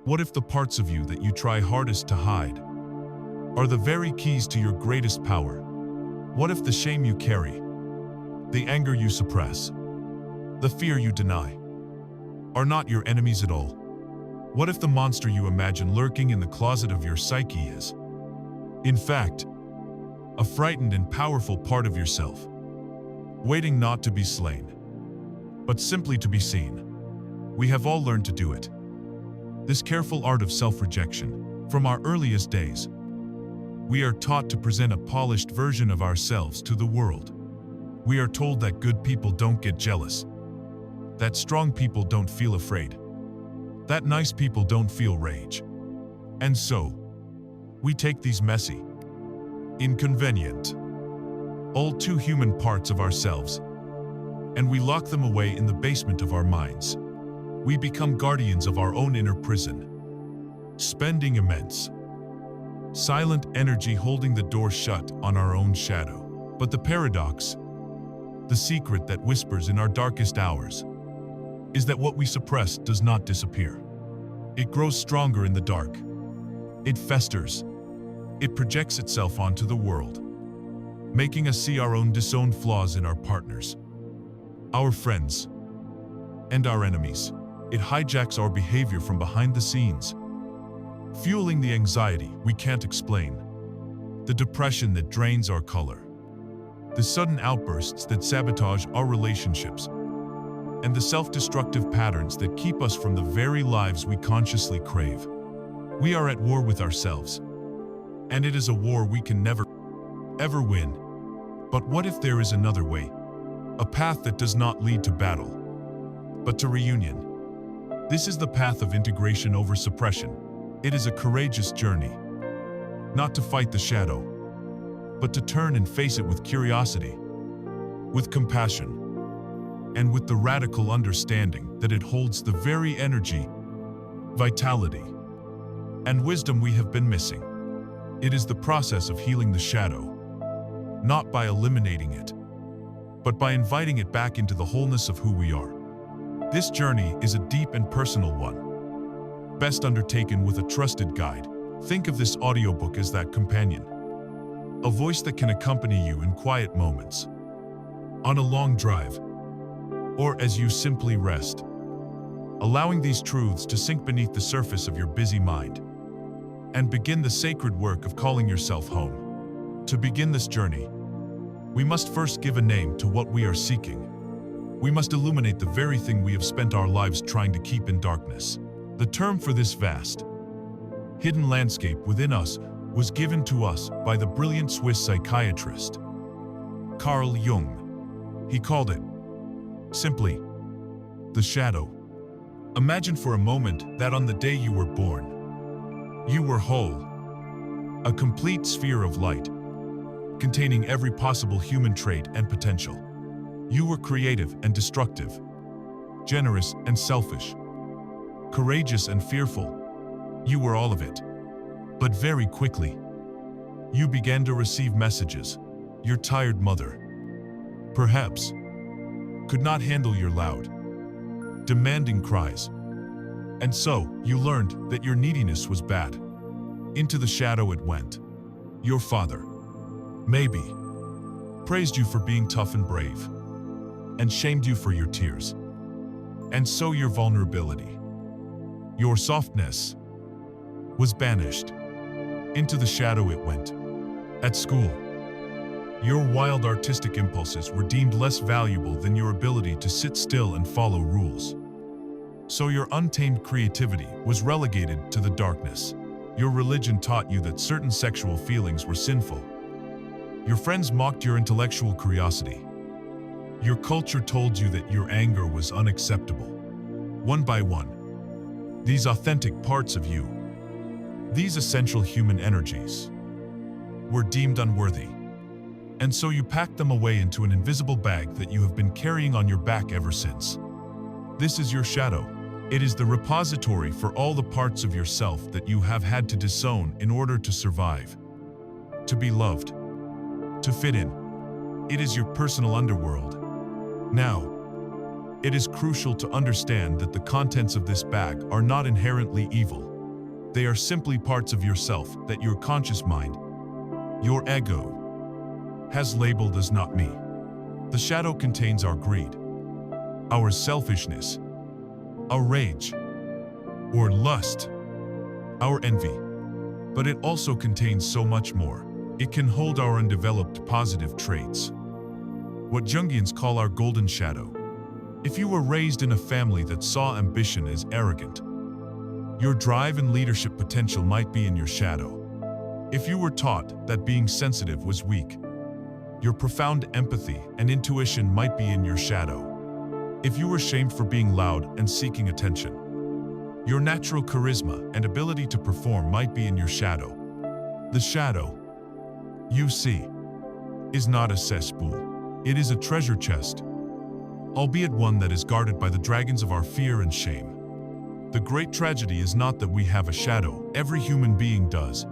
What if the parts of you that you try hardest to hide are the very keys to your greatest power? What if the shame you carry, the anger you suppress, the fear you deny, are not your enemies at all? What if the monster you imagine lurking in the closet of your psyche is, in fact, a frightened and powerful part of yourself, waiting not to be slain, but simply to be seen? We have all learned to do it. This careful art of self-rejection, from our earliest days, we are taught to present a polished version of ourselves to the world. We are told that good people don't get jealous, that strong people don't feel afraid, that nice people don't feel rage. And so, we take these messy, inconvenient, all too human parts of ourselves, and we lock them away in the basement of our minds. We become guardians of our own inner prison, spending immense, silent energy holding the door shut on our own shadow. But the paradox, the secret that whispers in our darkest hours, is that what we suppress does not disappear. It grows stronger in the dark. It festers. It projects itself onto the world, making us see our own disowned flaws in our partners, our friends, and our enemies. It hijacks our behavior from behind the scenes, fueling the anxiety we can't explain, the depression that drains our color, the sudden outbursts that sabotage our relationships, and the self-destructive patterns that keep us from the very lives we consciously crave. We are at war with ourselves, and it is a war we can never, ever win. But what if there is another way? A path that does not lead to battle, but to reunion. This is the path of integration over suppression. It is a courageous journey, not to fight the shadow, but to turn and face it with curiosity, with compassion, and with the radical understanding that it holds the very energy, vitality, and wisdom we have been missing. It is the process of healing the shadow, not by eliminating it, but by inviting it back into the wholeness of who we are. This journey is a deep and personal one, best undertaken with a trusted guide. Think of this audiobook as that companion, a voice that can accompany you in quiet moments, on a long drive, or as you simply rest, allowing these truths to sink beneath the surface of your busy mind and begin the sacred work of calling yourself home. To begin this journey, we must first give a name to what we are seeking. We must illuminate the very thing we have spent our lives trying to keep in darkness. The term for this vast, hidden landscape within us was given to us by the brilliant Swiss psychiatrist, Carl Jung. He called it, simply, the shadow. Imagine for a moment that on the day you were born, you were whole, a complete sphere of light, containing every possible human trait and potential. You were creative and destructive, generous and selfish, courageous and fearful. You were all of it. But very quickly, you began to receive messages. Your tired mother, perhaps, could not handle your loud, demanding cries. And so, you learned that your neediness was bad. Into the shadow it went. Your father, maybe, praised you for being tough and brave, and shamed you for your tears. And so your vulnerability, your softness, was banished. Into the shadow it went. At school, your wild artistic impulses were deemed less valuable than your ability to sit still and follow rules. So your untamed creativity was relegated to the darkness. Your religion taught you that certain sexual feelings were sinful. Your friends mocked your intellectual curiosity. Your culture told you that your anger was unacceptable. One by one, these authentic parts of you, these essential human energies, were deemed unworthy. And so you packed them away into an invisible bag that you have been carrying on your back ever since. This is your shadow. It is the repository for all the parts of yourself that you have had to disown in order to survive, to be loved, to fit in. It is your personal underworld. Now, it is crucial to understand that the contents of this bag are not inherently evil. They are simply parts of yourself that your conscious mind, your ego, has labeled as not me. The shadow contains our greed, our selfishness, our rage, or lust, our envy. But it also contains so much more. It can hold our undeveloped positive traits, what Jungians call our golden shadow. If you were raised in a family that saw ambition as arrogant, your drive and leadership potential might be in your shadow. If you were taught that being sensitive was weak, your profound empathy and intuition might be in your shadow. If you were shamed for being loud and seeking attention, your natural charisma and ability to perform might be in your shadow. The shadow, you see, is not a cesspool. It is a treasure chest, albeit one that is guarded by the dragons of our fear and shame. The great tragedy is not that we have a shadow. Every human being does.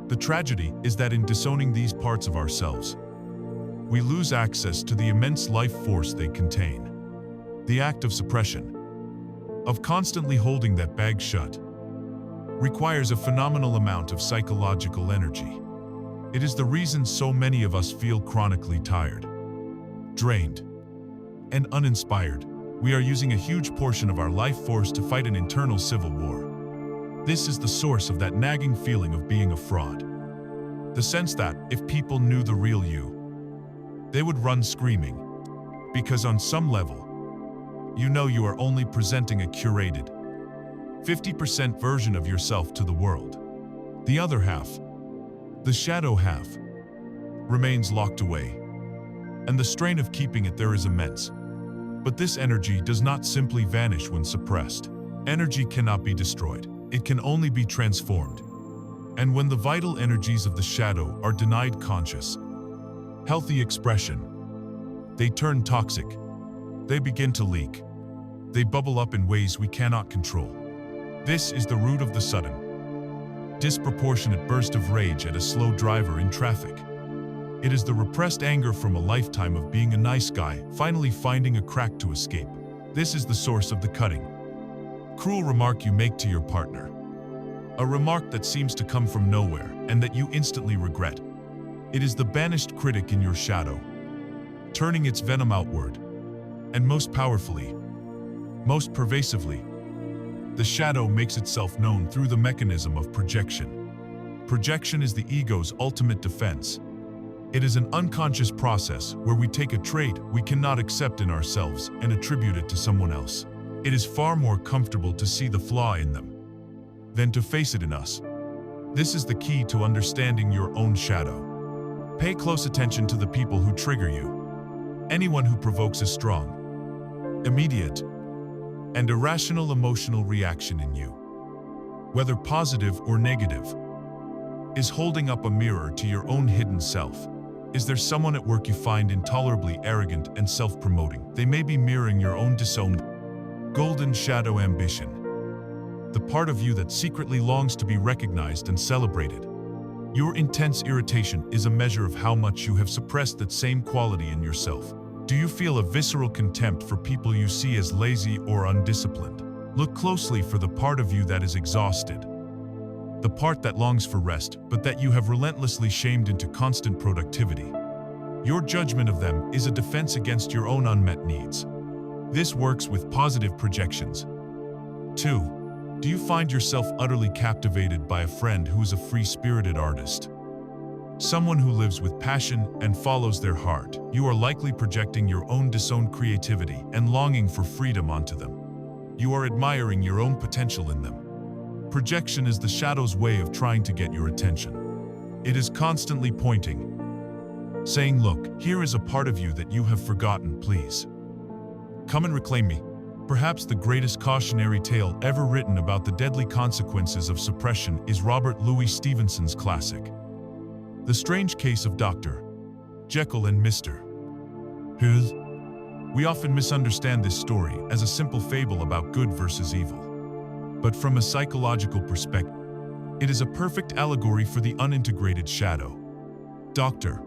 The tragedy is that in disowning these parts of ourselves, we lose access to the immense life force they contain. The act of suppression, of constantly holding that bag shut, requires a phenomenal amount of psychological energy. It is the reason so many of us feel chronically tired, drained, and uninspired. We are using a huge portion of our life force to fight an internal civil war. This is the source of that nagging feeling of being a fraud. The sense that, if people knew the real you, they would run screaming. Because on some level, you know you are only presenting a curated 50% version of yourself to the world. The other half, the shadow half, remains locked away, and the strain of keeping it there is immense. But this energy does not simply vanish when suppressed. Energy cannot be destroyed. It can only be transformed. And when the vital energies of the shadow are denied conscious, healthy expression, they turn toxic. They begin to leak. They bubble up in ways we cannot control. This is the root of the sudden, disproportionate burst of rage at a slow driver in traffic. It is the repressed anger from a lifetime of being a nice guy, finally finding a crack to escape. This is the source of the cutting, cruel remark you make to your partner. A remark that seems to come from nowhere and that you instantly regret. It is the banished critic in your shadow, turning its venom outward. And most powerfully, most pervasively, the shadow makes itself known through the mechanism of projection. Projection is the ego's ultimate defense. It is an unconscious process where we take a trait we cannot accept in ourselves and attribute it to someone else. It is far more comfortable to see the flaw in them than to face it in us. This is the key to understanding your own shadow. Pay close attention to the people who trigger you. Anyone who provokes a strong, immediate, and irrational emotional reaction in you, whether positive or negative, is holding up a mirror to your own hidden self. Is there someone at work you find intolerably arrogant and self-promoting? They may be mirroring your own disowned, golden shadow ambition, the part of you that secretly longs to be recognized and celebrated. Your intense irritation is a measure of how much you have suppressed that same quality in yourself. Do you feel a visceral contempt for people you see as lazy or undisciplined? Look closely for the part of you that is exhausted, the part that longs for rest, but that you have relentlessly shamed into constant productivity. Your judgment of them is a defense against your own unmet needs. This works with positive projections. 2. Do you find yourself utterly captivated by a friend who is a free-spirited artist? Someone who lives with passion and follows their heart. You are likely projecting your own disowned creativity and longing for freedom onto them. You are admiring your own potential in them. Projection is the shadow's way of trying to get your attention. It is constantly pointing, saying, "Look, here is a part of you that you have forgotten, please. Come and reclaim me." Perhaps the greatest cautionary tale ever written about the deadly consequences of suppression is Robert Louis Stevenson's classic, The Strange Case of Dr. Jekyll and Mr. Hyde. We often misunderstand this story as a simple fable about good versus evil. But from a psychological perspective, it is a perfect allegory for the unintegrated shadow. Dr.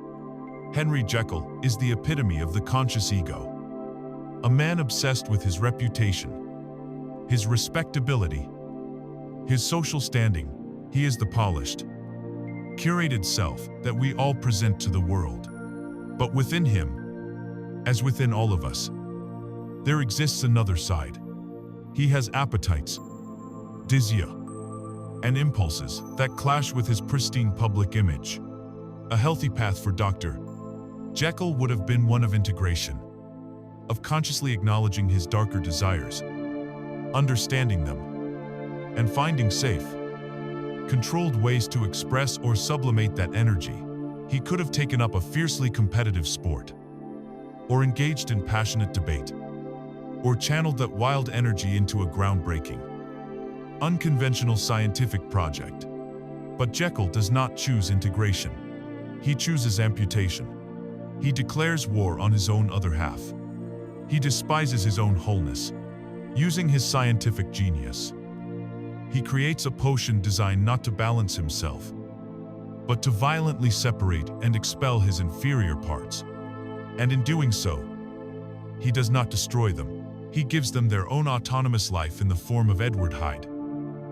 Henry Jekyll is the epitome of the conscious ego. A man obsessed with his reputation, his respectability, His social standing, he is the polished, curated self that we all present to the world. But within him, as within all of us, there exists another side. He has appetites, desire, and impulses that clash with his pristine public image. A healthy path for Dr. Jekyll would have been one of integration, of consciously acknowledging his darker desires, understanding them, and finding safe, controlled ways to express or sublimate that energy. He could have taken up a fiercely competitive sport, or engaged in passionate debate, or channeled that wild energy into a groundbreaking, unconventional scientific project. But Jekyll does not choose integration. He chooses amputation. He declares war on his own other half. He despises his own wholeness. Using his scientific genius, he creates a potion designed not to balance himself, but to violently separate and expel his inferior parts. And in doing so, he does not destroy them. He gives them their own autonomous life in the form of Edward Hyde.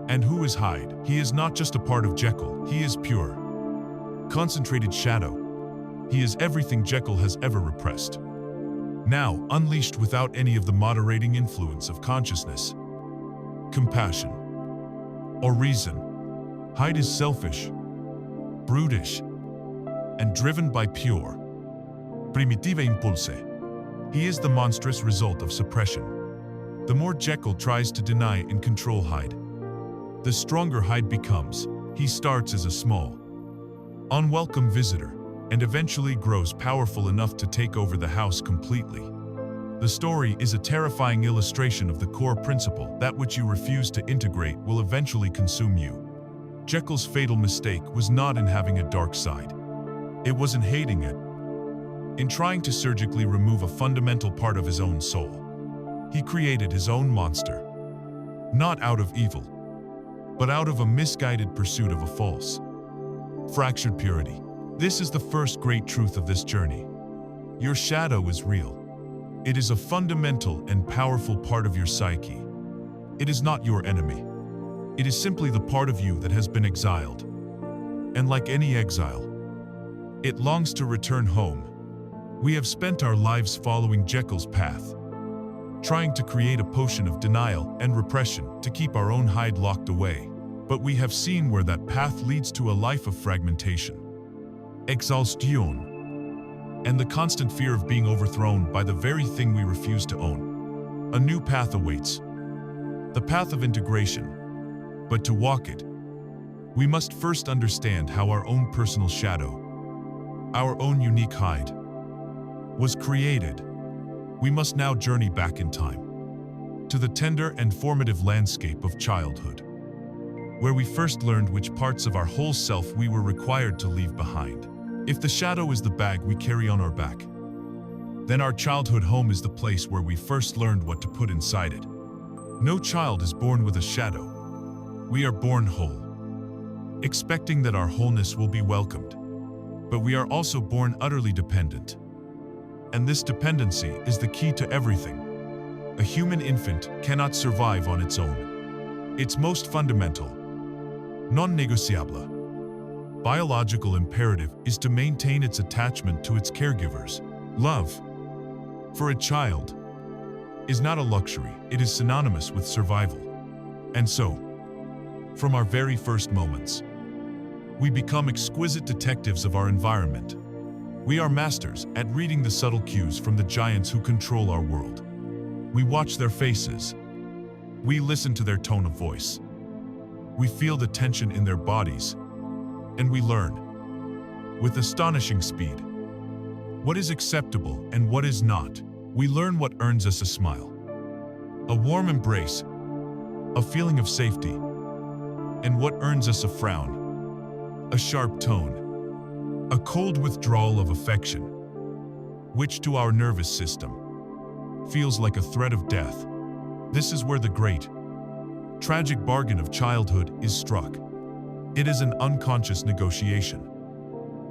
And who is Hyde? He is not just a part of Jekyll. He is pure, concentrated shadow. He is everything Jekyll has ever repressed, now unleashed without any of the moderating influence of consciousness, compassion, or reason. Hyde is selfish, brutish, and driven by pure, primitive impulse. He is the monstrous result of suppression. The more Jekyll tries to deny and control Hyde, the stronger Hyde becomes. He starts as a small, unwelcome visitor, and eventually grows powerful enough to take over the house completely. The story is a terrifying illustration of the core principle that which you refuse to integrate will eventually consume you. Jekyll's fatal mistake was not in having a dark side. It was in hating it, in trying to surgically remove a fundamental part of his own soul. He created his own monster, not out of evil, but out of a misguided pursuit of a false, fractured purity. This is the first great truth of this journey. Your shadow is real. It is a fundamental and powerful part of your psyche. It is not your enemy. It is simply the part of you that has been exiled. And like any exile, it longs to return home. We have spent our lives following Jekyll's path, trying to create a potion of denial and repression to keep our own Hyde locked away. But we have seen where that path leads to a life of fragmentation, exhaustion, and the constant fear of being overthrown by the very thing we refuse to own. A new path awaits, the path of integration. But to walk it, we must first understand how our own personal shadow, our own unique Hyde, was created. We must now journey back in time, to the tender and formative landscape of childhood, where we first learned which parts of our whole self we were required to leave behind. If the shadow is the bag we carry on our back, then our childhood home is the place where we first learned what to put inside it. No child is born with a shadow. We are born whole, expecting that our wholeness will be welcomed. But we are also born utterly dependent. And this dependency is the key to everything. A human infant cannot survive on its own. Its most fundamental, non-negotiable, biological imperative is to maintain its attachment to its caregivers. Love, for a child, is not a luxury. It is synonymous with survival. And so, from our very first moments, we become exquisite detectives of our environment. We are masters at reading the subtle cues from the giants who control our world. We watch their faces. We listen to their tone of voice. We feel the tension in their bodies. And we learn, with astonishing speed, what is acceptable and what is not. We learn what earns us a smile, a warm embrace, a feeling of safety, and what earns us a frown, a sharp tone, a cold withdrawal of affection, which to our nervous system feels like a threat of death. This is where the great, tragic bargain of childhood is struck. It is an unconscious negotiation,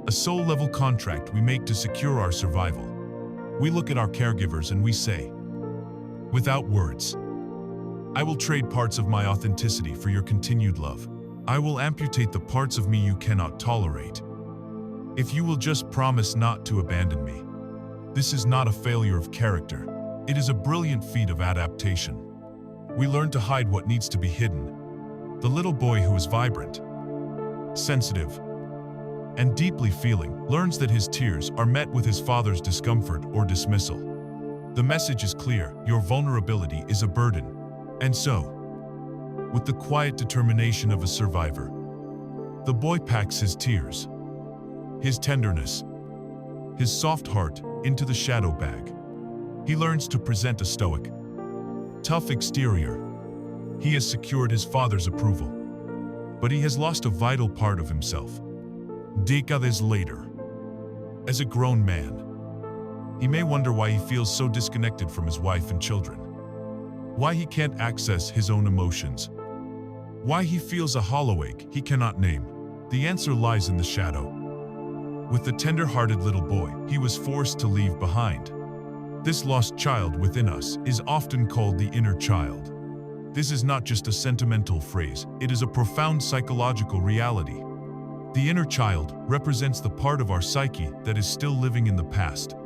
a soul-level contract we make to secure our survival. We look at our caregivers and we say, without words, I will trade parts of my authenticity for your continued love. I will amputate the parts of me you cannot tolerate. If you will just promise not to abandon me. This is not a failure of character. It is a brilliant feat of adaptation. We learn to hide what needs to be hidden. The little boy who is vibrant, sensitive, and deeply feeling learns that his tears are met with his father's discomfort or dismissal. The message is clear: your vulnerability is a burden. And so, with the quiet determination of a survivor, the boy packs his tears, his tenderness, his soft heart into the shadow bag. He learns to present a stoic, tough exterior. He has secured his father's approval, but he has lost a vital part of himself. Decades later, as a grown man, he may wonder why he feels so disconnected from his wife and children, why he can't access his own emotions, why he feels a hollow ache he cannot name. The answer lies in the shadow. With the tender-hearted little boy he was forced to leave behind. This lost child within us is often called the inner child. This is not just a sentimental phrase, it is a profound psychological reality. The inner child represents the part of our psyche that is still living in the past,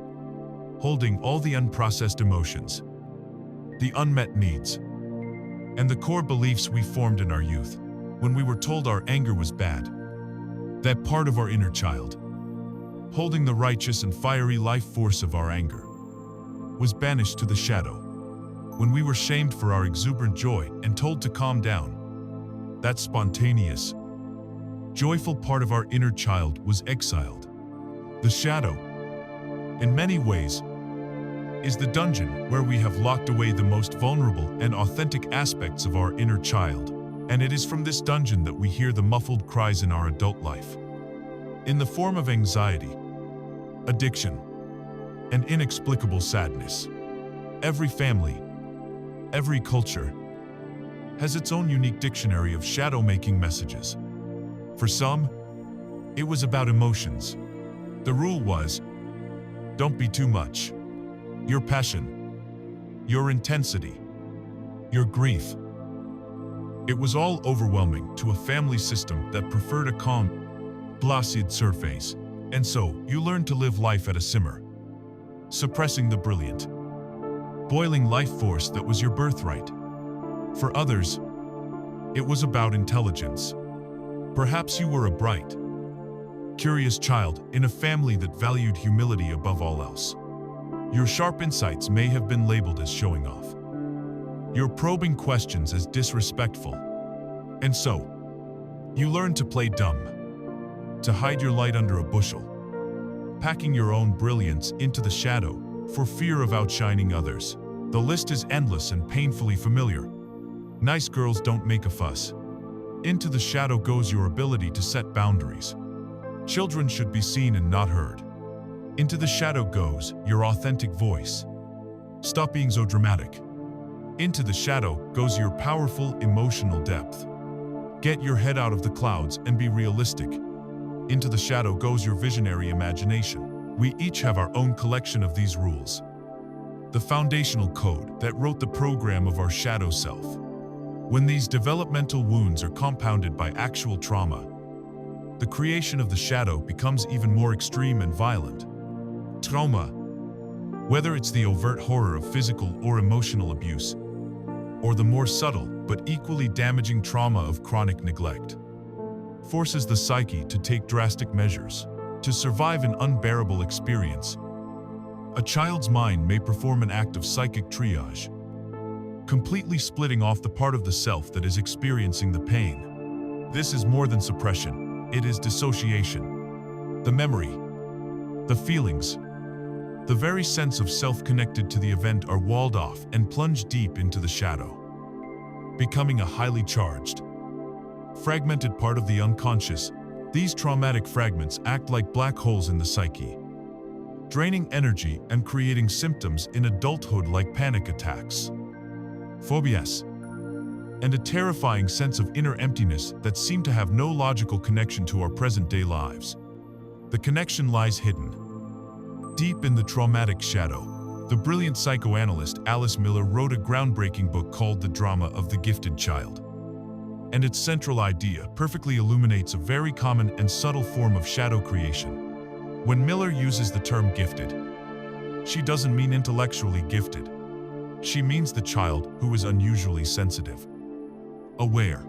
holding all the unprocessed emotions, the unmet needs, and the core beliefs we formed in our youth when we were told our anger was bad. That part of our inner child, holding the righteous and fiery life force of our anger, was banished to the shadow when we were shamed for our exuberant joy and told to calm down. That spontaneous, joyful part of our inner child was exiled. The shadow, in many ways, is the dungeon where we have locked away the most vulnerable and authentic aspects of our inner child, and it is from this dungeon that we hear the muffled cries in our adult life. In the form of anxiety, addiction, and inexplicable sadness. Every family, every culture, has its own unique dictionary of shadow-making messages. For some, it was about emotions. The rule was, don't be too much. Your passion, your intensity, your grief. It was all overwhelming to a family system that preferred a calm, placid surface, and so you learned to live life at a simmer, suppressing the brilliant, boiling life force that was your birthright. For others, it was about intelligence. Perhaps you were a bright, curious child in a family that valued humility above all else. Your sharp insights may have been labeled as showing off, your probing questions as disrespectful. And so, you learned to play dumb, to hide your light under a bushel, packing your own brilliance into the shadow for fear of outshining others. The list is endless and painfully familiar. Nice girls don't make a fuss. Into the shadow goes your ability to set boundaries. Children should be seen and not heard. Into the shadow goes your authentic voice. Stop being so dramatic. Into the shadow goes your powerful emotional depth. Get your head out of the clouds and be realistic. Into the shadow goes your visionary imagination. We each have our own collection of these rules. The foundational code that wrote the program of our shadow self. When these developmental wounds are compounded by actual trauma, the creation of the shadow becomes even more extreme and violent. Trauma, whether it's the overt horror of physical or emotional abuse, or the more subtle but equally damaging trauma of chronic neglect, forces the psyche to take drastic measures to survive an unbearable experience. A child's mind may perform an act of psychic triage, completely splitting off the part of the self that is experiencing the pain. This is more than suppression, it is dissociation. The memory, the feelings, the very sense of self connected to the event are walled off and plunged deep into the shadow, becoming a highly charged, fragmented part of the unconscious. These traumatic fragments act like black holes in the psyche, draining energy and creating symptoms in adulthood like panic attacks, phobias, and a terrifying sense of inner emptiness that seem to have no logical connection to our present-day lives. The connection lies hidden, deep in the traumatic shadow. The brilliant psychoanalyst Alice Miller wrote a groundbreaking book called The Drama of the Gifted Child. And its central idea perfectly illuminates a very common and subtle form of shadow creation. When Miller uses the term gifted, she doesn't mean intellectually gifted. She means the child who is unusually sensitive, aware,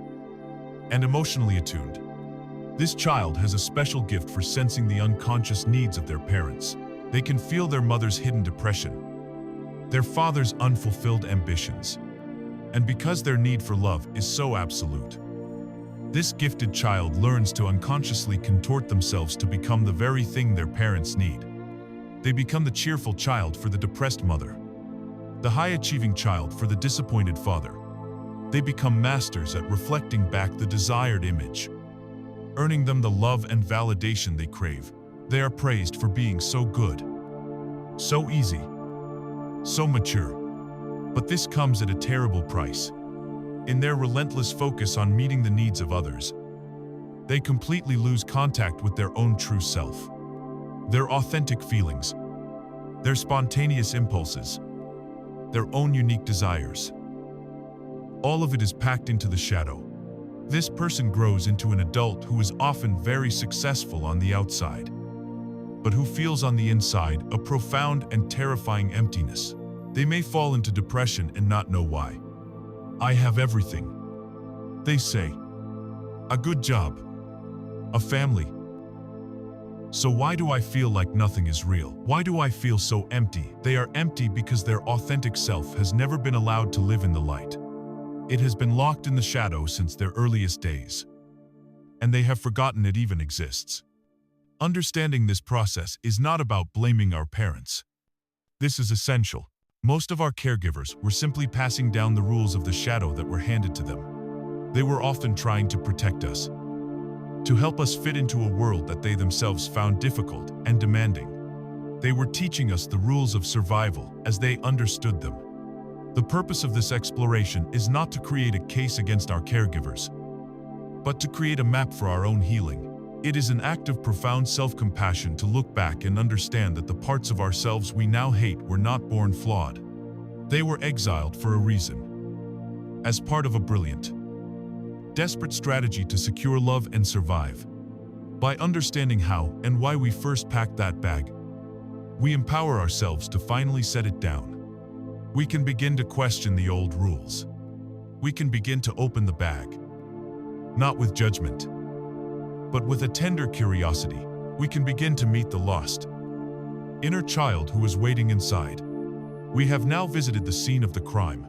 and emotionally attuned. This child has a special gift for sensing the unconscious needs of their parents. They can feel their mother's hidden depression, their father's unfulfilled ambitions, and because their need for love is so absolute, this gifted child learns to unconsciously contort themselves to become the very thing their parents need. They become the cheerful child for the depressed mother, the high-achieving child for the disappointed father. They become masters at reflecting back the desired image, earning them the love and validation they crave. They are praised for being so good, so easy, so mature. But this comes at a terrible price. In their relentless focus on meeting the needs of others, they completely lose contact with their own true self, their authentic feelings, their spontaneous impulses, their own unique desires. All of it is packed into the shadow. This person grows into an adult who is often very successful on the outside, but who feels on the inside a profound and terrifying emptiness. They may fall into depression and not know why. I have everything, they say. A good job, a family. So why do I feel like nothing is real? Why do I feel so empty? They are empty because their authentic self has never been allowed to live in the light. It has been locked in the shadow since their earliest days, and they have forgotten it even exists. Understanding this process is not about blaming our parents. This is essential. Most of our caregivers were simply passing down the rules of the shadow that were handed to them. They were often trying to protect us, to help us fit into a world that they themselves found difficult and demanding. They were teaching us the rules of survival as they understood them. The purpose of this exploration is not to create a case against our caregivers, but to create a map for our own healing. It is an act of profound self-compassion to look back and understand that the parts of ourselves we now hate were not born flawed. They were exiled for a reason, as part of a brilliant, desperate strategy to secure love and survive. By understanding how and why we first packed that bag, we empower ourselves to finally set it down. We can begin to question the old rules. We can begin to open the bag, not with judgment, but with a tender curiosity. We can begin to meet the lost inner child who is waiting inside. We have now visited the scene of the crime,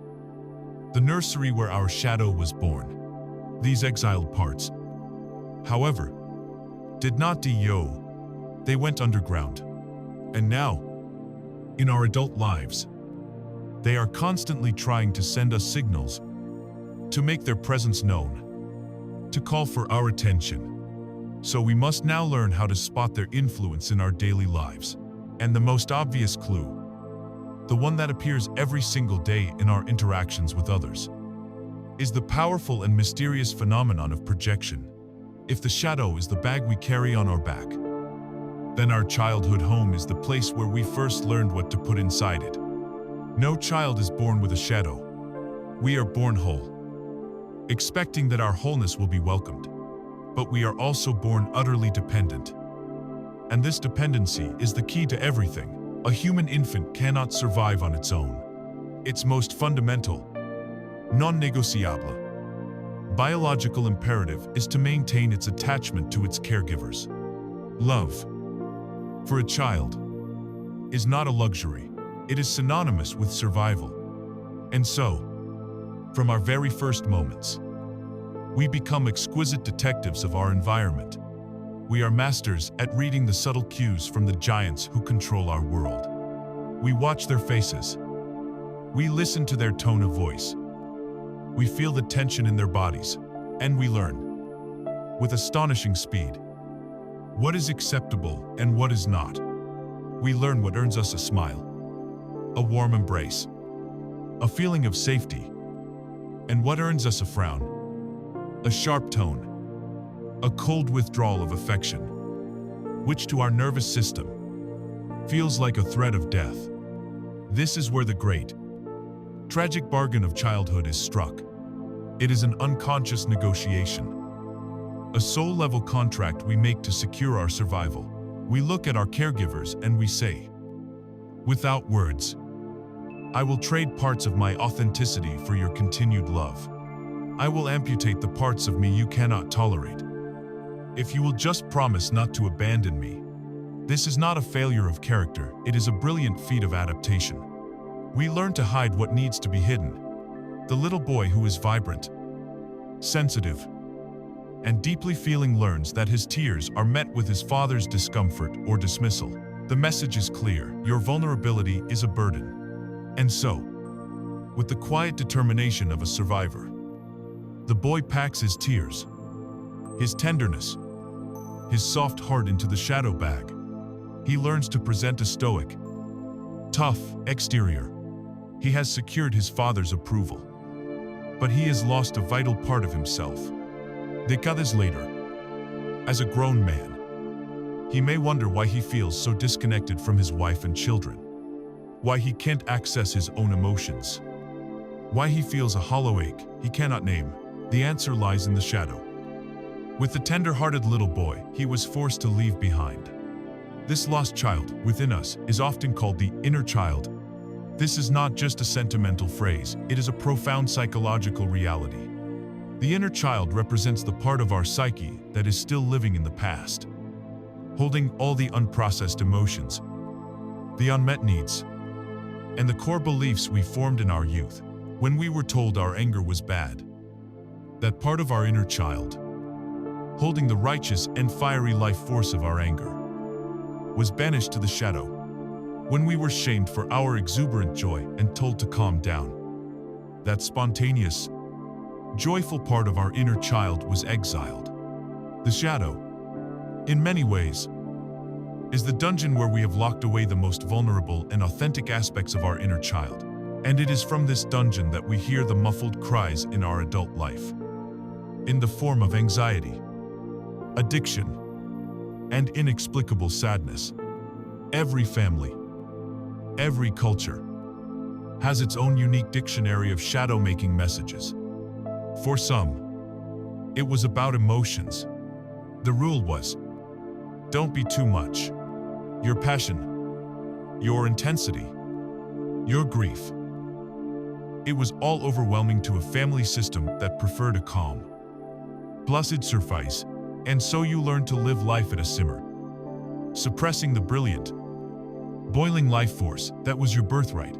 the nursery where our shadow was born. These exiled parts, however, did not die. They went underground. And now, in our adult lives, they are constantly trying to send us signals, to make their presence known, to call for our attention. So we must now learn how to spot their influence in our daily lives. And the most obvious clue, the one that appears every single day in our interactions with others, is the powerful and mysterious phenomenon of projection. If the shadow is the bag we carry on our back, then our childhood home is the place where we first learned what to put inside it. No child is born with a shadow. We are born whole, expecting that our wholeness will be welcomed. But we are also born utterly dependent. And this dependency is the key to everything. A human infant cannot survive on its own. Its most fundamental, non-negotiable, biological imperative is to maintain its attachment to its caregivers. Love, for a child, is not a luxury. It is synonymous with survival. And so, from our very first moments, we become exquisite detectives of our environment. We are masters at reading the subtle cues from the giants who control our world. We watch their faces. We listen to their tone of voice. We feel the tension in their bodies, and we learn, with astonishing speed, what is acceptable and what is not. We learn what earns us a smile, a warm embrace, a feeling of safety, and what earns us a frown, a sharp tone, a cold withdrawal of affection, which to our nervous system feels like a threat of death. This is where the great, tragic bargain of childhood is struck. It is an unconscious negotiation, a soul-level contract we make to secure our survival. We look at our caregivers and we say, without words, I will trade parts of my authenticity for your continued love. I will amputate the parts of me you cannot tolerate. If you will just promise not to abandon me. This is not a failure of character, it is a brilliant feat of adaptation. We learn to hide what needs to be hidden. The little boy who is vibrant, sensitive, and deeply feeling learns that his tears are met with his father's discomfort or dismissal. The message is clear, your vulnerability is a burden. And so, with the quiet determination of a survivor, the boy packs his tears, his tenderness, his soft heart into the shadow bag. He learns to present a stoic, tough exterior. He has secured his father's approval, but he has lost a vital part of himself. Decades later, as a grown man, he may wonder why he feels so disconnected from his wife and children, why he can't access his own emotions, why he feels a hollow ache he cannot name. The answer lies in the shadow. With the tender-hearted little boy he was forced to leave behind. This lost child within us is often called the inner child. This is not just a sentimental phrase, it is a profound psychological reality. The inner child represents the part of our psyche that is still living in the past, holding all the unprocessed emotions, the unmet needs, and the core beliefs we formed in our youth when we were told our anger was bad. That part of our inner child, holding the righteous and fiery life force of our anger, was banished to the shadow when we were shamed for our exuberant joy and told to calm down. That spontaneous, joyful part of our inner child was exiled. The shadow, in many ways, is the dungeon where we have locked away the most vulnerable and authentic aspects of our inner child. And it is from this dungeon that we hear the muffled cries in our adult life, in the form of anxiety, addiction, and inexplicable sadness. Every family, every culture, has its own unique dictionary of shadow-making messages. For some, it was about emotions. The rule was, don't be too much. Your passion, your intensity, your grief. It was all overwhelming to a family system that preferred a calm, placid surface, and so you learned to live life at a simmer, suppressing the brilliant, boiling life force that was your birthright.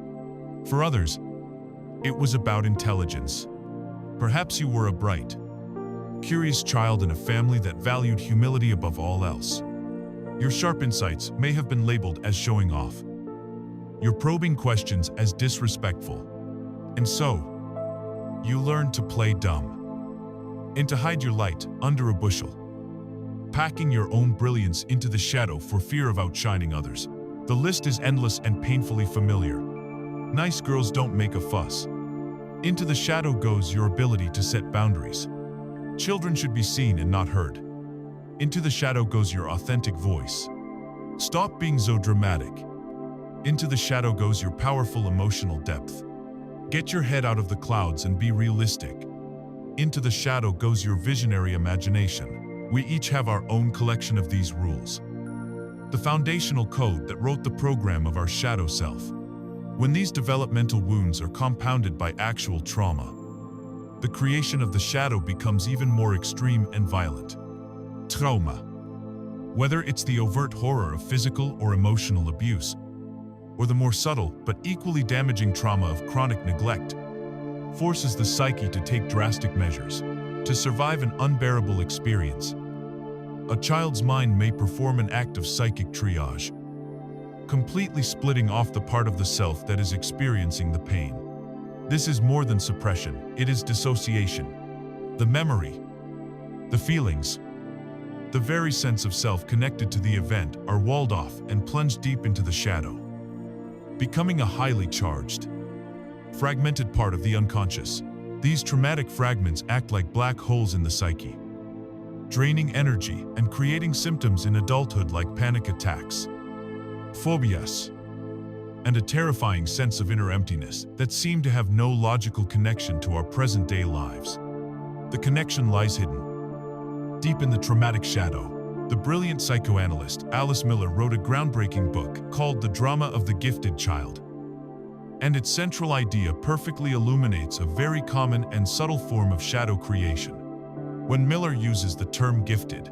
For others, it was about intelligence. Perhaps you were a bright, curious child in a family that valued humility above all else. Your sharp insights may have been labeled as showing off, your probing questions as disrespectful, and so, you learned to play dumb, and to hide your light under a bushel, packing your own brilliance into the shadow for fear of outshining others. The list is endless and painfully familiar. Nice girls don't make a fuss. Into the shadow goes your ability to set boundaries. Children should be seen and not heard. Into the shadow goes your authentic voice. Stop being so dramatic. Into the shadow goes your powerful emotional depth. Get your head out of the clouds and be realistic. Into the shadow goes your visionary imagination. We each have our own collection of these rules, the foundational code that wrote the program of our shadow self. When these developmental wounds are compounded by actual trauma, the creation of the shadow becomes even more extreme and violent. Trauma. Whether it's the overt horror of physical or emotional abuse, or the more subtle but equally damaging trauma of chronic neglect, forces the psyche to take drastic measures to survive an unbearable experience. A child's mind may perform an act of psychic triage, completely splitting off the part of the self that is experiencing the pain. This is more than suppression, it is dissociation. The memory, the feelings, the very sense of self connected to the event are walled off and plunged deep into the shadow, becoming a highly charged, fragmented part of the unconscious. These traumatic fragments act like black holes in the psyche, draining energy and creating symptoms in adulthood like panic attacks, phobias, and a terrifying sense of inner emptiness that seem to have no logical connection to our present-day lives. The connection lies hidden deep in the traumatic shadow. The brilliant psychoanalyst Alice Miller wrote a groundbreaking book called The Drama of the Gifted Child. And its central idea perfectly illuminates a very common and subtle form of shadow creation. When Miller uses the term gifted,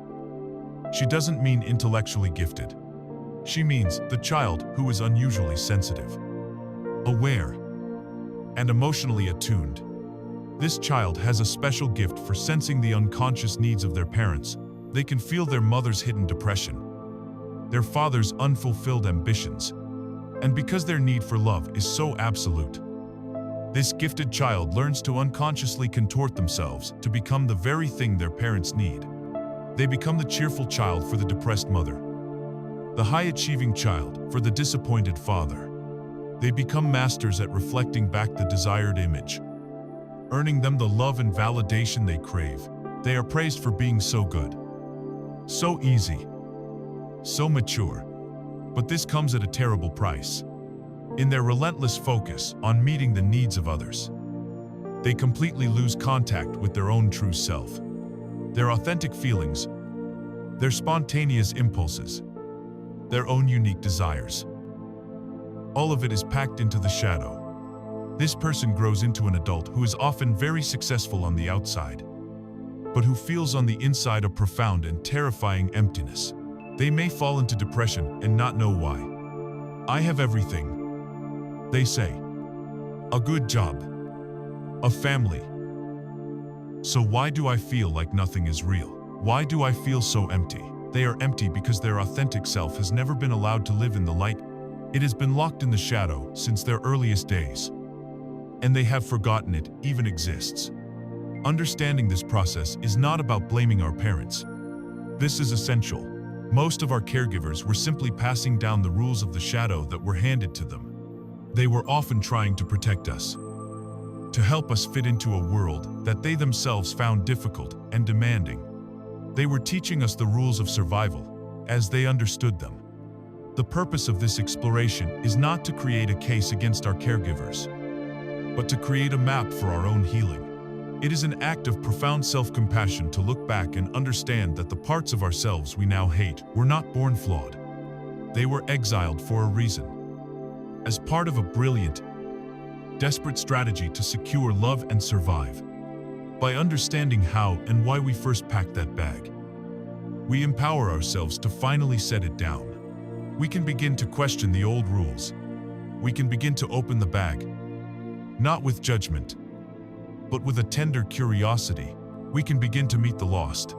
she doesn't mean intellectually gifted. She means the child who is unusually sensitive, aware, and emotionally attuned. This child has a special gift for sensing the unconscious needs of their parents. They can feel their mother's hidden depression, their father's unfulfilled ambitions, and because their need for love is so absolute, this gifted child learns to unconsciously contort themselves to become the very thing their parents need. They become the cheerful child for the depressed mother, the high-achieving child for the disappointed father. They become masters at reflecting back the desired image, earning them the love and validation they crave. They are praised for being so good, so easy, so mature. But this comes at a terrible price. In their relentless focus on meeting the needs of others, they completely lose contact with their own true self, their authentic feelings, their spontaneous impulses, their own unique desires. All of it is packed into the shadow. This person grows into an adult who is often very successful on the outside, but who feels on the inside a profound and terrifying emptiness. They may fall into depression and not know why. I have everything, they say. A good job, a family. So why do I feel like nothing is real? Why do I feel so empty? They are empty because their authentic self has never been allowed to live in the light. It has been locked in the shadow since their earliest days, and they have forgotten it even exists. Understanding this process is not about blaming our parents. This is essential. Most of our caregivers were simply passing down the rules of the shadow that were handed to them. They were often trying to protect us, to help us fit into a world that they themselves found difficult and demanding. They were teaching us the rules of survival as they understood them. The purpose of this exploration is not to create a case against our caregivers, but to create a map for our own healing. It is an act of profound self-compassion to look back and understand that the parts of ourselves we now hate were not born flawed. They were exiled for a reason, as part of a brilliant, desperate strategy to secure love and survive. By understanding how and why we first packed that bag, we empower ourselves to finally set it down. We can begin to question the old rules. We can begin to open the bag, not with judgment, but with a tender curiosity. We can begin to meet the lost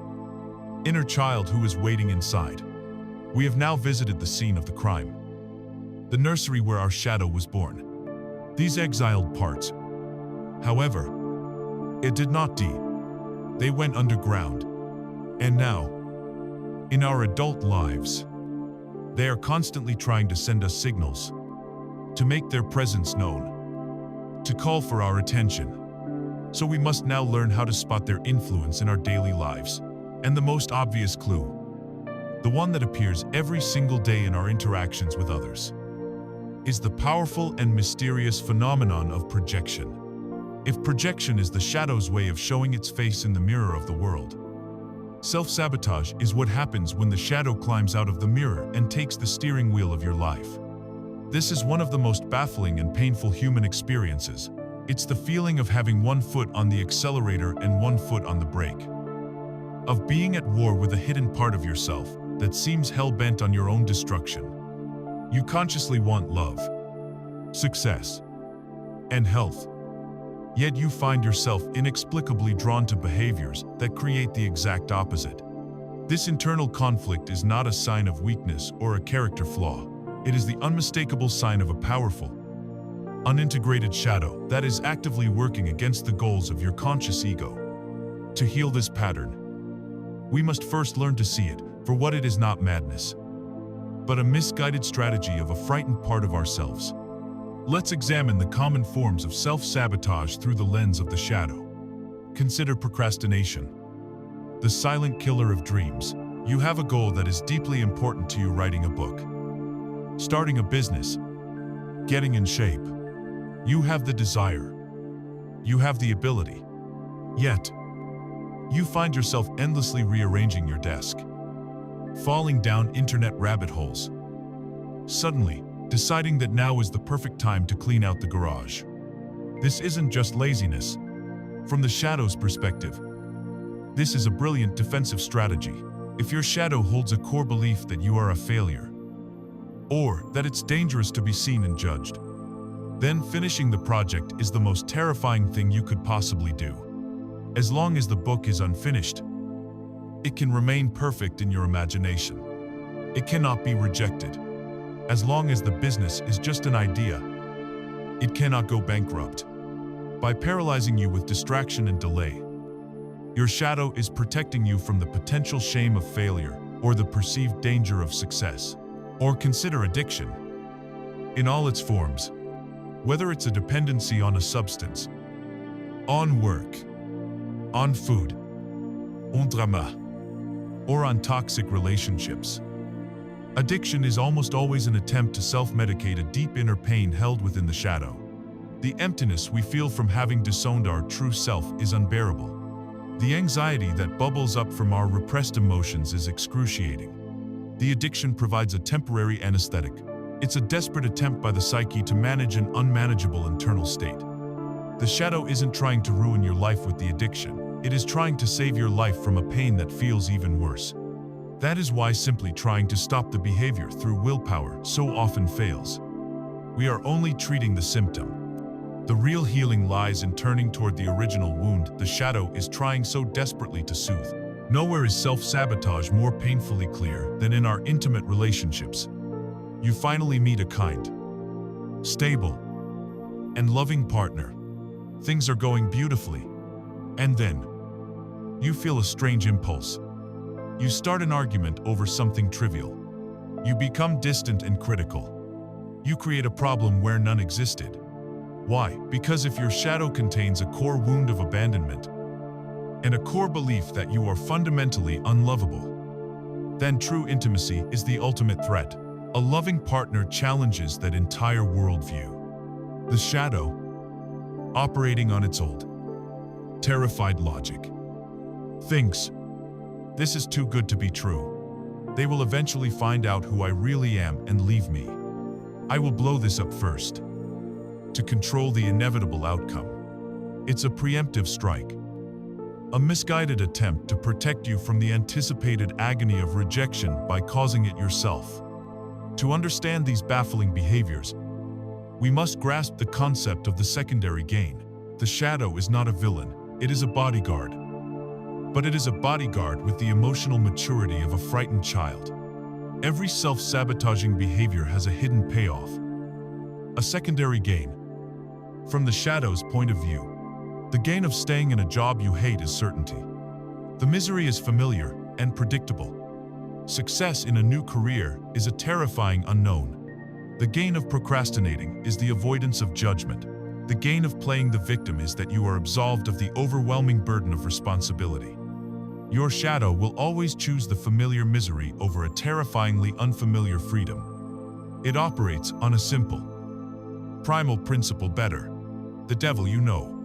inner child who is waiting inside. We have now visited the scene of the crime, the nursery where our shadow was born. These exiled parts, however, it did not die. They went underground. And now, in our adult lives, they are constantly trying to send us signals, to make their presence known, to call for our attention. So we must now learn how to spot their influence in our daily lives. And the most obvious clue, the one that appears every single day in our interactions with others, is the powerful and mysterious phenomenon of projection. If projection is the shadow's way of showing its face in the mirror of the world, self-sabotage is what happens when the shadow climbs out of the mirror and takes the steering wheel of your life. This is one of the most baffling and painful human experiences. It's the feeling of having one foot on the accelerator and one foot on the brake, of being at war with a hidden part of yourself that seems hell-bent on your own destruction. You consciously want love, success, and health, yet you find yourself inexplicably drawn to behaviors that create the exact opposite. This internal conflict is not a sign of weakness or a character flaw. It is the unmistakable sign of a powerful, unintegrated shadow that is actively working against the goals of your conscious ego. To heal this pattern, we must first learn to see it for what it is: not madness, but a misguided strategy of a frightened part of ourselves. Let's examine the common forms of self-sabotage through the lens of the shadow. Consider procrastination, the silent killer of dreams. You have a goal that is deeply important to you: writing a book, starting a business, getting in shape. You have the desire. You have the ability. Yet, you find yourself endlessly rearranging your desk, falling down internet rabbit holes, suddenly deciding that now is the perfect time to clean out the garage. This isn't just laziness. From the shadow's perspective, this is a brilliant defensive strategy. If your shadow holds a core belief that you are a failure, or that it's dangerous to be seen and judged, then finishing the project is the most terrifying thing you could possibly do. As long as the book is unfinished, it can remain perfect in your imagination. It cannot be rejected. As long as the business is just an idea, it cannot go bankrupt. By paralyzing you with distraction and delay, your shadow is protecting you from the potential shame of failure or the perceived danger of success. Or consider addiction in all its forms, whether it's a dependency on a substance, on work, on food, on drama, or on toxic relationships. Addiction is almost always an attempt to self-medicate a deep inner pain held within the shadow. The emptiness we feel from having disowned our true self is unbearable. The anxiety that bubbles up from our repressed emotions is excruciating. The addiction provides a temporary anesthetic. It's a desperate attempt by the psyche to manage an unmanageable internal state. The shadow isn't trying to ruin your life with the addiction. It is trying to save your life from a pain that feels even worse. That is why simply trying to stop the behavior through willpower so often fails. We are only treating the symptom. The real healing lies in turning toward the original wound the shadow is trying so desperately to soothe. Nowhere is self-sabotage more painfully clear than in our intimate relationships. You finally meet a kind, stable, and loving partner. Things are going beautifully. And then, you feel a strange impulse. You start an argument over something trivial. You become distant and critical. You create a problem where none existed. Why? Because if your shadow contains a core wound of abandonment, and a core belief that you are fundamentally unlovable, then true intimacy is the ultimate threat. A loving partner challenges that entire worldview. The shadow, operating on its old, terrified logic, thinks, this is too good to be true. They will eventually find out who I really am and leave me. I will blow this up first. To control the inevitable outcome. It's a preemptive strike. A misguided attempt to protect you from the anticipated agony of rejection by causing it yourself. To understand these baffling behaviors, we must grasp the concept of the secondary gain. The shadow is not a villain, it is a bodyguard. But it is a bodyguard with the emotional maturity of a frightened child. Every self-sabotaging behavior has a hidden payoff. A secondary gain. From the shadow's point of view, the gain of staying in a job you hate is certainty. The misery is familiar and predictable. Success in a new career is a terrifying unknown. The gain of procrastinating is the avoidance of judgment. The gain of playing the victim is that you are absolved of the overwhelming burden of responsibility. Your shadow will always choose the familiar misery over a terrifyingly unfamiliar freedom. It operates on a simple, primal principle: better the devil you know.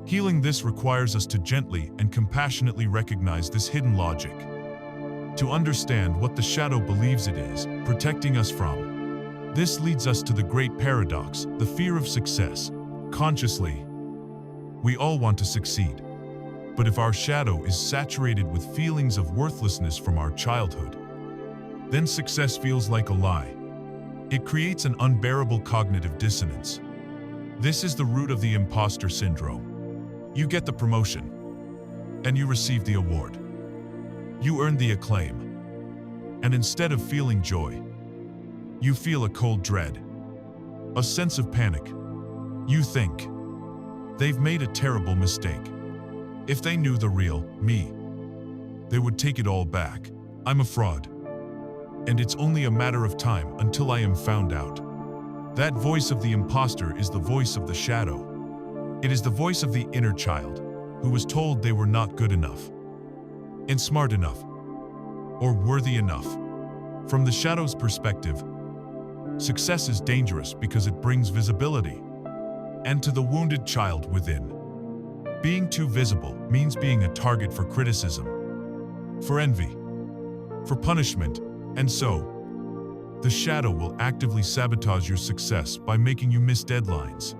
Healing this requires us to gently and compassionately recognize this hidden logic. To understand what the shadow believes it is protecting us from. This leads us to the great paradox, the fear of success. Consciously, we all want to succeed. But if our shadow is saturated with feelings of worthlessness from our childhood, then success feels like a lie. It creates an unbearable cognitive dissonance. This is the root of the imposter syndrome. You get the promotion, and you receive the award. You earn the acclaim, and instead of feeling joy, you feel a cold dread, a sense of panic. You think, they've made a terrible mistake. If they knew the real me, they would take it all back. I'm a fraud, and it's only a matter of time until I am found out. That voice of the imposter is the voice of the shadow. It is the voice of the inner child, who was told they were not good enough, and smart enough, or worthy enough. From the shadow's perspective, Success is dangerous because it brings visibility. And to the wounded child within, being too visible means being a target for criticism, for envy, for punishment, and so, the shadow will actively sabotage your success by making you miss deadlines,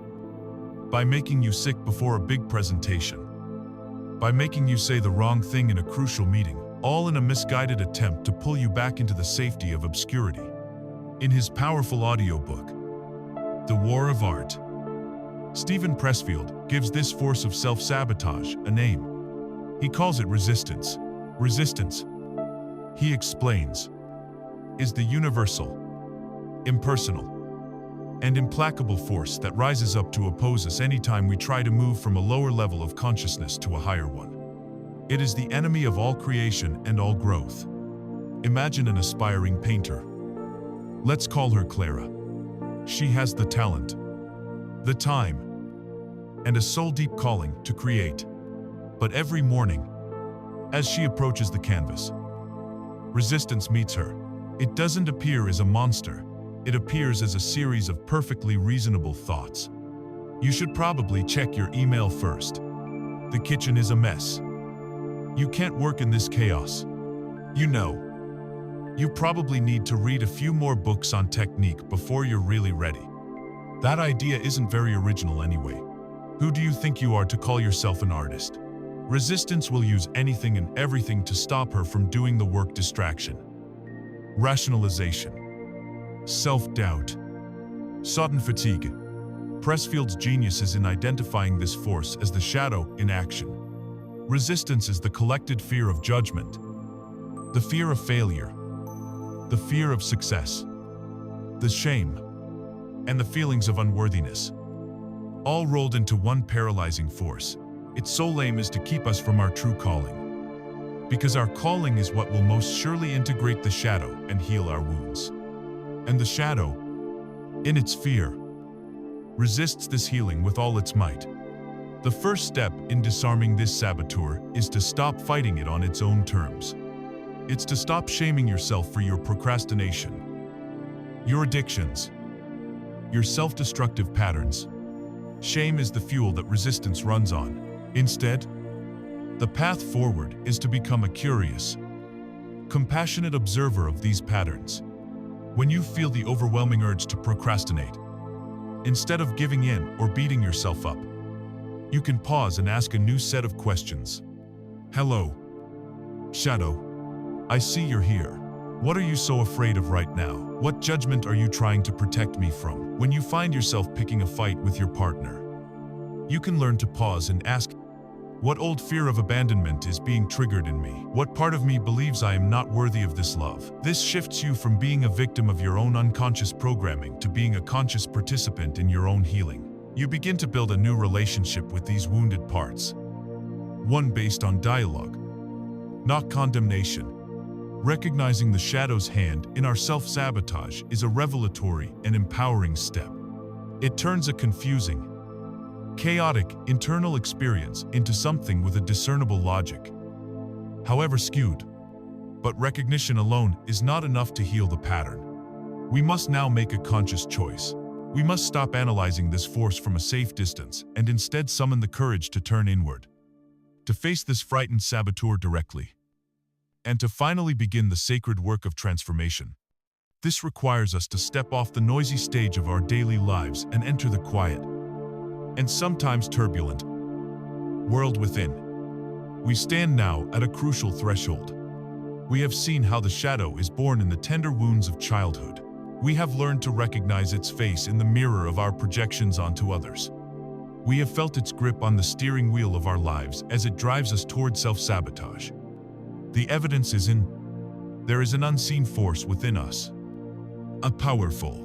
by making you sick before a big presentation, by making you say the wrong thing in a crucial meeting, all in a misguided attempt to pull you back into the safety of obscurity. In his powerful audiobook, The War of Art, Steven Pressfield gives this force of self-sabotage a name. He calls it resistance. Resistance, he explains, is the universal, impersonal, and implacable force that rises up to oppose us anytime we try to move from a lower level of consciousness to a higher one. It is the enemy of all creation and all growth. Imagine an aspiring painter. Let's call her Clara. She has the talent, the time, and a soul-deep calling to create. But every morning, as she approaches the canvas, resistance meets her. It doesn't appear as a monster. It appears as a series of perfectly reasonable thoughts. You should probably check your email first. The kitchen is a mess. You can't work in this chaos. You know, you probably need to read a few more books on technique before you're really ready. That idea isn't very original anyway. Who do you think you are to call yourself an artist? Resistance will use anything and everything to stop her from doing the work. Distraction, rationalization, self-doubt, sudden fatigue. Pressfield's genius is in identifying this force as the shadow in action. Resistance is the collected fear of judgment, the fear of failure, the fear of success, the shame, and the feelings of unworthiness, all rolled into one paralyzing force. Its sole aim is to keep us from our true calling, because our calling is what will most surely integrate the shadow and heal our wounds. And the shadow, in its fear, resists this healing with all its might. The first step in disarming this saboteur is to stop fighting it on its own terms. It's to stop shaming yourself for your procrastination, your addictions, your self-destructive patterns. Shame is the fuel that resistance runs on. Instead, the path forward is to become a curious, compassionate observer of these patterns. When you feel the overwhelming urge to procrastinate, instead of giving in or beating yourself up, you can pause and ask a new set of questions. Hello, shadow. I see you're here. What are you so afraid of right now? What judgment are you trying to protect me from? When you find yourself picking a fight with your partner, you can learn to pause and ask, what old fear of abandonment is being triggered in me? What part of me believes I am not worthy of this love? This shifts you from being a victim of your own unconscious programming to being a conscious participant in your own healing. You begin to build a new relationship with these wounded parts, one based on dialogue, not condemnation. Recognizing the shadow's hand in our self-sabotage is a revelatory and empowering step. It turns a confusing, chaotic internal experience into something with a discernible logic, however skewed. But recognition alone is not enough to heal the pattern. We must now make a conscious choice. We must stop analyzing this force from a safe distance and instead summon the courage to turn inward, to face this frightened saboteur directly, and to finally begin the sacred work of transformation. This requires us to step off the noisy stage of our daily lives and enter the quiet, and sometimes turbulent, world within. We stand now at a crucial threshold. We have seen how the shadow is born in the tender wounds of childhood. We have learned to recognize its face in the mirror of our projections onto others. We have felt its grip on the steering wheel of our lives as it drives us toward self-sabotage. The evidence is in, there is an unseen force within us, a powerful,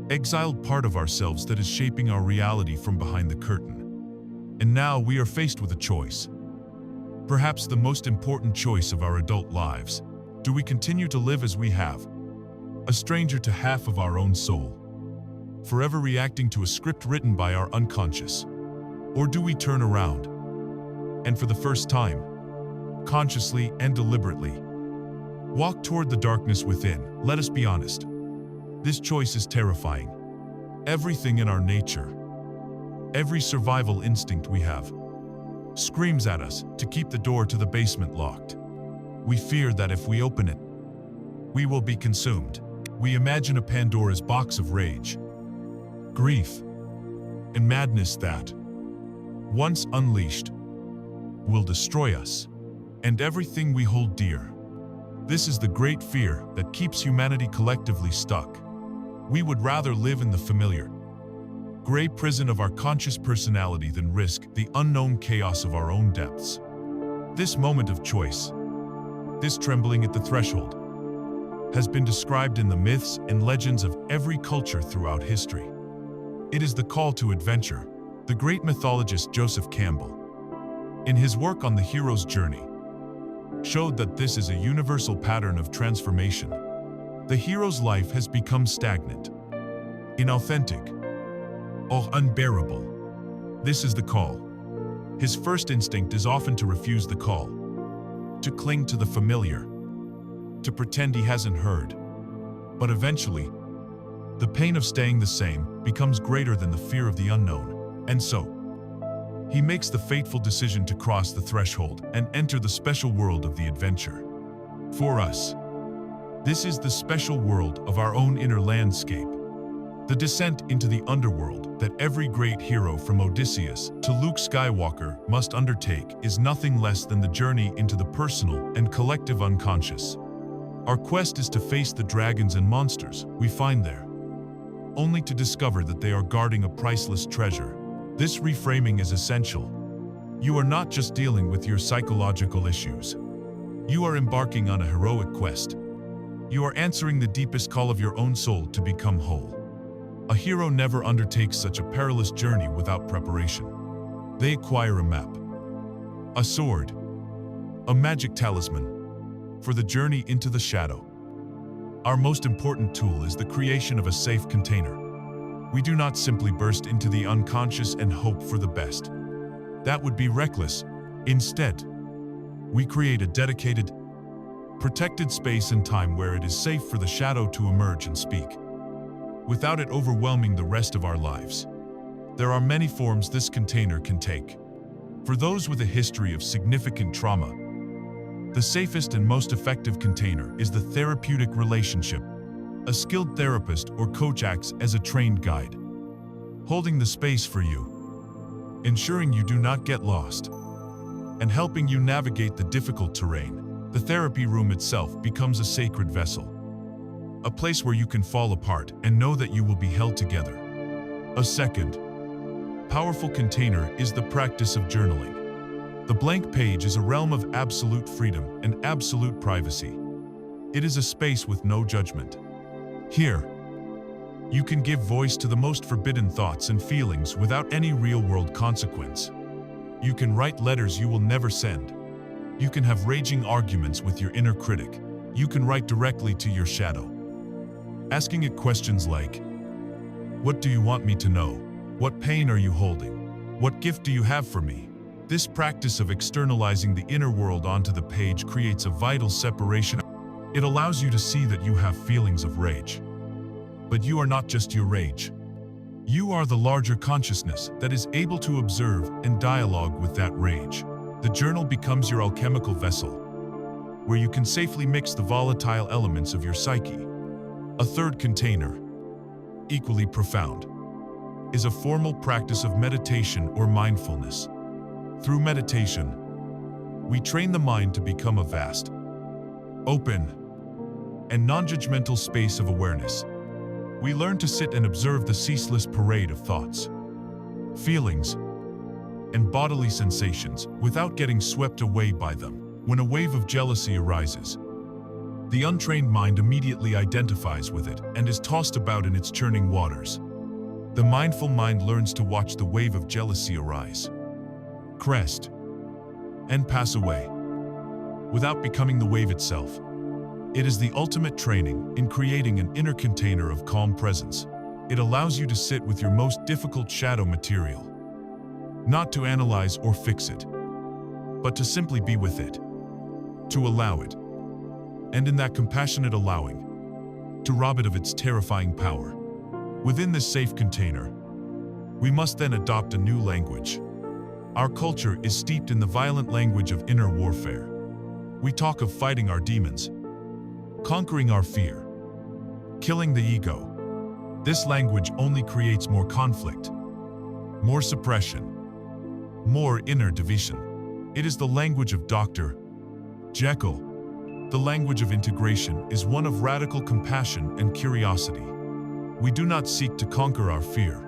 exiled part of ourselves that is shaping our reality from behind the curtain. And now we are faced with a choice, perhaps the most important choice of our adult lives. Do we continue to live as we have, a stranger to half of our own soul, forever reacting to a script written by our unconscious? Or do we turn around and, for the first time, consciously and deliberately, walk toward the darkness within? Let us be honest. This choice is terrifying. Everything in our nature, every survival instinct we have, screams at us to keep the door to the basement locked. We fear that if we open it, we will be consumed. We imagine a Pandora's box of rage, grief, and madness that, once unleashed, will destroy us and everything we hold dear. This is the great fear that keeps humanity collectively stuck. We would rather live in the familiar, gray prison of our conscious personality than risk the unknown chaos of our own depths. This moment of choice, this trembling at the threshold, has been described in the myths and legends of every culture throughout history. It is the call to adventure. The great mythologist Joseph Campbell, in his work on the hero's journey, showed that this is a universal pattern of transformation. The hero's life has become stagnant, inauthentic, or unbearable. This is the call. His first instinct is often to refuse the call, to cling to the familiar, to pretend he hasn't heard. But eventually, the pain of staying the same becomes greater than the fear of the unknown, and so, he makes the fateful decision to cross the threshold and enter the special world of the adventure. For us, this is the special world of our own inner landscape. The descent into the underworld that every great hero from Odysseus to Luke Skywalker must undertake is nothing less than the journey into the personal and collective unconscious. Our quest is to face the dragons and monsters we find there, only to discover that they are guarding a priceless treasure. This reframing is essential. You are not just dealing with your psychological issues. You are embarking on a heroic quest. You are answering the deepest call of your own soul to become whole. A hero never undertakes such a perilous journey without preparation. They acquire a map, a sword, a magic talisman for the journey into the shadow. Our most important tool is the creation of a safe container. We do not simply burst into the unconscious and hope for the best. That would be reckless. Instead, we create a dedicated, protected space and time where it is safe for the shadow to emerge and speak, without it overwhelming the rest of our lives. There are many forms this container can take. For those with a history of significant trauma, the safest and most effective container is the therapeutic relationship. A skilled therapist or coach acts as a trained guide, holding the space for you, ensuring you do not get lost, and helping you navigate the difficult terrain. The therapy room itself becomes a sacred vessel, a place where you can fall apart and know that you will be held together. A second, powerful container is the practice of journaling. The blank page is a realm of absolute freedom and absolute privacy. It is a space with no judgment. Here, you can give voice to the most forbidden thoughts and feelings without any real-world consequence. You can write letters you will never send. You can have raging arguments with your inner critic. You can write directly to your shadow, asking it questions like, what do you want me to know? What pain are you holding? What gift do you have for me? This practice of externalizing the inner world onto the page creates a vital separation. It allows you to see that you have feelings of rage. But you are not just your rage. You are the larger consciousness that is able to observe and dialogue with that rage. The journal becomes your alchemical vessel, where you can safely mix the volatile elements of your psyche. A third container, equally profound, is a formal practice of meditation or mindfulness. Through meditation, we train the mind to become a vast, open, and non-judgmental space of awareness. We learn to sit and observe the ceaseless parade of thoughts, feelings, and bodily sensations without getting swept away by them. When a wave of jealousy arises, the untrained mind immediately identifies with it and is tossed about in its churning waters. The mindful mind learns to watch the wave of jealousy arise, crest, and pass away, without becoming the wave itself. It is the ultimate training in creating an inner container of calm presence. It allows you to sit with your most difficult shadow material, not to analyze or fix it, but to simply be with it, to allow it. And in that compassionate allowing, to rob it of its terrifying power. Within this safe container, we must then adopt a new language. Our culture is steeped in the violent language of inner warfare. We talk of fighting our demons, conquering our fear, killing the ego. This language only creates more conflict, more suppression, more inner division. It is the language of Dr. Jekyll. The language of integration is one of radical compassion and curiosity. We do not seek to conquer our fear.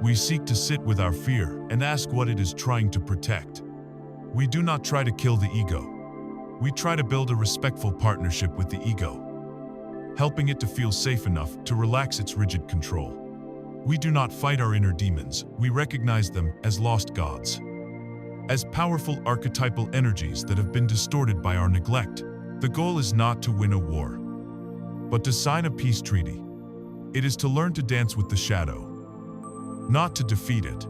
We seek to sit with our fear and ask what it is trying to protect. We do not try to kill the ego. We try to build a respectful partnership with the ego, helping it to feel safe enough to relax its rigid control. We do not fight our inner demons. We recognize them as lost gods, as powerful archetypal energies that have been distorted by our neglect. The goal is not to win a war, but to sign a peace treaty. It is to learn to dance with the shadow, not to defeat it.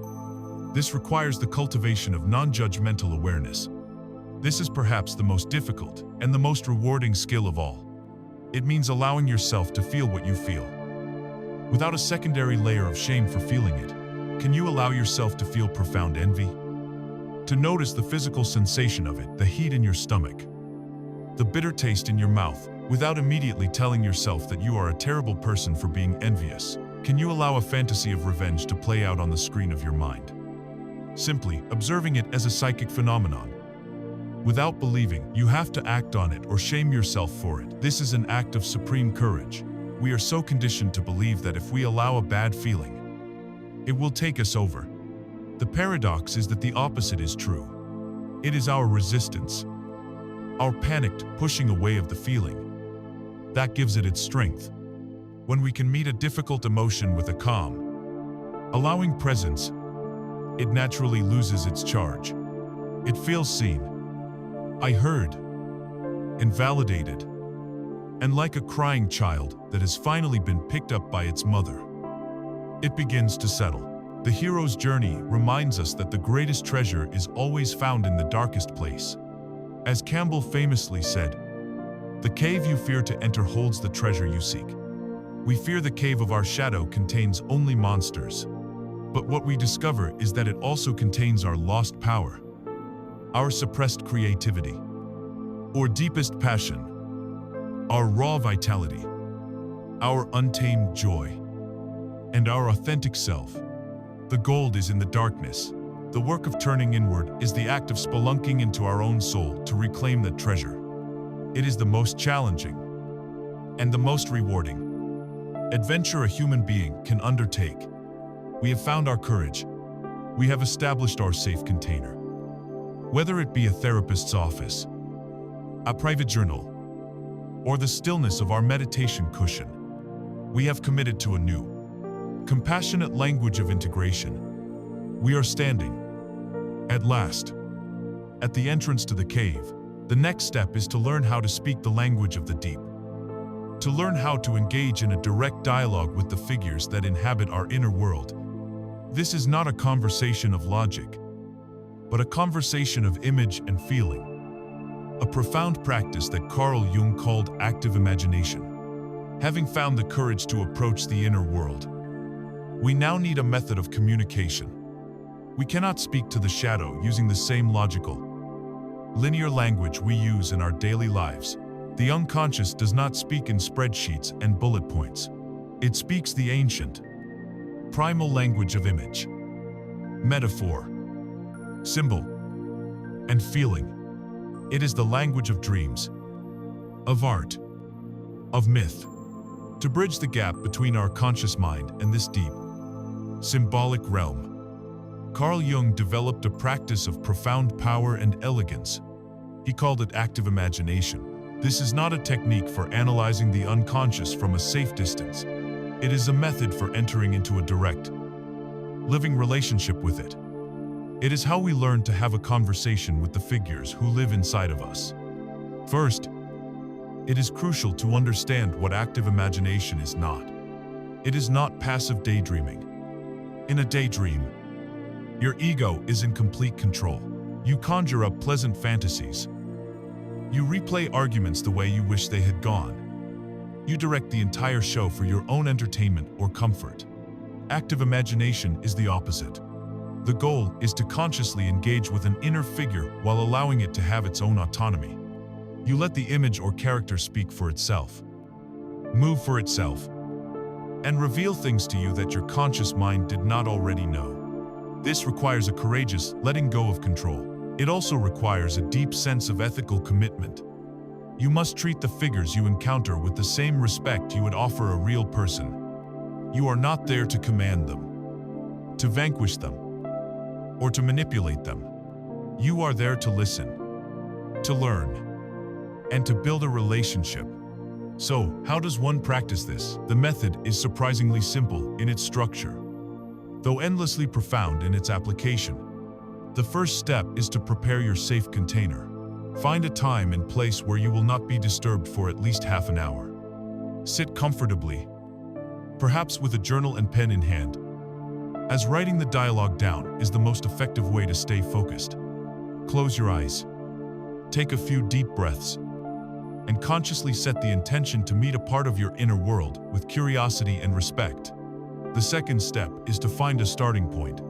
This requires the cultivation of non-judgmental awareness. This is perhaps the most difficult and the most rewarding skill of all. It means allowing yourself to feel what you feel, without a secondary layer of shame for feeling it. Can you allow yourself to feel profound envy? To notice the physical sensation of it, the heat in your stomach, the bitter taste in your mouth, without immediately telling yourself that you are a terrible person for being envious. Can you allow a fantasy of revenge to play out on the screen of your mind, simply observing it as a psychic phenomenon? Without believing you have to act on it or shame yourself for it. This is an act of supreme courage. We are so conditioned to believe that if we allow a bad feeling, it will take us over. The paradox is that the opposite is true. It is our resistance, our panicked pushing away of the feeling, that gives it its strength. When we can meet a difficult emotion with a calm, allowing presence, it naturally loses its charge. It feels seen, I heard, and validated, and like a crying child that has finally been picked up by its mother, it begins to settle. The hero's journey reminds us that the greatest treasure is always found in the darkest place. As Campbell famously said, "The cave you fear to enter holds the treasure you seek." We fear the cave of our shadow contains only monsters, but what we discover is that it also contains our lost power, our suppressed creativity, our deepest passion, our raw vitality, our untamed joy, and our authentic self. The gold is in the darkness. The work of turning inward is the act of spelunking into our own soul to reclaim that treasure. It is the most challenging and the most rewarding adventure a human being can undertake. We have found our courage. We have established our safe container. Whether it be a therapist's office, a private journal, or the stillness of our meditation cushion, we have committed to a new, compassionate language of integration. We are standing, at last, at the entrance to the cave. The next step is to learn how to speak the language of the deep, to learn how to engage in a direct dialogue with the figures that inhabit our inner world. This is not a conversation of logic, but a conversation of image and feeling, a profound practice that Carl Jung called active imagination. Having found the courage to approach the inner world, we now need a method of communication. We cannot speak to the shadow using the same logical, linear language we use in our daily lives. The unconscious does not speak in spreadsheets and bullet points. It speaks the ancient, primal language of image, metaphor, symbol, and feeling. It is the language of dreams, of art, of myth. To bridge the gap between our conscious mind and this deep, symbolic realm, Carl Jung developed a practice of profound power and elegance. He called it active imagination. This is not a technique for analyzing the unconscious from a safe distance. It is a method for entering into a direct, living relationship with it. It is how we learn to have a conversation with the figures who live inside of us. First, it is crucial to understand what active imagination is not. It is not passive daydreaming. In a daydream, your ego is in complete control. You conjure up pleasant fantasies. You replay arguments the way you wish they had gone. You direct the entire show for your own entertainment or comfort. Active imagination is the opposite. The goal is to consciously engage with an inner figure while allowing it to have its own autonomy. You let the image or character speak for itself, move for itself, and reveal things to you that your conscious mind did not already know. This requires a courageous letting go of control. It also requires a deep sense of ethical commitment. You must treat the figures you encounter with the same respect you would offer a real person. You are not there to command them, to vanquish them, or to manipulate them. You are there to listen, to learn, and to build a relationship. So, how does one practice this? The method is surprisingly simple in its structure, though endlessly profound in its application. The first step is to prepare your safe container. Find a time and place where you will not be disturbed for at least half an hour. Sit comfortably, perhaps with a journal and pen in hand, as writing the dialogue down is the most effective way to stay focused. Close your eyes, take a few deep breaths, and consciously set the intention to meet a part of your inner world with curiosity and respect. The second step is to find a starting point.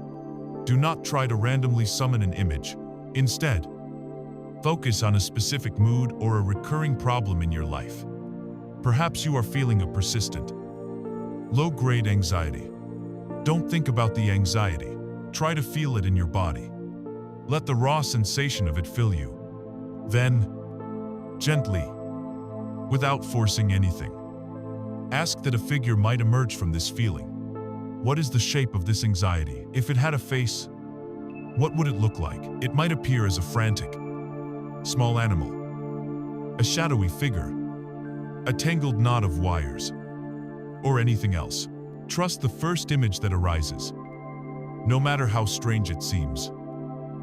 Do not try to randomly summon an image. Instead, focus on a specific mood or a recurring problem in your life. Perhaps you are feeling a persistent, low-grade anxiety. Don't think about the anxiety. Try to feel it in your body. Let the raw sensation of it fill you. Then, gently, without forcing anything, ask that a figure might emerge from this feeling. What is the shape of this anxiety? If it had a face, what would it look like? It might appear as a frantic, small animal, a shadowy figure, a tangled knot of wires, or anything else. Trust the first image that arises, no matter how strange it seems.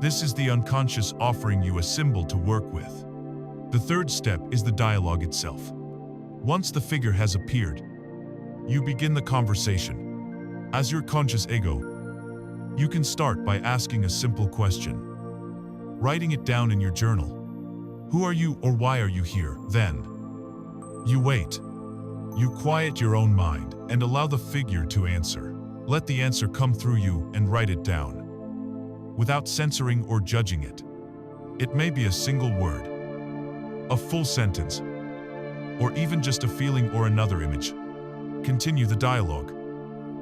This is the unconscious offering you a symbol to work with. The third step is the dialogue itself. Once the figure has appeared, you begin the conversation. As your conscious ego, you can start by asking a simple question, writing it down in your journal. Who are you or why are you here? Then, you wait. You quiet your own mind and allow the figure to answer. Let the answer come through you and write it down, without censoring or judging it. It may be a single word, a full sentence, or even just a feeling or another image. Continue the dialogue.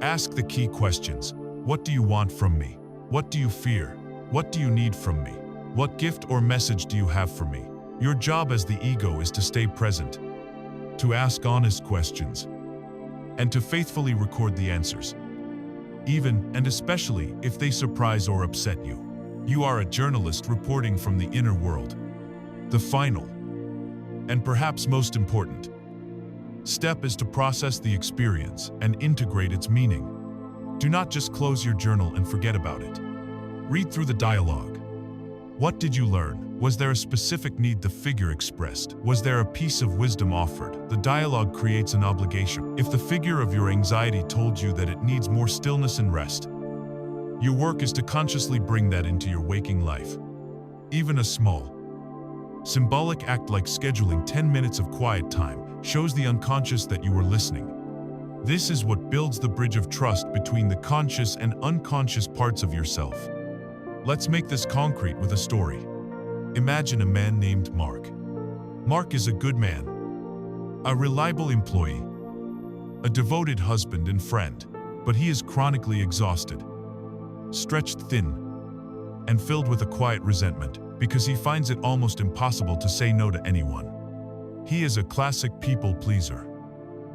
Ask the key questions. What do you want from me? What do you fear? What do you need from me? What gift or message do you have for me? Your job as the ego is to stay present, to ask honest questions, and to faithfully record the answers, even and especially if they surprise or upset you. You are a journalist reporting from the inner world. The final, and perhaps most important, step is to process the experience and integrate its meaning. Do not just close your journal and forget about it. Read through the dialogue. What did you learn? Was there a specific need the figure expressed? Was there a piece of wisdom offered? The dialogue creates an obligation. If the figure of your anxiety told you that it needs more stillness and rest, your work is to consciously bring that into your waking life. Even a small, symbolic act like scheduling 10 minutes of quiet time shows the unconscious that you were listening. This is what builds the bridge of trust between the conscious and unconscious parts of yourself. Let's make this concrete with a story. Imagine a man named Mark. Mark is a good man, a reliable employee, a devoted husband and friend, but he is chronically exhausted, stretched thin, and filled with a quiet resentment because he finds it almost impossible to say no to anyone. He is a classic people pleaser.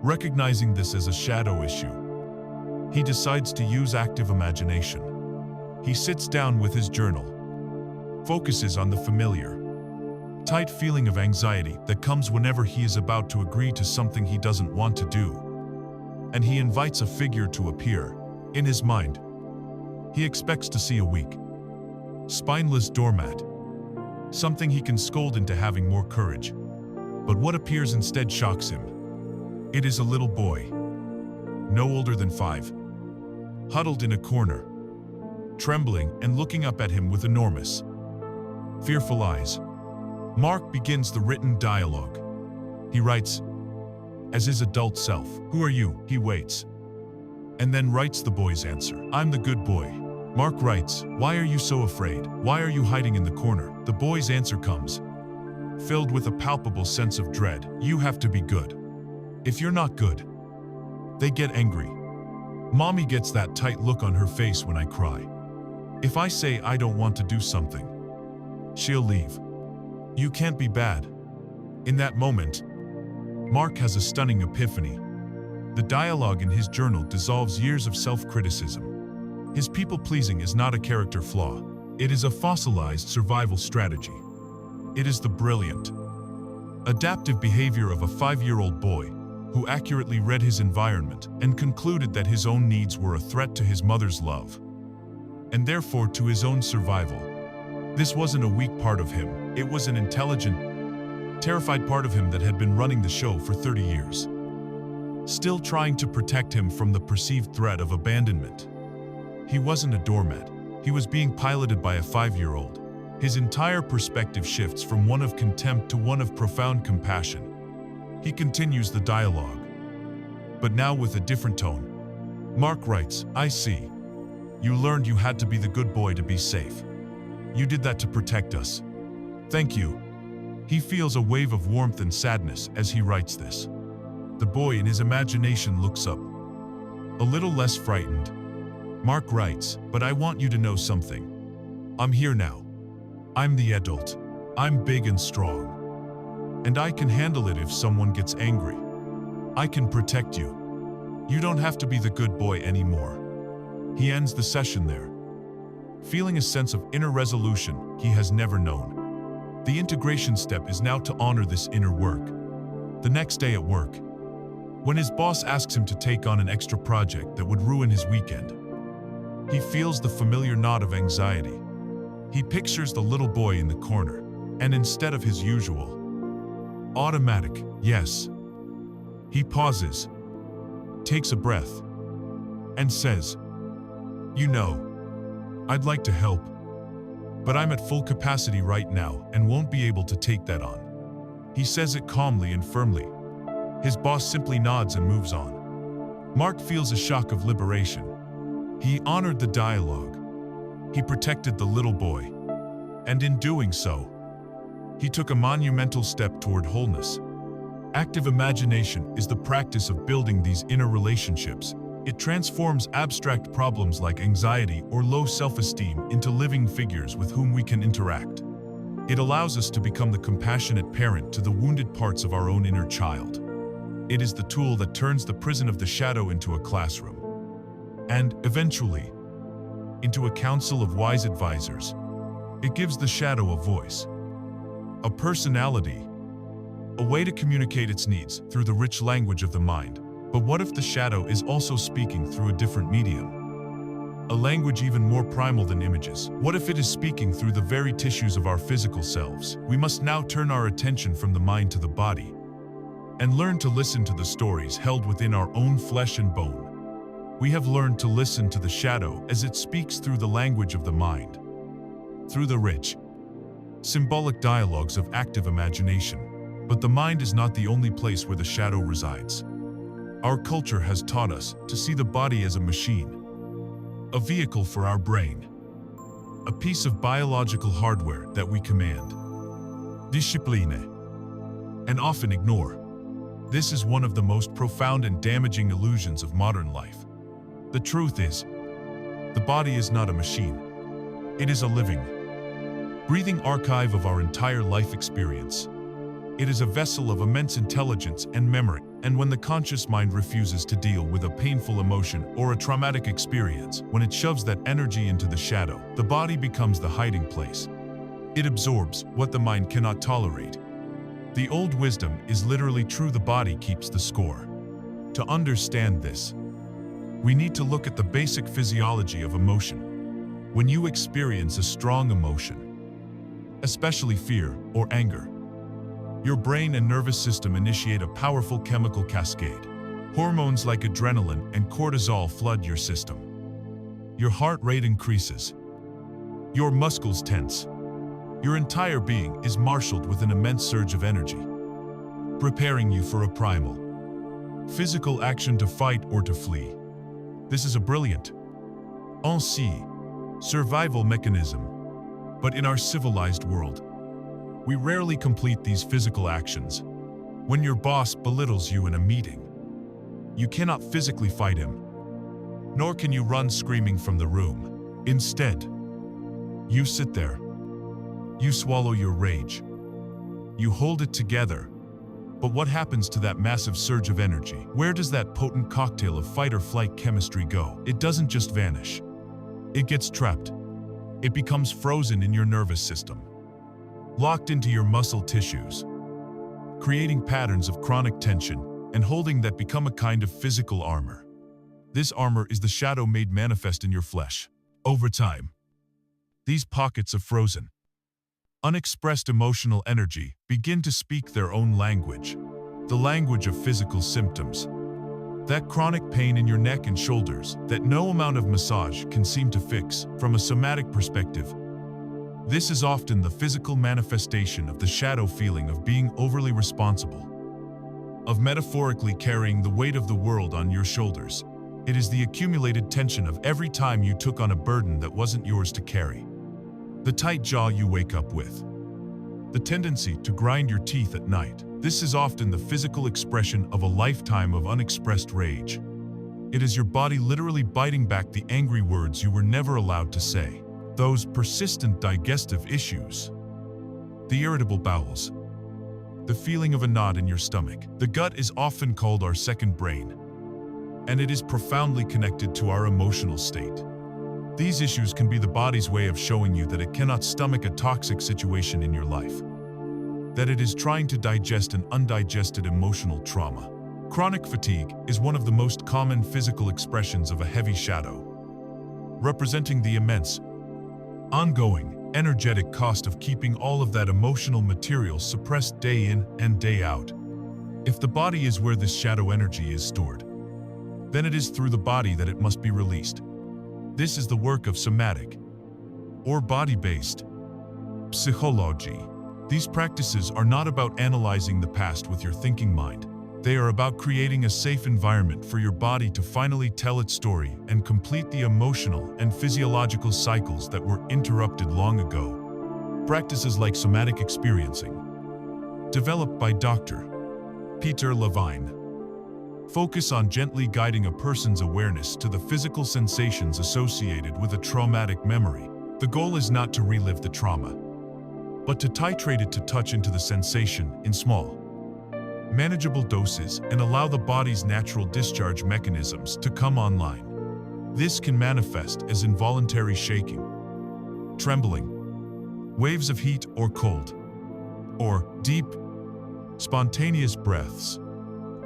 Recognizing this as a shadow issue, he decides to use active imagination. He sits down with his journal, focuses on the familiar, tight feeling of anxiety that comes whenever he is about to agree to something he doesn't want to do, and he invites a figure to appear. In his mind, he expects to see a weak, spineless doormat, something he can scold into having more courage. But what appears instead shocks him. It is a little boy, no older than 5, huddled in a corner, trembling and looking up at him with enormous, fearful eyes. Mark begins the written dialogue. He writes, as his adult self. Who are you? He waits, and then writes the boy's answer. I'm the good boy. Mark writes, why are you so afraid? Why are you hiding in the corner? The boy's answer comes, filled with a palpable sense of dread. You have to be good. If you're not good, they get angry. Mommy gets that tight look on her face when I cry. If I say I don't want to do something, she'll leave. You can't be bad. In that moment, Mark has a stunning epiphany. The dialogue in his journal dissolves years of self-criticism. His people-pleasing is not a character flaw. It is a fossilized survival strategy. It is the brilliant, adaptive behavior of a 5-year-old boy who accurately read his environment and concluded that his own needs were a threat to his mother's love, and therefore to his own survival. This wasn't a weak part of him. It was an intelligent, terrified part of him that had been running the show for 30 years, still trying to protect him from the perceived threat of abandonment. He wasn't a doormat. He was being piloted by a 5-year-old. His entire perspective shifts from one of contempt to one of profound compassion. He continues the dialogue, but now with a different tone. Mark writes, I see. You learned you had to be the good boy to be safe. You did that to protect us. Thank you. He feels a wave of warmth and sadness as he writes this. The boy in his imagination looks up, a little less frightened. Mark writes, but I want you to know something. I'm here now. I'm the adult. I'm big and strong. And I can handle it if someone gets angry. I can protect you. You don't have to be the good boy anymore. He ends the session there, feeling a sense of inner resolution he has never known. The integration step is now to honor this inner work. The next day at work, when his boss asks him to take on an extra project that would ruin his weekend, he feels the familiar knot of anxiety. He pictures the little boy in the corner, and instead of his usual, automatic yes, he pauses, takes a breath, and says, you know, I'd like to help, but I'm at full capacity right now and won't be able to take that on. He says it calmly and firmly. His boss simply nods and moves on. Mark feels a shock of liberation. He honored the dialogue. He protected the little boy. And in doing so, he took a monumental step toward wholeness. Active imagination is the practice of building these inner relationships. It transforms abstract problems like anxiety or low self-esteem into living figures with whom we can interact. It allows us to become the compassionate parent to the wounded parts of our own inner child. It is the tool that turns the prison of the shadow into a classroom, and, eventually, into a council of wise advisors. It gives the shadow a voice, a personality, a way to communicate its needs through the rich language of the mind. But what if the shadow is also speaking through a different medium? A language even more primal than images. What if it is speaking through the very tissues of our physical selves? We must now turn our attention from the mind to the body and learn to listen to the stories held within our own flesh and bone. We have learned to listen to the shadow as it speaks through the language of the mind, through the rich, symbolic dialogues of active imagination. But the mind is not the only place where the shadow resides. Our culture has taught us to see the body as a machine, a vehicle for our brain, a piece of biological hardware that we command, discipline, and often ignore. This is one of the most profound and damaging illusions of modern life. The truth is, the body is not a machine. It is a living, breathing archive of our entire life experience. It is a vessel of immense intelligence and memory, and when the conscious mind refuses to deal with a painful emotion or a traumatic experience, when it shoves that energy into the shadow, the body becomes the hiding place. It absorbs what the mind cannot tolerate. The old wisdom is literally true: the body keeps the score. To understand this, we need to look at the basic physiology of emotion. When you experience a strong emotion, especially fear or anger, your brain and nervous system initiate a powerful chemical cascade. Hormones like adrenaline and cortisol flood your system. Your heart rate increases. Your muscles tense. Your entire being is marshaled with an immense surge of energy, preparing you for a primal, Physical action to fight or to flee. This is a brilliant, survival mechanism. But in our civilized world, we rarely complete these physical actions. When your boss belittles you in a meeting, you cannot physically fight him, nor can you run screaming from the room. Instead, you sit there. You swallow your rage. You hold it together. But what happens to that massive surge of energy? Where does that potent cocktail of fight-or-flight chemistry go? It doesn't just vanish. It gets trapped. It becomes frozen in your nervous system, locked into your muscle tissues, creating patterns of chronic tension and holding that become a kind of physical armor. This armor is the shadow made manifest in your flesh. Over time, these pockets of frozen, unexpressed emotional energy begin to speak their own language, the language of physical symptoms. That chronic pain in your neck and shoulders that no amount of massage can seem to fix. From a somatic perspective, this is often the physical manifestation of the shadow feeling of being overly responsible, of metaphorically carrying the weight of the world on your shoulders. It is the accumulated tension of every time you took on a burden that wasn't yours to carry. The tight jaw you wake up with. The tendency to grind your teeth at night. This is often the physical expression of a lifetime of unexpressed rage. It is your body literally biting back the angry words you were never allowed to say. Those persistent digestive issues. The irritable bowels. The feeling of a knot in your stomach. The gut is often called our second brain, and it is profoundly connected to our emotional state. These issues can be the body's way of showing you that it cannot stomach a toxic situation in your life, that it is trying to digest an undigested emotional trauma. Chronic fatigue is one of the most common physical expressions of a heavy shadow, representing the immense, ongoing, energetic cost of keeping all of that emotional material suppressed day in and day out. If the body is where this shadow energy is stored, then it is through the body that it must be released. This is the work of somatic, or body-based, psychology. These practices are not about analyzing the past with your thinking mind. They are about creating a safe environment for your body to finally tell its story and complete the emotional and physiological cycles that were interrupted long ago. Practices like somatic experiencing, developed by Dr. Peter Levine, focus on gently guiding a person's awareness to the physical sensations associated with a traumatic memory. The goal is not to relive the trauma, but to titrate it to touch into the sensation in small, manageable doses and allow the body's natural discharge mechanisms to come online. This can manifest as involuntary shaking, trembling, waves of heat or cold, or deep, spontaneous breaths.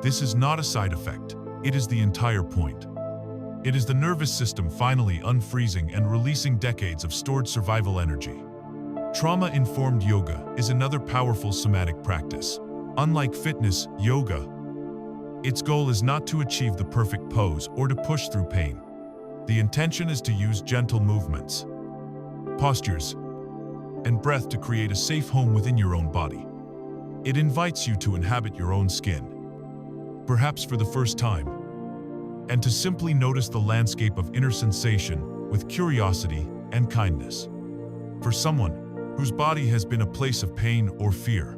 This is not a side effect. It is the entire point. It is the nervous system finally unfreezing and releasing decades of stored survival energy. Trauma-informed yoga is another powerful somatic practice. Unlike fitness, yoga, its goal is not to achieve the perfect pose or to push through pain. The intention is to use gentle movements, postures, and breath to create a safe home within your own body. It invites you to inhabit your own skin, perhaps for the first time, and to simply notice the landscape of inner sensation with curiosity and kindness. For someone whose body has been a place of pain or fear,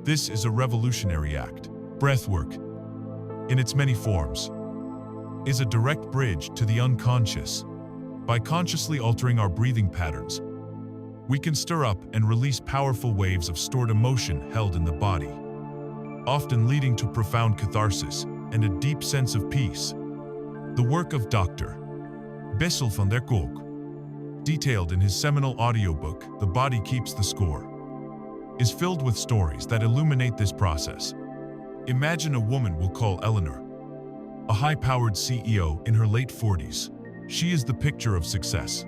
this is a revolutionary act. Breathwork, in its many forms, is a direct bridge to the unconscious. By consciously altering our breathing patterns, we can stir up and release powerful waves of stored emotion held in the body, often leading to profound catharsis and a deep sense of peace. The work of Dr. Bessel van der Kolk, detailed in his seminal audiobook, The Body Keeps the Score, is filled with stories that illuminate this process. Imagine a woman we'll call Eleanor, a high-powered CEO in her late 40s. She is the picture of success.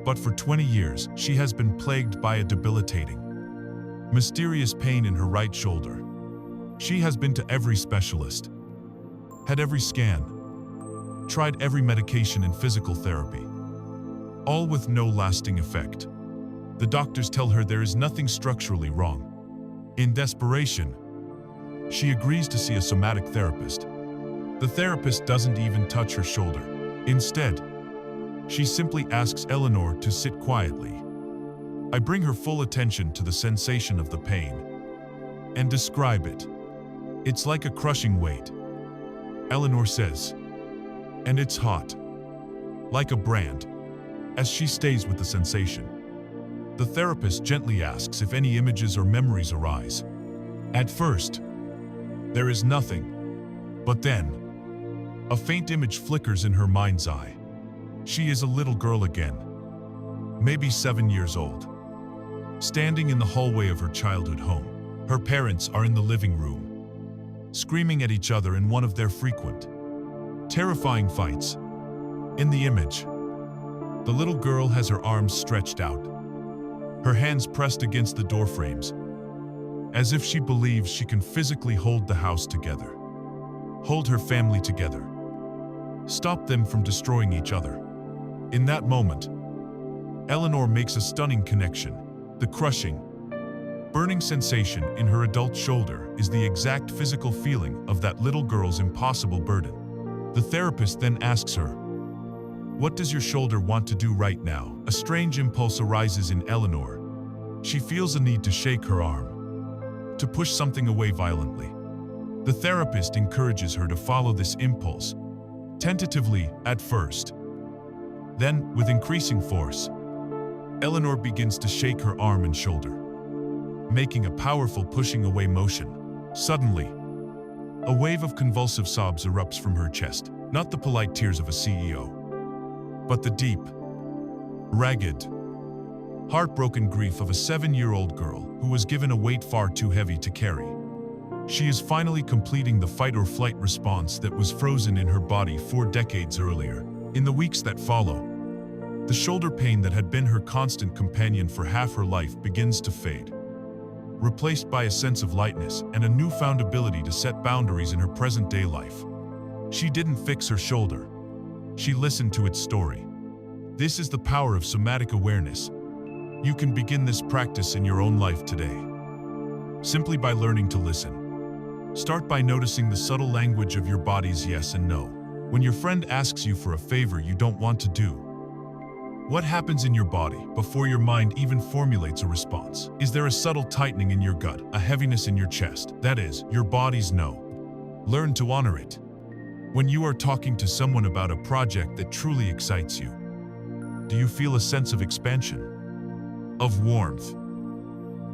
But for 20 years, she has been plagued by a debilitating, mysterious pain in her right shoulder. She has been to every specialist, had every scan, tried every medication and physical therapy, all with no lasting effect. The doctors tell her there is nothing structurally wrong. In desperation, She agrees to see a somatic therapist. The therapist doesn't even touch her shoulder. Instead, she simply asks Eleanor to sit quietly. I bring her full attention to the sensation of the pain and describe it. It's like a crushing weight, Eleanor says, and it's hot, like a brand, as she stays with the sensation. The therapist gently asks if any images or memories arise. At first, there is nothing, but then, a faint image flickers in her mind's eye. She is a little girl again, maybe 7 years old, standing in the hallway of her childhood home. Her parents are in the living room, screaming at each other in one of their frequent, terrifying fights. In the image, the little girl has her arms stretched out, her hands pressed against the door frames, as if she believes she can physically hold the house together, hold her family together, stop them from destroying each other. In that moment, Eleanor makes a stunning connection. The crushing, burning sensation in her adult shoulder is the exact physical feeling of that little girl's impossible burden. The therapist then asks her, "What does your shoulder want to do right now?" A strange impulse arises in Eleanor. She feels a need to shake her arm, to push something away violently. The therapist encourages her to follow this impulse, tentatively at first. Then, with increasing force, Eleanor begins to shake her arm and shoulder, making a powerful pushing away motion. Suddenly, a wave of convulsive sobs erupts from her chest, not the polite tears of a CEO, but the deep, ragged, heartbroken grief of a 7-year-old girl who was given a weight far too heavy to carry. She is finally completing the fight-or-flight response that was frozen in her body 4 decades earlier. In the weeks that follow, the shoulder pain that had been her constant companion for half her life begins to fade, replaced by a sense of lightness and a newfound ability to set boundaries in her present-day life. She didn't fix her shoulder. She listened to its story. This is the power of somatic awareness. You can begin this practice in your own life today, simply by learning to listen. Start by noticing the subtle language of your body's yes and no. When your friend asks you for a favor you don't want to do, what happens in your body before your mind even formulates a response? Is there a subtle tightening in your gut, a heaviness in your chest? That is, your body's no. Learn to honor it. When you are talking to someone about a project that truly excites you, do you feel a sense of expansion, of warmth,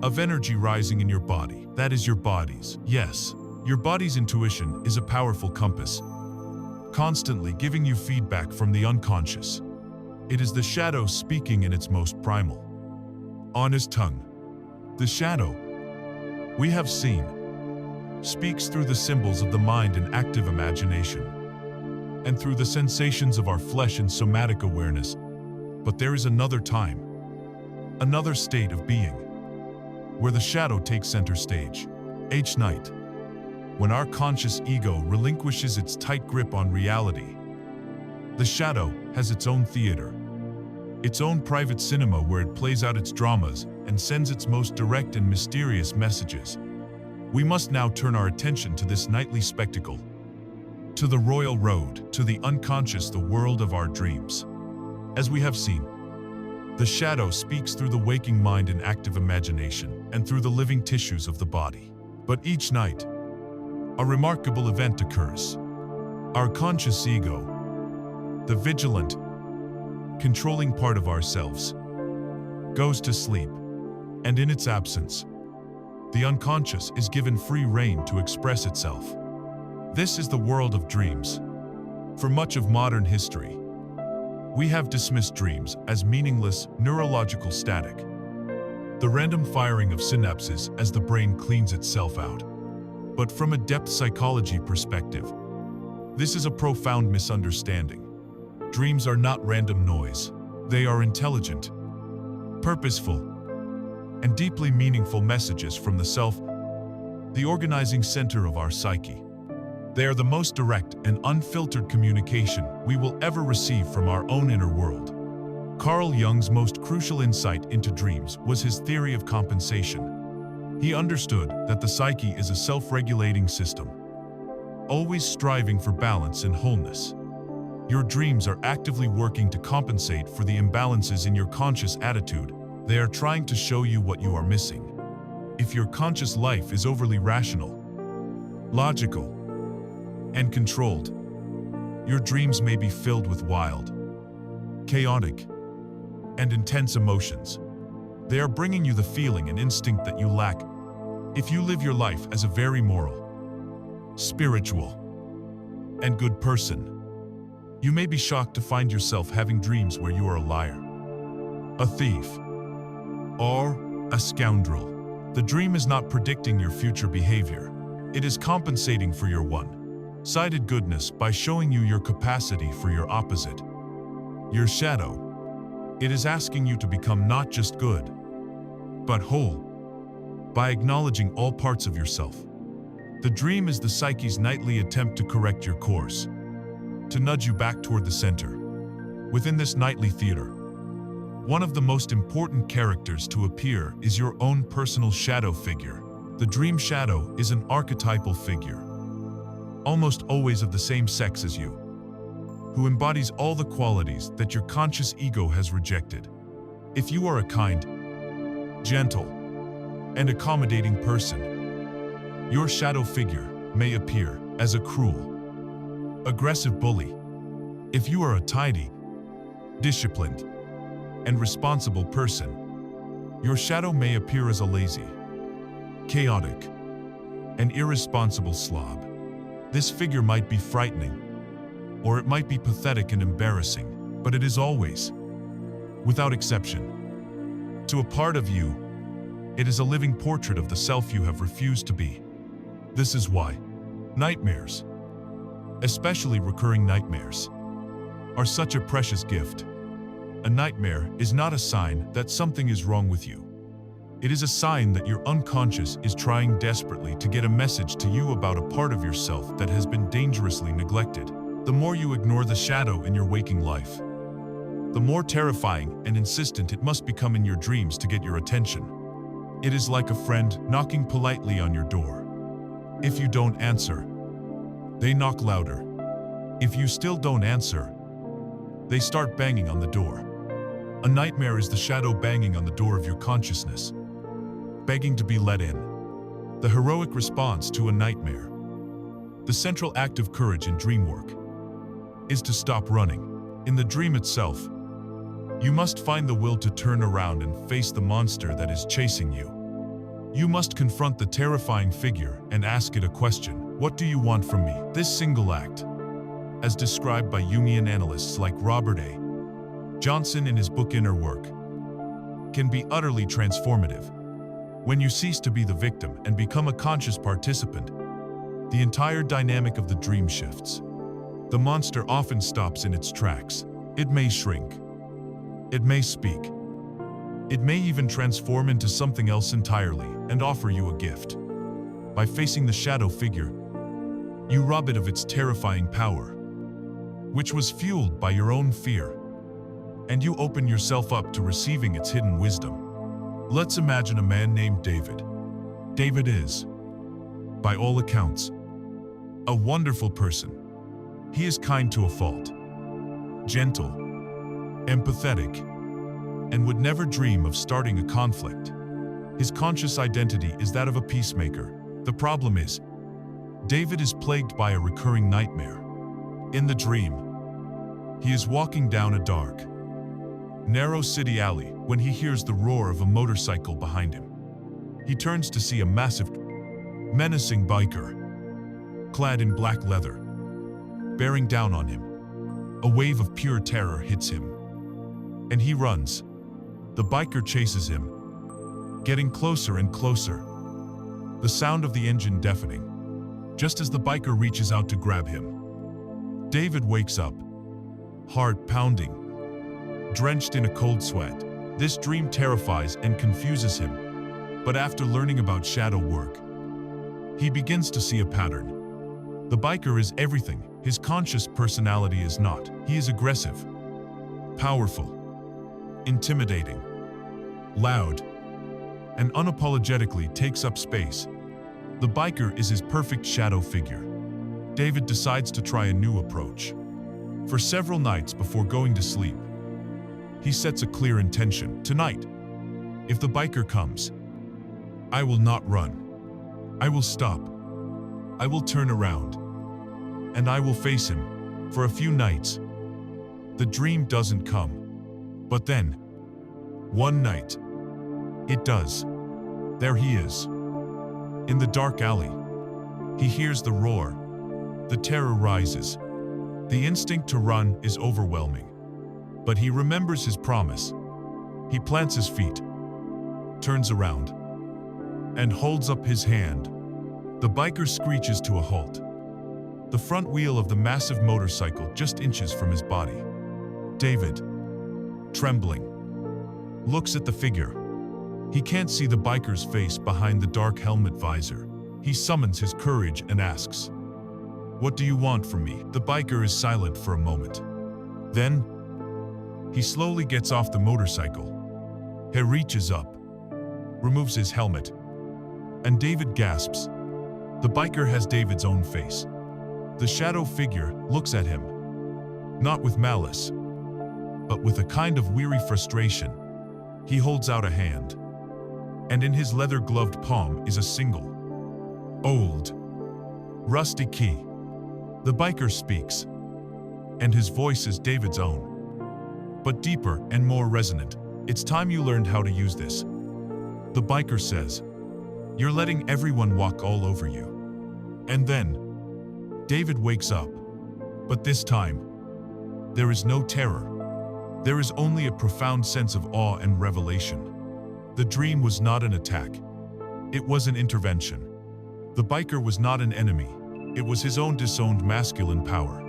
of energy rising in your body? That is your body's. Yes, your body's intuition is a powerful compass, constantly giving you feedback from the unconscious. It is the shadow speaking in its most primal, honest tongue. The shadow, we have seen, speaks through the symbols of the mind and active imagination, and through the sensations of our flesh and somatic awareness. But there is another time, another state of being, where the shadow takes center stage. Each night, when our conscious ego relinquishes its tight grip on reality, the shadow has its own theater, its own private cinema where it plays out its dramas and sends its most direct and mysterious messages. We must now turn our attention to this nightly spectacle, to the royal road, to the unconscious, the world of our dreams. As we have seen, the shadow speaks through the waking mind and active imagination, and through the living tissues of the body. But each night, a remarkable event occurs. Our conscious ego, the vigilant, controlling part of ourselves, goes to sleep, and in its absence, the unconscious is given free rein to express itself. This is the world of dreams. For much of modern history, we have dismissed dreams as meaningless, neurological static, the random firing of synapses as the brain cleans itself out. But from a depth psychology perspective, this is a profound misunderstanding. Dreams are not random noise. They are intelligent, purposeful, and deeply meaningful messages from the self, the organizing center of our psyche. They are the most direct and unfiltered communication we will ever receive from our own inner world. Carl Jung's most crucial insight into dreams was his theory of compensation. He understood that the psyche is a self-regulating system, always striving for balance and wholeness. Your dreams are actively working to compensate for the imbalances in your conscious attitude. They are trying to show you what you are missing. If your conscious life is overly rational, logical, and controlled, your dreams may be filled with wild, chaotic, and intense emotions. They are bringing you the feeling and instinct that you lack. If you live your life as a very moral, spiritual, and good person, you may be shocked to find yourself having dreams where you are a liar, a thief, or a scoundrel. The dream is not predicting your future behavior. It is compensating for your one-sided goodness by showing you your capacity for your opposite, your shadow. It is asking you to become not just good, but whole, by acknowledging all parts of yourself. The dream is the psyche's nightly attempt to correct your course, to nudge you back toward the center. Within this nightly theater, one of the most important characters to appear is your own personal shadow figure. The dream shadow is an archetypal figure, almost always of the same sex as you, who embodies all the qualities that your conscious ego has rejected. If you are a kind, gentle, and accommodating person, your shadow figure may appear as a cruel, aggressive bully. If you are a tidy, disciplined, and responsible person, your shadow may appear as a lazy, chaotic, and irresponsible slob. This figure might be frightening, or it might be pathetic and embarrassing, but it is always, without exception, to a part of you, it is a living portrait of the self you have refused to be. This is why nightmares, especially recurring nightmares, are such a precious gift. A nightmare is not a sign that something is wrong with you. It is a sign that your unconscious is trying desperately to get a message to you about a part of yourself that has been dangerously neglected. The more you ignore the shadow in your waking life, the more terrifying and insistent it must become in your dreams to get your attention. It is like a friend knocking politely on your door. If you don't answer, they knock louder. If you still don't answer, they start banging on the door. A nightmare is the shadow banging on the door of your consciousness, begging to be let in. The heroic response to a nightmare, the central act of courage in dream work, is to stop running. In the dream itself, you must find the will to turn around and face the monster that is chasing you. You must confront the terrifying figure and ask it a question. What do you want from me? This single act, as described by Jungian analysts like Robert A. Johnson in his book Inner Work, can be utterly transformative. When you cease to be the victim and become a conscious participant, the entire dynamic of the dream shifts. The monster often stops in its tracks. It may shrink. It may speak. It may even transform into something else entirely and offer you a gift. By facing the shadow figure, you rob it of its terrifying power, which was fueled by your own fear, and you open yourself up to receiving its hidden wisdom. Let's imagine a man named David. David is, by all accounts, a wonderful person. He is kind to a fault, gentle, empathetic, and would never dream of starting a conflict. His conscious identity is that of a peacemaker. The problem is, David is plagued by a recurring nightmare. In the dream, he is walking down a dark, narrow city alley when he hears the roar of a motorcycle behind him. He turns to see a massive, menacing biker, clad in black leather, bearing down on him. A wave of pure terror hits him, and he runs. The biker chases him, getting closer and closer, the sound of the engine deafening. Just as the biker reaches out to grab him, David wakes up, heart pounding, drenched in a cold sweat. This dream terrifies and confuses him, but after learning about shadow work, he begins to see a pattern. The biker is everything his conscious personality is not. He is aggressive, powerful, intimidating, loud, and unapologetically takes up space. The biker is his perfect shadow figure. David decides to try a new approach. For several nights before going to sleep, he sets a clear intention. Tonight, if the biker comes, I will not run. I will stop. I will turn around. And I will face him. For a few nights, the dream doesn't come. But then, one night, it does. There he is. In the dark alley, he hears the roar. The terror rises. The instinct to run is overwhelming. But he remembers his promise. He plants his feet, turns around, and holds up his hand. The biker screeches to a halt. The front wheel of the massive motorcycle just inches from his body. David, trembling, looks at the figure. He can't see the biker's face behind the dark helmet visor. He summons his courage and asks, "What do you want from me?" The biker is silent for a moment. Then, he slowly gets off the motorcycle. He reaches up, removes his helmet, and David gasps. The biker has David's own face. The shadow figure looks at him, not with malice, but with a kind of weary frustration. He holds out a hand, and in his leather-gloved palm is a single, old, rusty key. The biker speaks, and his voice is David's own, but deeper and more resonant. "It's time you learned how to use this," the biker says. "You're letting everyone walk all over you." And then, David wakes up. But this time, there is no terror. There is only a profound sense of awe and revelation. The dream was not an attack. It was an intervention. The biker was not an enemy. It was his own disowned masculine power.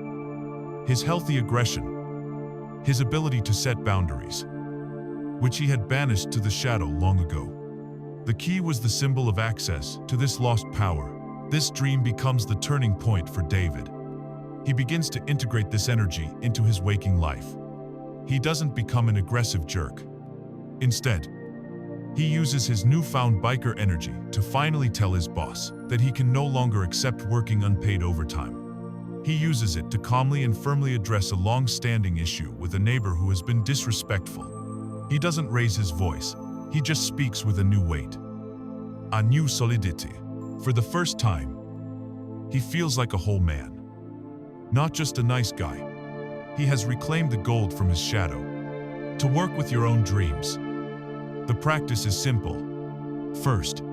His healthy aggression. His ability to set boundaries, which he had banished to the shadow long ago. The key was the symbol of access to this lost power. This dream becomes the turning point for David. He begins to integrate this energy into his waking life. He doesn't become an aggressive jerk. Instead, he uses his newfound biker energy to finally tell his boss that he can no longer accept working unpaid overtime. He uses it to calmly and firmly address a long-standing issue with a neighbor who has been disrespectful. He doesn't raise his voice. He just speaks with a new weight, a new solidity. For the first time, he feels like a whole man, not just a nice guy. He has reclaimed the gold from his shadow. To work with your own dreams, the practice is simple. First,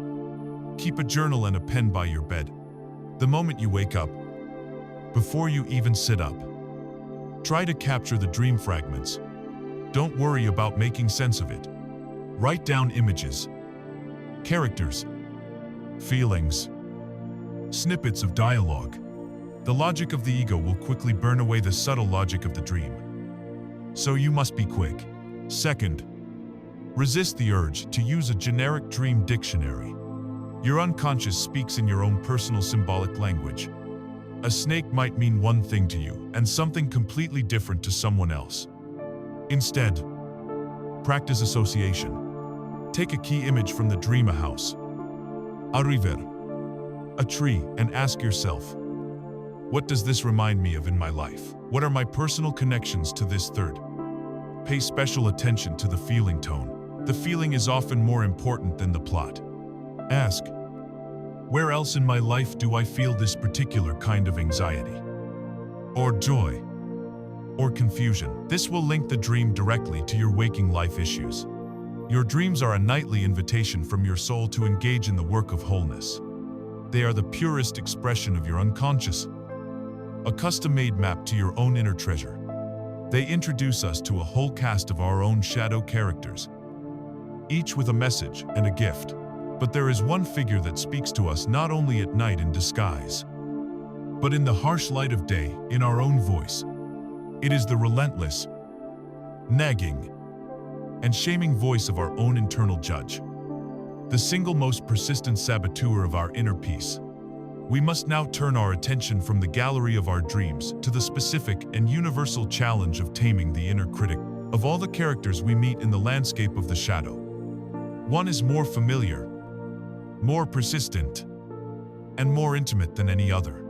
keep a journal and a pen by your bed. The moment you wake up, before you even sit up, try to capture the dream fragments. Don't worry about making sense of it. Write down images, characters, feelings, snippets of dialogue. The logic of the ego will quickly burn away the subtle logic of the dream. So you must be quick. Second, resist the urge to use a generic dream dictionary. Your unconscious speaks in your own personal symbolic language. A snake might mean one thing to you and something completely different to someone else. Instead, practice association. Take a key image from the dream: a house, a river, a tree, and ask yourself, what does this remind me of in my life? What are my personal connections to this? Third, pay special attention to the feeling tone. The feeling is often more important than the plot. Ask, where else in my life do I feel this particular kind of anxiety, or joy, or confusion? This will link the dream directly to your waking life issues. Your dreams are a nightly invitation from your soul to engage in the work of wholeness. They are the purest expression of your unconscious, a custom-made map to your own inner treasure. They introduce us to a whole cast of our own shadow characters, each with a message and a gift. But there is one figure that speaks to us not only at night in disguise, but in the harsh light of day, in our own voice. It is the relentless, nagging, and shaming voice of our own internal judge, the single most persistent saboteur of our inner peace. We must now turn our attention from the gallery of our dreams to the specific and universal challenge of taming the inner critic. Of all the characters we meet in the landscape of the shadow, One is more familiar, more persistent, and more intimate than any other.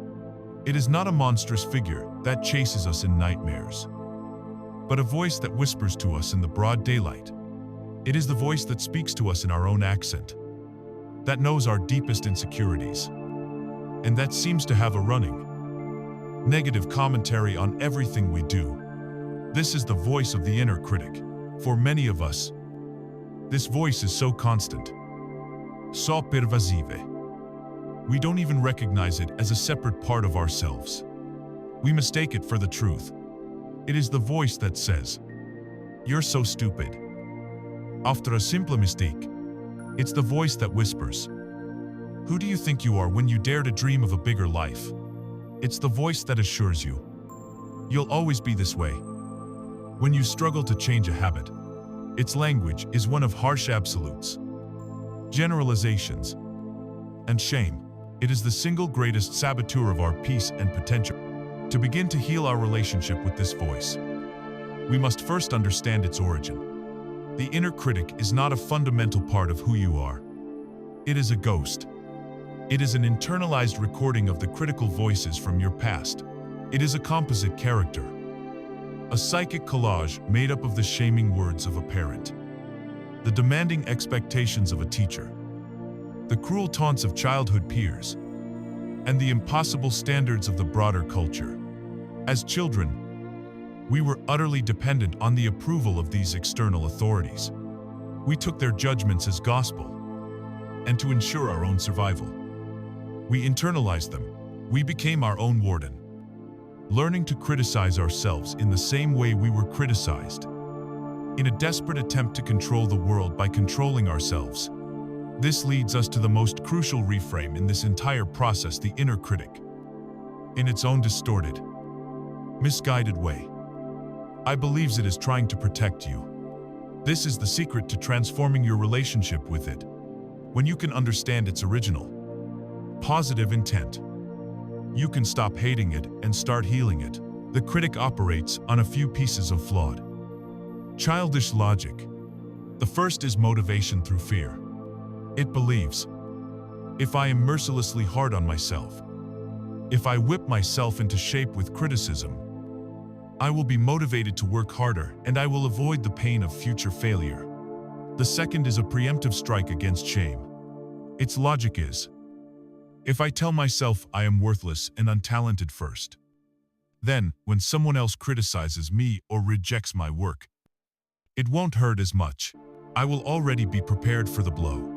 It is not a monstrous figure that chases us in nightmares, but a voice that whispers to us in the broad daylight. It is the voice that speaks to us in our own accent, that knows our deepest insecurities, and that seems to have a running, negative commentary on everything we do. This is the voice of the inner critic. For many of us, this voice is so constant, so pervasive. We don't even recognize it as a separate part of ourselves. We mistake it for the truth. It is the voice that says, "You're so stupid." After a simple mistake, it's the voice that whispers, "Who do you think you are when you dare to dream of a bigger life?" It's the voice that assures you, "You'll always be this way." When you struggle to change a habit, its language is one of harsh absolutes, generalizations, and shame. It is the single greatest saboteur of our peace and potential. To begin to heal our relationship with this voice, we must first understand its origin. The inner critic is not a fundamental part of who you are. It is a ghost. It is an internalized recording of the critical voices from your past. It is a composite character, a psychic collage made up of the shaming words of a parent, the demanding expectations of a teacher, the cruel taunts of childhood peers, and the impossible standards of the broader culture. As children, we were utterly dependent on the approval of these external authorities. We took their judgments as gospel, and to ensure our own survival, we internalized them. We became our own warden, learning to criticize ourselves in the same way we were criticized, in a desperate attempt to control the world by controlling ourselves. This leads us to the most crucial reframe in this entire process: the inner critic. In its own distorted, misguided way, I believes it is trying to protect you. This is the secret to transforming your relationship with it. When you can understand its original, positive intent, you can stop hating it and start healing it. The critic operates on a few pieces of flawed, childish logic. The first is motivation through fear. It believes, if I am mercilessly hard on myself, if I whip myself into shape with criticism, I will be motivated to work harder and I will avoid the pain of future failure. The second is a preemptive strike against shame. Its logic is, if I tell myself I am worthless and untalented first, then, when someone else criticizes me or rejects my work, it won't hurt as much. I will already be prepared for the blow.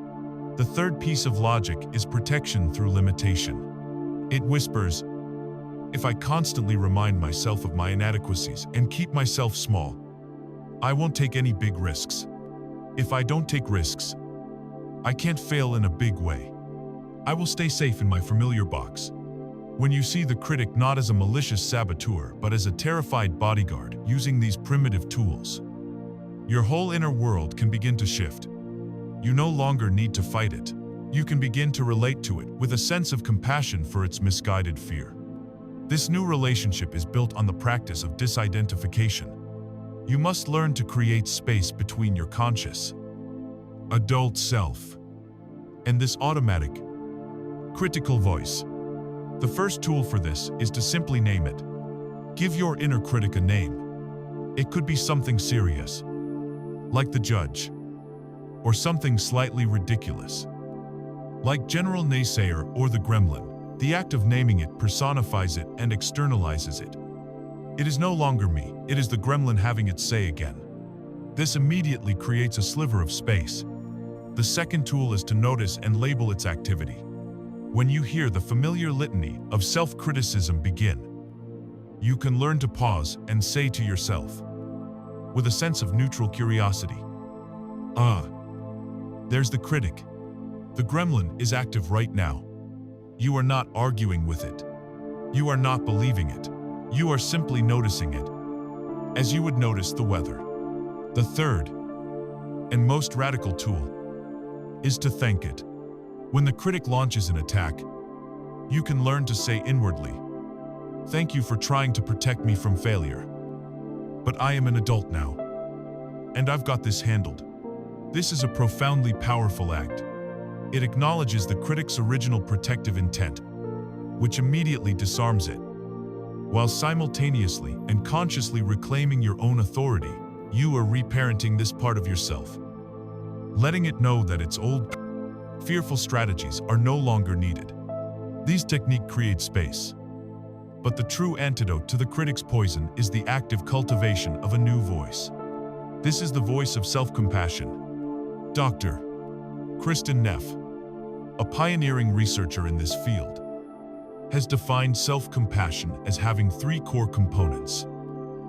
The third piece of logic is protection through limitation. It whispers, if I constantly remind myself of my inadequacies and keep myself small, I won't take any big risks. If I don't take risks, I can't fail in a big way. I will stay safe in my familiar box. When you see the critic not as a malicious saboteur but as a terrified bodyguard using these primitive tools, your whole inner world can begin to shift. You no longer need to fight it. You can begin to relate to it with a sense of compassion for its misguided fear. This new relationship is built on the practice of disidentification. You must learn to create space between your conscious, adult self and this automatic, critical voice. The first tool for this is to simply name it. Give your inner critic a name. It could be something serious, like the judge, or something slightly ridiculous, like general naysayer or the gremlin. The act of naming it personifies it and externalizes it. It is no longer me, it is the gremlin having its say again. This immediately creates a sliver of space. The second tool is to notice and label its activity. When you hear the familiar litany of self-criticism begin, you can learn to pause and say to yourself, with a sense of neutral curiosity, there's the critic. The gremlin is active right now. You are not arguing with it. You are not believing it. You are simply noticing it, as you would notice the weather. The third, and most radical tool, is to thank it. When the critic launches an attack, you can learn to say inwardly, "Thank you for trying to protect me from failure. But I am an adult now, and I've got this handled. This is a profoundly powerful act. It acknowledges the critic's original protective intent, which immediately disarms it. While simultaneously and consciously reclaiming your own authority, you are reparenting this part of yourself, letting it know that its old, fearful strategies are no longer needed. These techniques create space. But the true antidote to the critic's poison is the active cultivation of a new voice. This is the voice of self-compassion. Dr. Kristen Neff, a pioneering researcher in this field, has defined self-compassion as having three core components.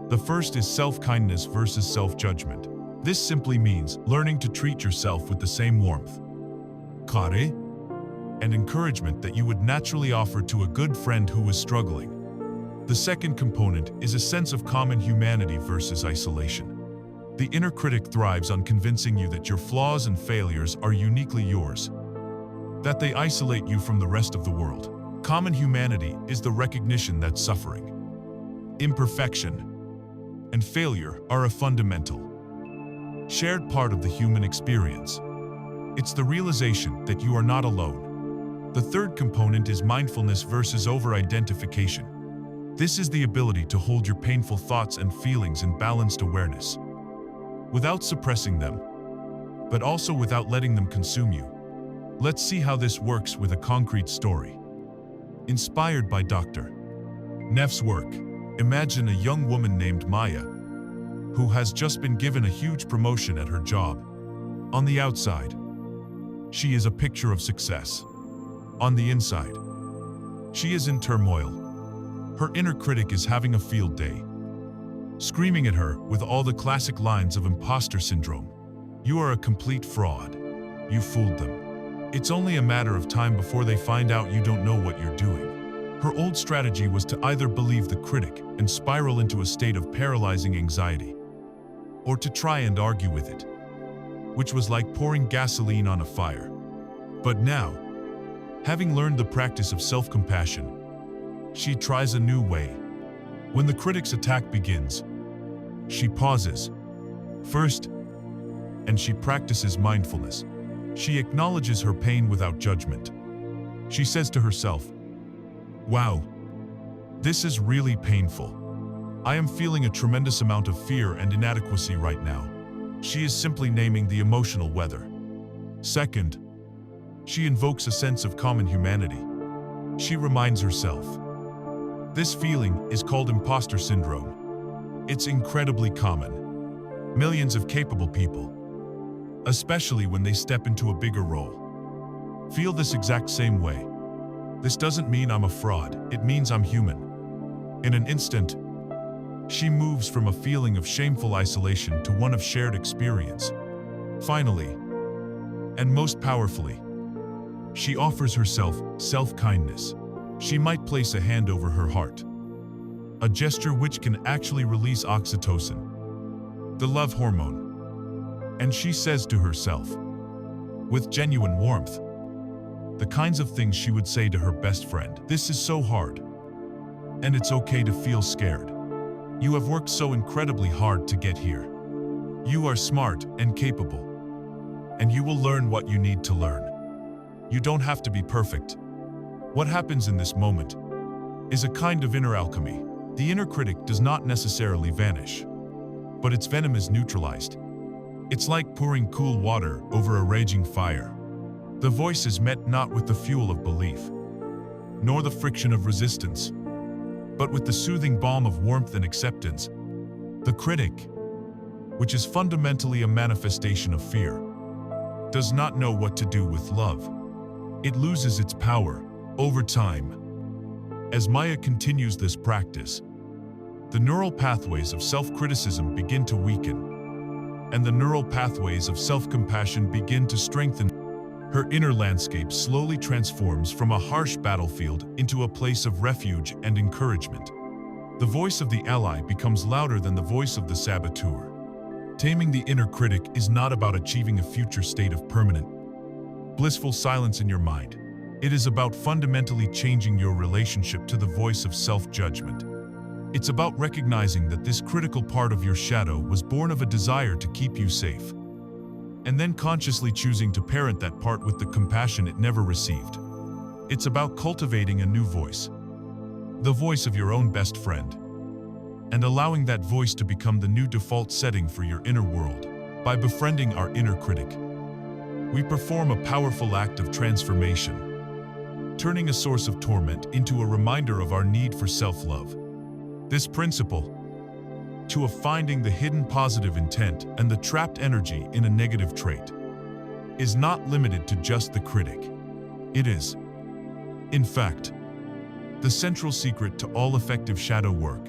The first is self-kindness versus self-judgment. This simply means learning to treat yourself with the same warmth, care, and encouragement that you would naturally offer to a good friend who is struggling. The second component is a sense of common humanity versus isolation. The inner critic thrives on convincing you that your flaws and failures are uniquely yours, that they isolate you from the rest of the world. Common humanity is the recognition that suffering, imperfection, and failure are a fundamental, shared part of the human experience. It's the realization that you are not alone. The third component is mindfulness versus over-identification. This is the ability to hold your painful thoughts and feelings in balanced awareness, without suppressing them, but also without letting them consume you. Let's see how this works with a concrete story. Inspired by Dr. Neff's work, imagine a young woman named Maya, who has just been given a huge promotion at her job. On the outside, she is a picture of success. On the inside, she is in turmoil. Her inner critic is having a field day, screaming at her with all the classic lines of imposter syndrome. You are a complete fraud. You fooled them. It's only a matter of time before they find out you don't know what you're doing. Her old strategy was to either believe the critic and spiral into a state of paralyzing anxiety, or to try and argue with it, which was like pouring gasoline on a fire. But now, having learned the practice of self-compassion, she tries a new way. When the critic's attack begins, she pauses first, and she practices mindfulness. She acknowledges her pain without judgment. She says to herself, "Wow, this is really painful. I am feeling a tremendous amount of fear and inadequacy right now." She is simply naming the emotional weather. Second, she invokes a sense of common humanity. She reminds herself, this feeling is called imposter syndrome. It's incredibly common. Millions of capable people, especially when they step into a bigger role, feel this exact same way. This doesn't mean I'm a fraud, it means I'm human. In an instant, she moves from a feeling of shameful isolation to one of shared experience. Finally, and most powerfully, she offers herself self-kindness. She might place a hand over her heart, a gesture which can actually release oxytocin, the love hormone. And she says to herself, with genuine warmth, the kinds of things she would say to her best friend. This is so hard, and it's okay to feel scared. You have worked so incredibly hard to get here. You are smart and capable, and you will learn what you need to learn. You don't have to be perfect. What happens in this moment is a kind of inner alchemy. The inner critic does not necessarily vanish, but its venom is neutralized. It's like pouring cool water over a raging fire. The voice is met not with the fuel of belief, nor the friction of resistance, but with the soothing balm of warmth and acceptance. The critic, which is fundamentally a manifestation of fear, does not know what to do with love. It loses its power over time. As Maya continues this practice, the neural pathways of self-criticism begin to weaken, and the neural pathways of self-compassion begin to strengthen. Her inner landscape slowly transforms from a harsh battlefield into a place of refuge and encouragement. The voice of the ally becomes louder than the voice of the saboteur. Taming the inner critic is not about achieving a future state of permanent, blissful silence in your mind. It is about fundamentally changing your relationship to the voice of self-judgment. It's about recognizing that this critical part of your shadow was born of a desire to keep you safe, and then consciously choosing to parent that part with the compassion it never received. It's about cultivating a new voice, the voice of your own best friend, and allowing that voice to become the new default setting for your inner world. By befriending our inner critic, we perform a powerful act of transformation, turning a source of torment into a reminder of our need for self-love. This principle, of finding the hidden positive intent and the trapped energy in a negative trait, is not limited to just the critic. It is, in fact, the central secret to all effective shadow work.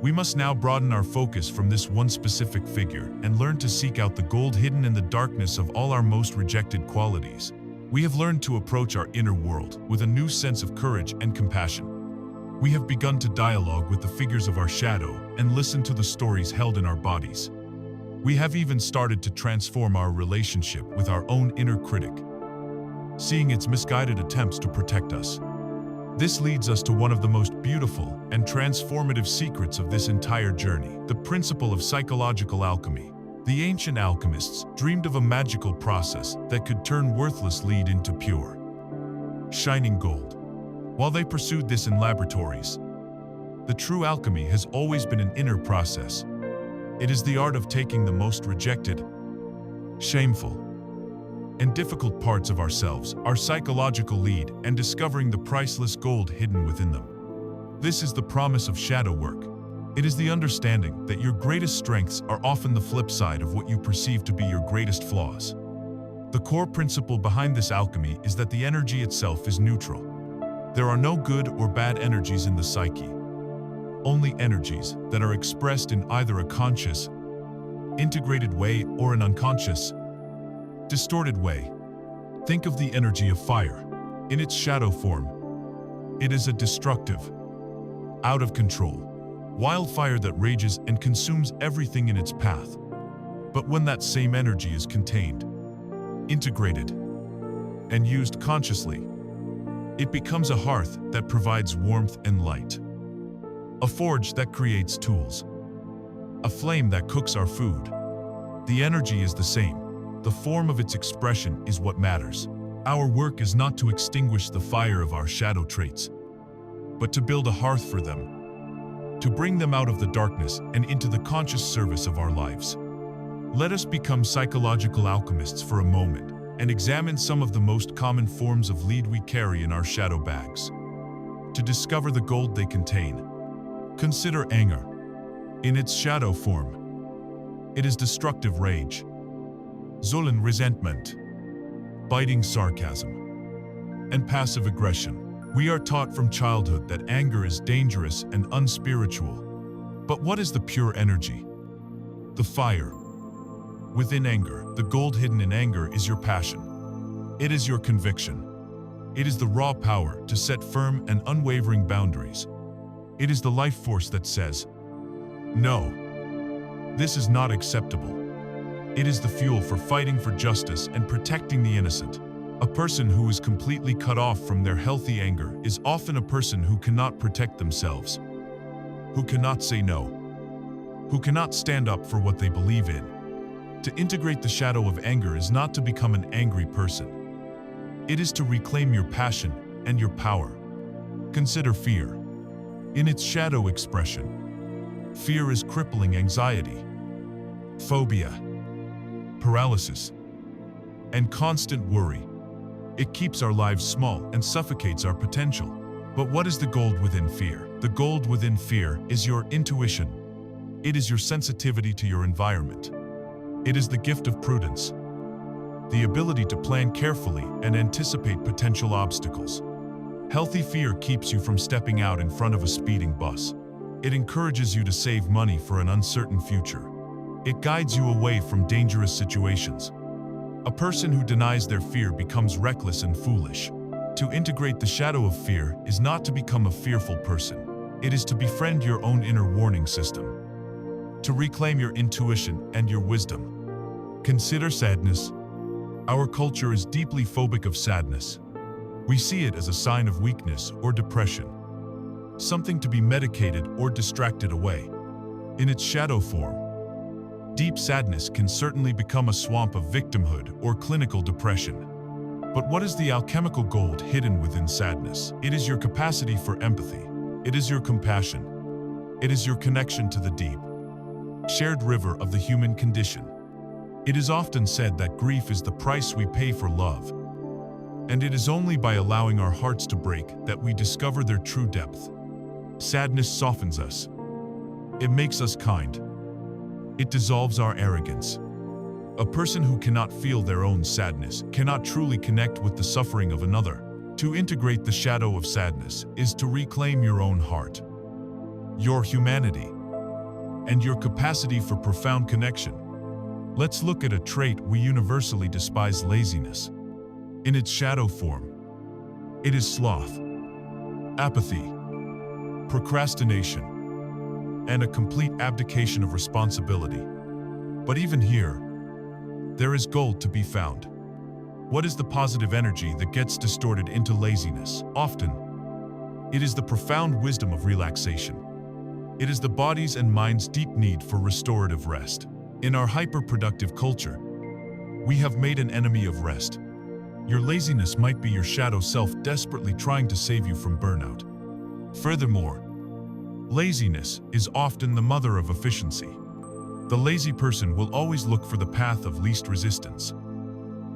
We must now broaden our focus from this one specific figure and learn to seek out the gold hidden in the darkness of all our most rejected qualities. We have learned to approach our inner world with a new sense of courage and compassion. We have begun to dialogue with the figures of our shadow and listen to the stories held in our bodies. We have even started to transform our relationship with our own inner critic, seeing its misguided attempts to protect us. This leads us to one of the most beautiful and transformative secrets of this entire journey, the principle of psychological alchemy. The ancient alchemists dreamed of a magical process that could turn worthless lead into pure, shining gold. While they pursued this in laboratories, the true alchemy has always been an inner process. It is the art of taking the most rejected, shameful, and difficult parts of ourselves, our psychological lead, and discovering the priceless gold hidden within them. This is the promise of shadow work. It is the understanding that your greatest strengths are often the flip side of what you perceive to be your greatest flaws. The core principle behind this alchemy is that the energy itself is neutral. There are no good or bad energies in the psyche, only energies that are expressed in either a conscious, integrated way or an unconscious, distorted way. Think of the energy of fire. In its shadow form, it is a destructive, out of control, wildfire that rages and consumes everything in its path. But when that same energy is contained, integrated, and used consciously, it becomes a hearth that provides warmth and light, a forge that creates tools, a flame that cooks our food. The energy is the same. The form of its expression is what matters. Our work is not to extinguish the fire of our shadow traits, but to build a hearth for them, to bring them out of the darkness and into the conscious service of our lives. Let us become psychological alchemists for a moment and examine some of the most common forms of lead we carry in our shadow bags. To discover the gold they contain, consider anger. In its shadow form, it is destructive rage, sullen resentment, biting sarcasm, and passive aggression. We are taught from childhood that anger is dangerous and unspiritual. But what is the pure energy? The fire within anger. The gold hidden in anger is your passion. It is your conviction. It is the raw power to set firm and unwavering boundaries. It is the life force that says, "No, this is not acceptable." It is the fuel for fighting for justice and protecting the innocent. A person who is completely cut off from their healthy anger is often a person who cannot protect themselves, who cannot say no, who cannot stand up for what they believe in. To integrate the shadow of anger is not to become an angry person. It is to reclaim your passion and your power. Consider fear. In its shadow expression, fear is crippling anxiety, phobia, paralysis, and constant worry. It keeps our lives small and suffocates our potential. But what is the gold within fear? The gold within fear is your intuition. It is your sensitivity to your environment. It is the gift of prudence, the ability to plan carefully and anticipate potential obstacles. Healthy fear keeps you from stepping out in front of a speeding bus. It encourages you to save money for an uncertain future. It guides you away from dangerous situations. A person who denies their fear becomes reckless and foolish. To integrate the shadow of fear is not to become a fearful person. It is to befriend your own inner warning system, to reclaim your intuition and your wisdom. Consider sadness. Our culture is deeply phobic of sadness. We see it as a sign of weakness or depression, something to be medicated or distracted away. In its shadow form, Deep sadness can certainly become a swamp of victimhood or clinical depression. But what is the alchemical gold hidden within sadness? It is your capacity for empathy. It is your compassion. It is your connection to the deep, shared river of the human condition. It is often said that grief is the price we pay for love. And it is only by allowing our hearts to break that we discover their true depth. Sadness softens us. It makes us kind. It dissolves our arrogance. A person who cannot feel their own sadness cannot truly connect with the suffering of another. To integrate the shadow of sadness is to reclaim your own heart, your humanity, and your capacity for profound connection. Let's look at a trait we universally despise: laziness. In its shadow form, it is sloth, apathy, procrastination, and a complete abdication of responsibility. But even here, there is gold to be found. What is the positive energy that gets distorted into laziness? Often, it is the profound wisdom of relaxation. It is the body's and mind's deep need for restorative rest. In our hyper-productive culture, we have made an enemy of rest. Your laziness might be your shadow self desperately trying to save you from burnout. Furthermore, laziness is often the mother of efficiency. The lazy person will always look for the path of least resistance,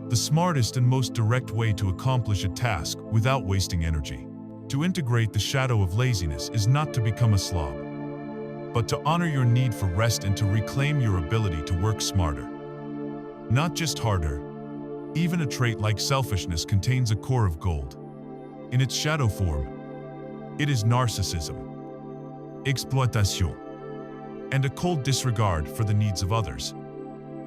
the smartest and most direct way to accomplish a task without wasting energy. To integrate the shadow of laziness is not to become a slob, but to honor your need for rest and to reclaim your ability to work smarter, not just harder. Even a trait like selfishness contains a core of gold. In its shadow form, it is narcissism, exploitation, and a cold disregard for the needs of others.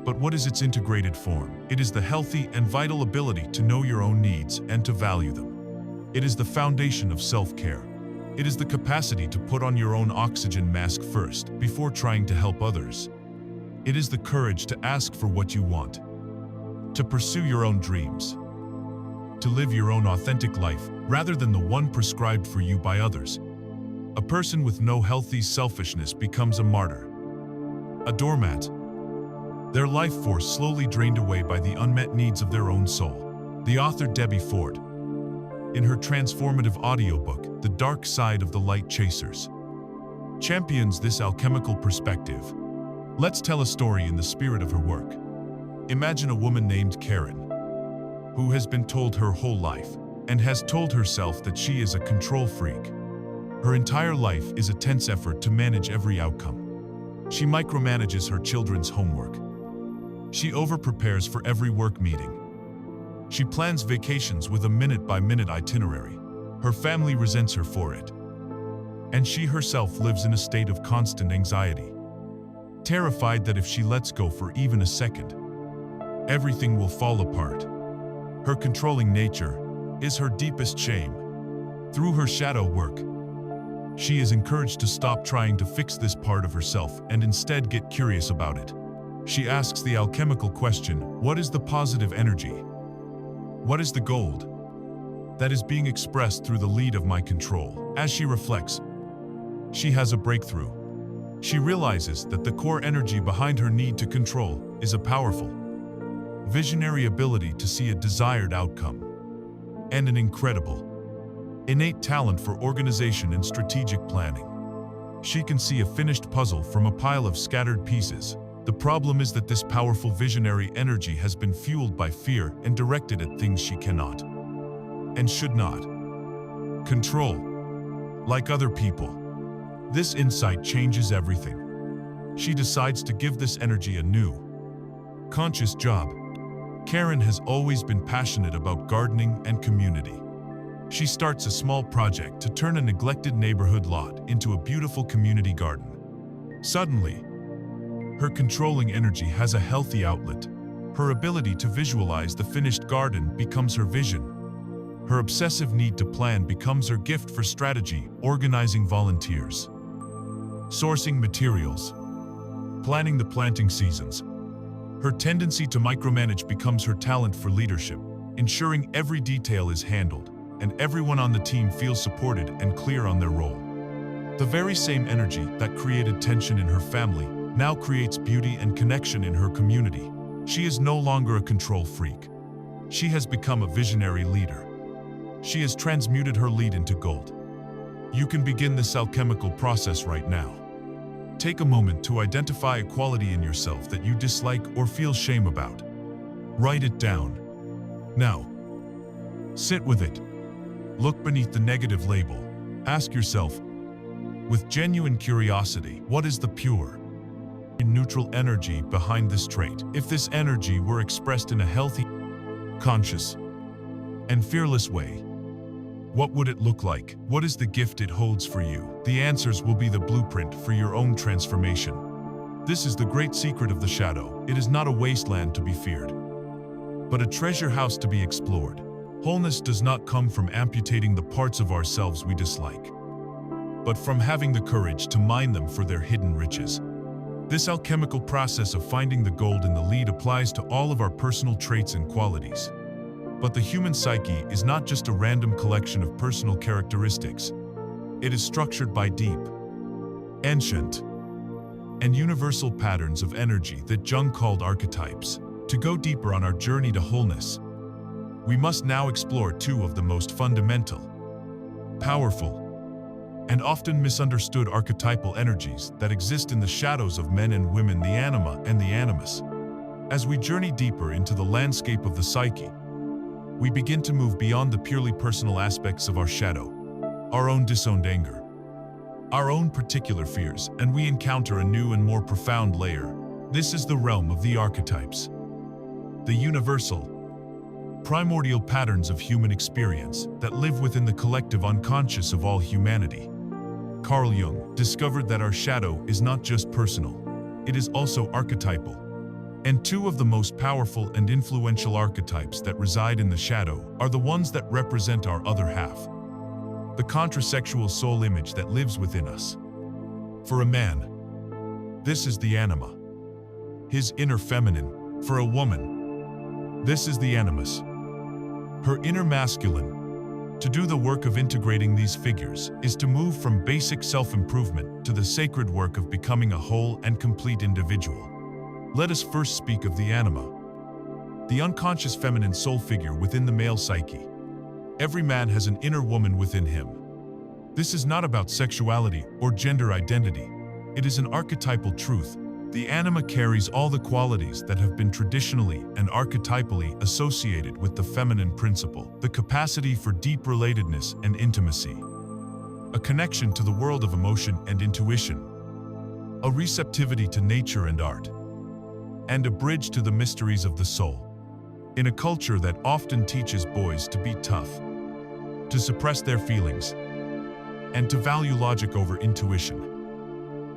But what is its integrated form? It is the healthy and vital ability to know your own needs and to value them. It is the foundation of self-care. It is the capacity to put on your own oxygen mask first before trying to help others. It is the courage to ask for what you want, to pursue your own dreams, to live your own authentic life rather than the one prescribed for you by others. A person with no healthy selfishness becomes a martyr, a doormat, their life force slowly drained away by the unmet needs of their own soul. The author Debbie Ford, in her transformative audiobook, The Dark Side of the Light Chasers, champions this alchemical perspective. Let's tell a story in the spirit of her work. Imagine a woman named Karen, who has been told her whole life and has told herself that she is a control freak. Her entire life is a tense effort to manage every outcome. She micromanages her children's homework. She overprepares for every work meeting. She plans vacations with a minute-by-minute itinerary. Her family resents her for it. And she herself lives in a state of constant anxiety, terrified that if she lets go for even a second, everything will fall apart. Her controlling nature is her deepest shame. Through her shadow work, she is encouraged to stop trying to fix this part of herself and instead get curious about it. She asks the alchemical question, what is the positive energy? What is the gold that is being expressed through the lead of my control? As she reflects, she has a breakthrough. She realizes that the core energy behind her need to control is a powerful, visionary ability to see a desired outcome, and an incredible, innate talent for organization and strategic planning. She can see a finished puzzle from a pile of scattered pieces. The problem is that this powerful visionary energy has been fueled by fear and directed at things she cannot and should not control, like other people. This insight changes everything. She decides to give this energy a new, conscious job. Karen has always been passionate about gardening and community. She starts a small project to turn a neglected neighborhood lot into a beautiful community garden. Suddenly, her controlling energy has a healthy outlet. Her ability to visualize the finished garden becomes her vision. Her obsessive need to plan becomes her gift for strategy, organizing volunteers, sourcing materials, planning the planting seasons. Her tendency to micromanage becomes her talent for leadership, ensuring every detail is handled and everyone on the team feels supported and clear on their role. The very same energy that created tension in her family now creates beauty and connection in her community. She is no longer a control freak. She has become a visionary leader. She has transmuted her lead into gold. You can begin this alchemical process right now. Take a moment to identify a quality in yourself that you dislike or feel shame about. Write it down. Now, sit with it. Look beneath the negative label. Ask yourself, with genuine curiosity, what is the pure, neutral energy behind this trait? If this energy were expressed in a healthy, conscious, and fearless way, what would it look like? What is the gift it holds for you? The answers will be the blueprint for your own transformation. This is the great secret of the shadow. It is not a wasteland to be feared, but a treasure house to be explored. Wholeness does not come from amputating the parts of ourselves we dislike, but from having the courage to mine them for their hidden riches. This alchemical process of finding the gold in the lead applies to all of our personal traits and qualities. But the human psyche is not just a random collection of personal characteristics. It is structured by deep, ancient, and universal patterns of energy that Jung called archetypes. To go deeper on our journey to wholeness, we must now explore two of the most fundamental, powerful, and often misunderstood archetypal energies that exist in the shadows of men and women, the anima and the animus. As we journey deeper into the landscape of the psyche, we begin to move beyond the purely personal aspects of our shadow, our own disowned anger, our own particular fears, and we encounter a new and more profound layer. This is the realm of the archetypes, the universal, primordial patterns of human experience that live within the collective unconscious of all humanity. Carl Jung discovered that our shadow is not just personal, it is also archetypal. And two of the most powerful and influential archetypes that reside in the shadow are the ones that represent our other half, the contrasexual soul image that lives within us. For a man, this is the anima, his inner feminine. For a woman, this is the animus, her inner masculine. To do the work of integrating these figures is to move from basic self-improvement to the sacred work of becoming a whole and complete individual. Let us first speak of the anima, the unconscious feminine soul figure within the male psyche. Every man has an inner woman within him. This is not about sexuality or gender identity. It is an archetypal truth. The anima carries all the qualities that have been traditionally and archetypally associated with the feminine principle: the capacity for deep relatedness and intimacy, a connection to the world of emotion and intuition, a receptivity to nature and art, and a bridge to the mysteries of the soul. In a culture that often teaches boys to be tough, to suppress their feelings, and to value logic over intuition,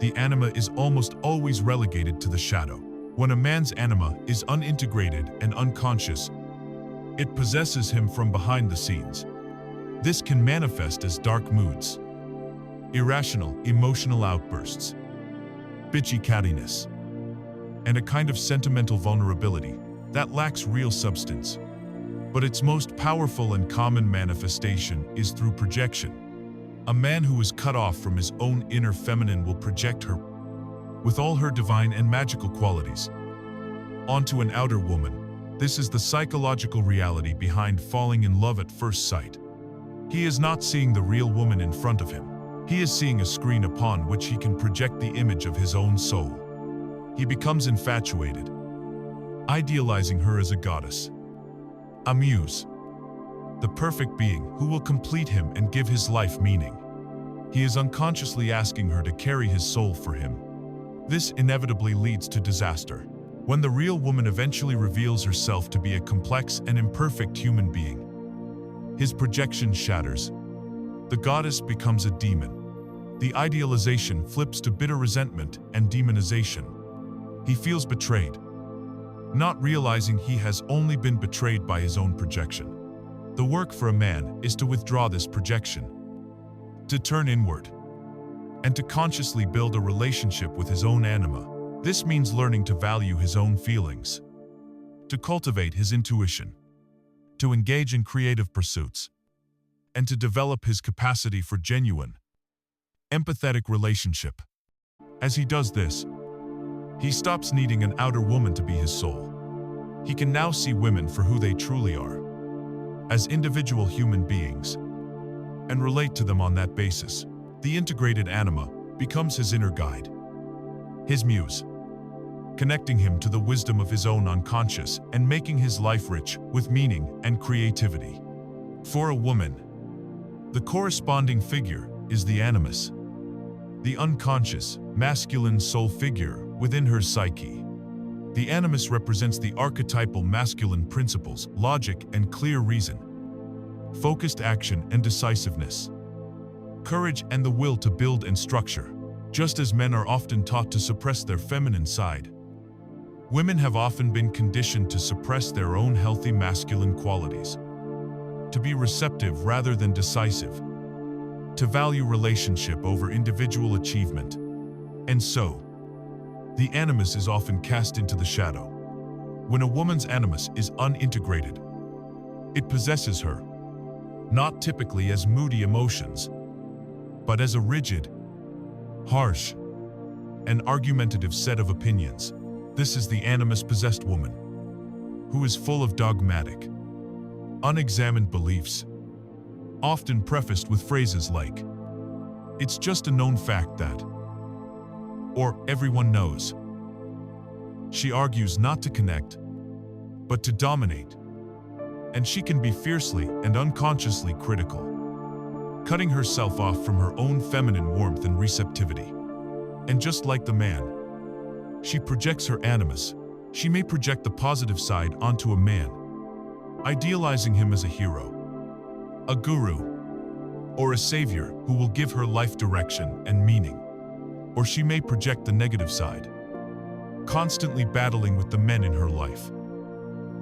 the anima is almost always relegated to the shadow. When a man's anima is unintegrated and unconscious, it possesses him from behind the scenes. This can manifest as dark moods, irrational emotional outbursts, bitchy cattiness, and a kind of sentimental vulnerability that lacks real substance. But its most powerful and common manifestation is through projection. A man who is cut off from his own inner feminine will project her, with all her divine and magical qualities, onto an outer woman. This is the psychological reality behind falling in love at first sight. He is not seeing the real woman in front of him. He is seeing a screen upon which he can project the image of his own soul. He becomes infatuated, idealizing her as a goddess, a muse, the perfect being who will complete him and give his life meaning. He is unconsciously asking her to carry his soul for him. This inevitably leads to disaster. When the real woman eventually reveals herself to be a complex and imperfect human being, his projection shatters. The goddess becomes a demon. The idealization flips to bitter resentment and demonization. He feels betrayed, not realizing he has only been betrayed by his own projection. The work for a man is to withdraw this projection, to turn inward, and to consciously build a relationship with his own anima. This means learning to value his own feelings, to cultivate his intuition, to engage in creative pursuits, and to develop his capacity for genuine, empathetic relationship. As he does this, He stops needing an outer woman to be his soul. He can now see women for who they truly are, as individual human beings, and relate to them on that basis. The integrated anima becomes his inner guide, his muse, connecting him to the wisdom of his own unconscious and making his life rich with meaning and creativity. For a woman, the corresponding figure is the animus, the unconscious, masculine soul figure within her psyche. The animus represents the archetypal masculine principles, logic and clear reason, focused action and decisiveness, courage and the will to build and structure. Just as men are often taught to suppress their feminine side, women have often been conditioned to suppress their own healthy masculine qualities, to be receptive rather than decisive, to value relationship over individual achievement. And so, the animus is often cast into the shadow. When a woman's animus is unintegrated, it possesses her, not typically as moody emotions, but as a rigid, harsh, and argumentative set of opinions. This is the animus-possessed woman, who is full of dogmatic, unexamined beliefs, often prefaced with phrases like, "It's just a known fact that," or "everyone knows." She argues not to connect, but to dominate, and she can be fiercely and unconsciously critical, cutting herself off from her own feminine warmth and receptivity. And just like the man, she projects her animus. She may project the positive side onto a man, idealizing him as a hero, a guru, or a savior who will give her life direction and meaning. Or she may project the negative side, constantly battling with the men in her life,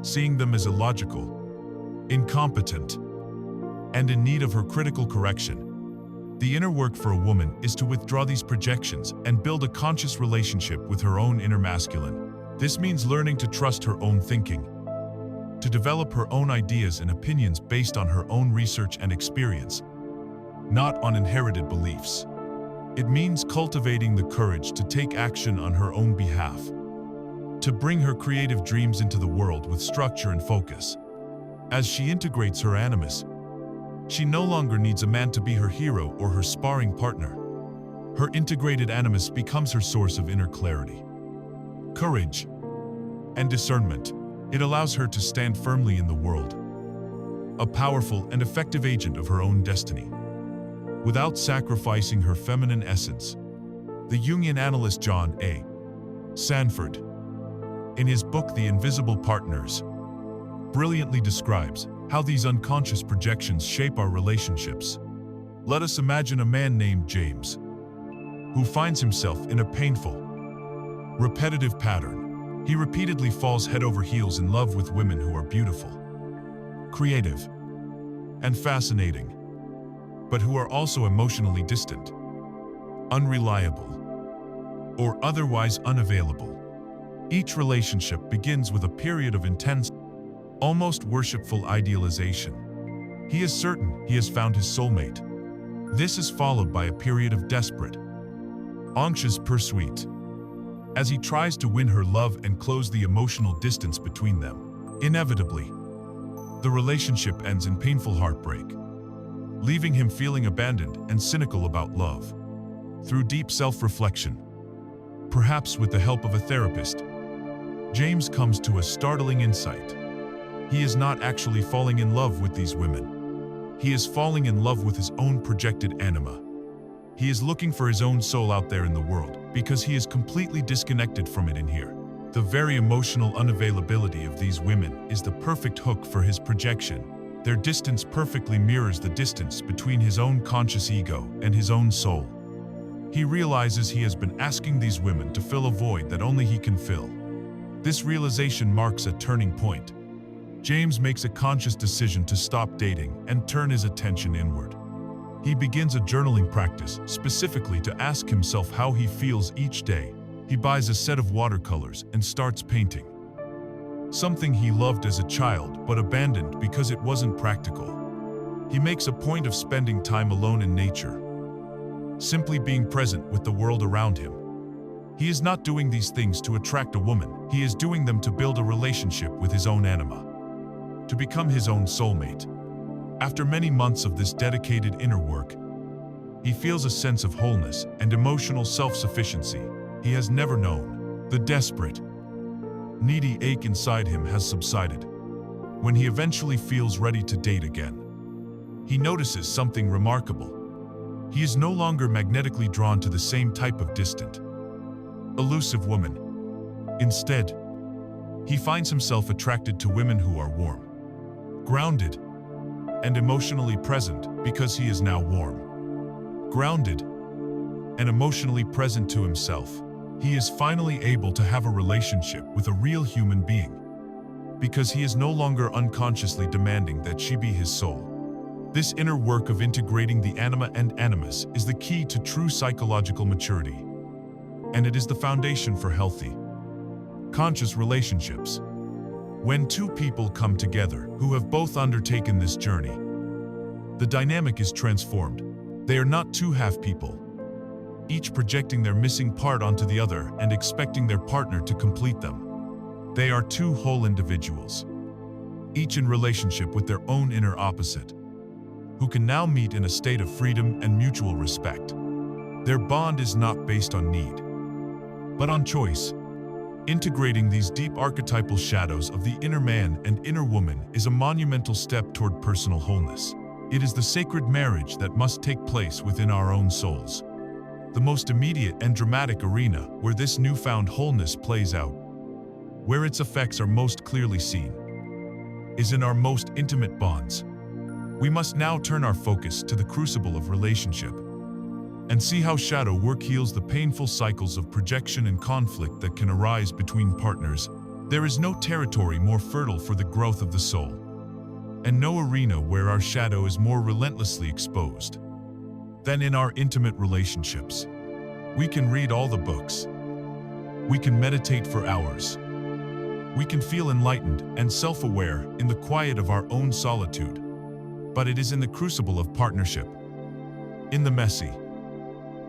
seeing them as illogical, incompetent, and in need of her critical correction. The inner work for a woman is to withdraw these projections and build a conscious relationship with her own inner masculine. This means learning to trust her own thinking, to develop her own ideas and opinions based on her own research and experience, not on inherited beliefs. It means cultivating the courage to take action on her own behalf, to bring her creative dreams into the world with structure and focus. As she integrates her animus, she no longer needs a man to be her hero or her sparring partner. Her integrated animus becomes her source of inner clarity, courage, and discernment. It allows her to stand firmly in the world, a powerful and effective agent of her own destiny, without sacrificing her feminine essence. The Jungian analyst John A. Sanford, in his book The Invisible Partners, brilliantly describes how these unconscious projections shape our relationships. Let us imagine a man named James, who finds himself in a painful, repetitive pattern. He repeatedly falls head over heels in love with women who are beautiful, creative, and fascinating, but who are also emotionally distant, unreliable, or otherwise unavailable. Each relationship begins with a period of intense, almost worshipful idealization. He is certain he has found his soulmate. This is followed by a period of desperate, anxious pursuit, as he tries to win her love and close the emotional distance between them. Inevitably, the relationship ends in painful heartbreak, leaving him feeling abandoned and cynical about love. Through deep self-reflection, perhaps with the help of a therapist, James comes to a startling insight. He is not actually falling in love with these women. He is falling in love with his own projected anima. He is looking for his own soul out there in the world because he is completely disconnected from it in here. The very emotional unavailability of these women is the perfect hook for his projection. Their distance perfectly mirrors the distance between his own conscious ego and his own soul. He realizes he has been asking these women to fill a void that only he can fill. This realization marks a turning point. James makes a conscious decision to stop dating and turn his attention inward. He begins a journaling practice specifically to ask himself how he feels each day. He buys a set of watercolors and starts painting. Something he loved as a child but abandoned because it wasn't practical. He makes a point of spending time alone in nature, simply being present with the world around him. He is not doing these things to attract a woman. He is doing them to build a relationship with his own anima, to become his own soulmate. After many months of this dedicated inner work, he feels a sense of wholeness and emotional self-sufficiency he has never known. The desperate, needy ache inside him has subsided. When he eventually feels ready to date again, he notices something remarkable. He is no longer magnetically drawn to the same type of distant, elusive woman. Instead, he finds himself attracted to women who are warm, grounded, and emotionally present because he is now warm, grounded, and emotionally present to himself. He is finally able to have a relationship with a real human being because he is no longer unconsciously demanding that she be his soul. This inner work of integrating the anima and animus is the key to true psychological maturity, and it is the foundation for healthy, conscious relationships. When two people come together who have both undertaken this journey, the dynamic is transformed. They are not two half-people, each projecting their missing part onto the other and expecting their partner to complete them. They are two whole individuals, each in relationship with their own inner opposite, who can now meet in a state of freedom and mutual respect. Their bond is not based on need, but on choice. Integrating these deep archetypal shadows of the inner man and inner woman is a monumental step toward personal wholeness. It is the sacred marriage that must take place within our own souls. The most immediate and dramatic arena where this newfound wholeness plays out, where its effects are most clearly seen, is in our most intimate bonds. We must now turn our focus to the crucible of relationship and see how shadow work heals the painful cycles of projection and conflict that can arise between partners. There is no territory more fertile for the growth of the soul, and no arena where our shadow is more relentlessly exposed than in our intimate relationships. We can read all the books. We can meditate for hours. We can feel enlightened and self-aware in the quiet of our own solitude. But it is in the crucible of partnership, in the messy,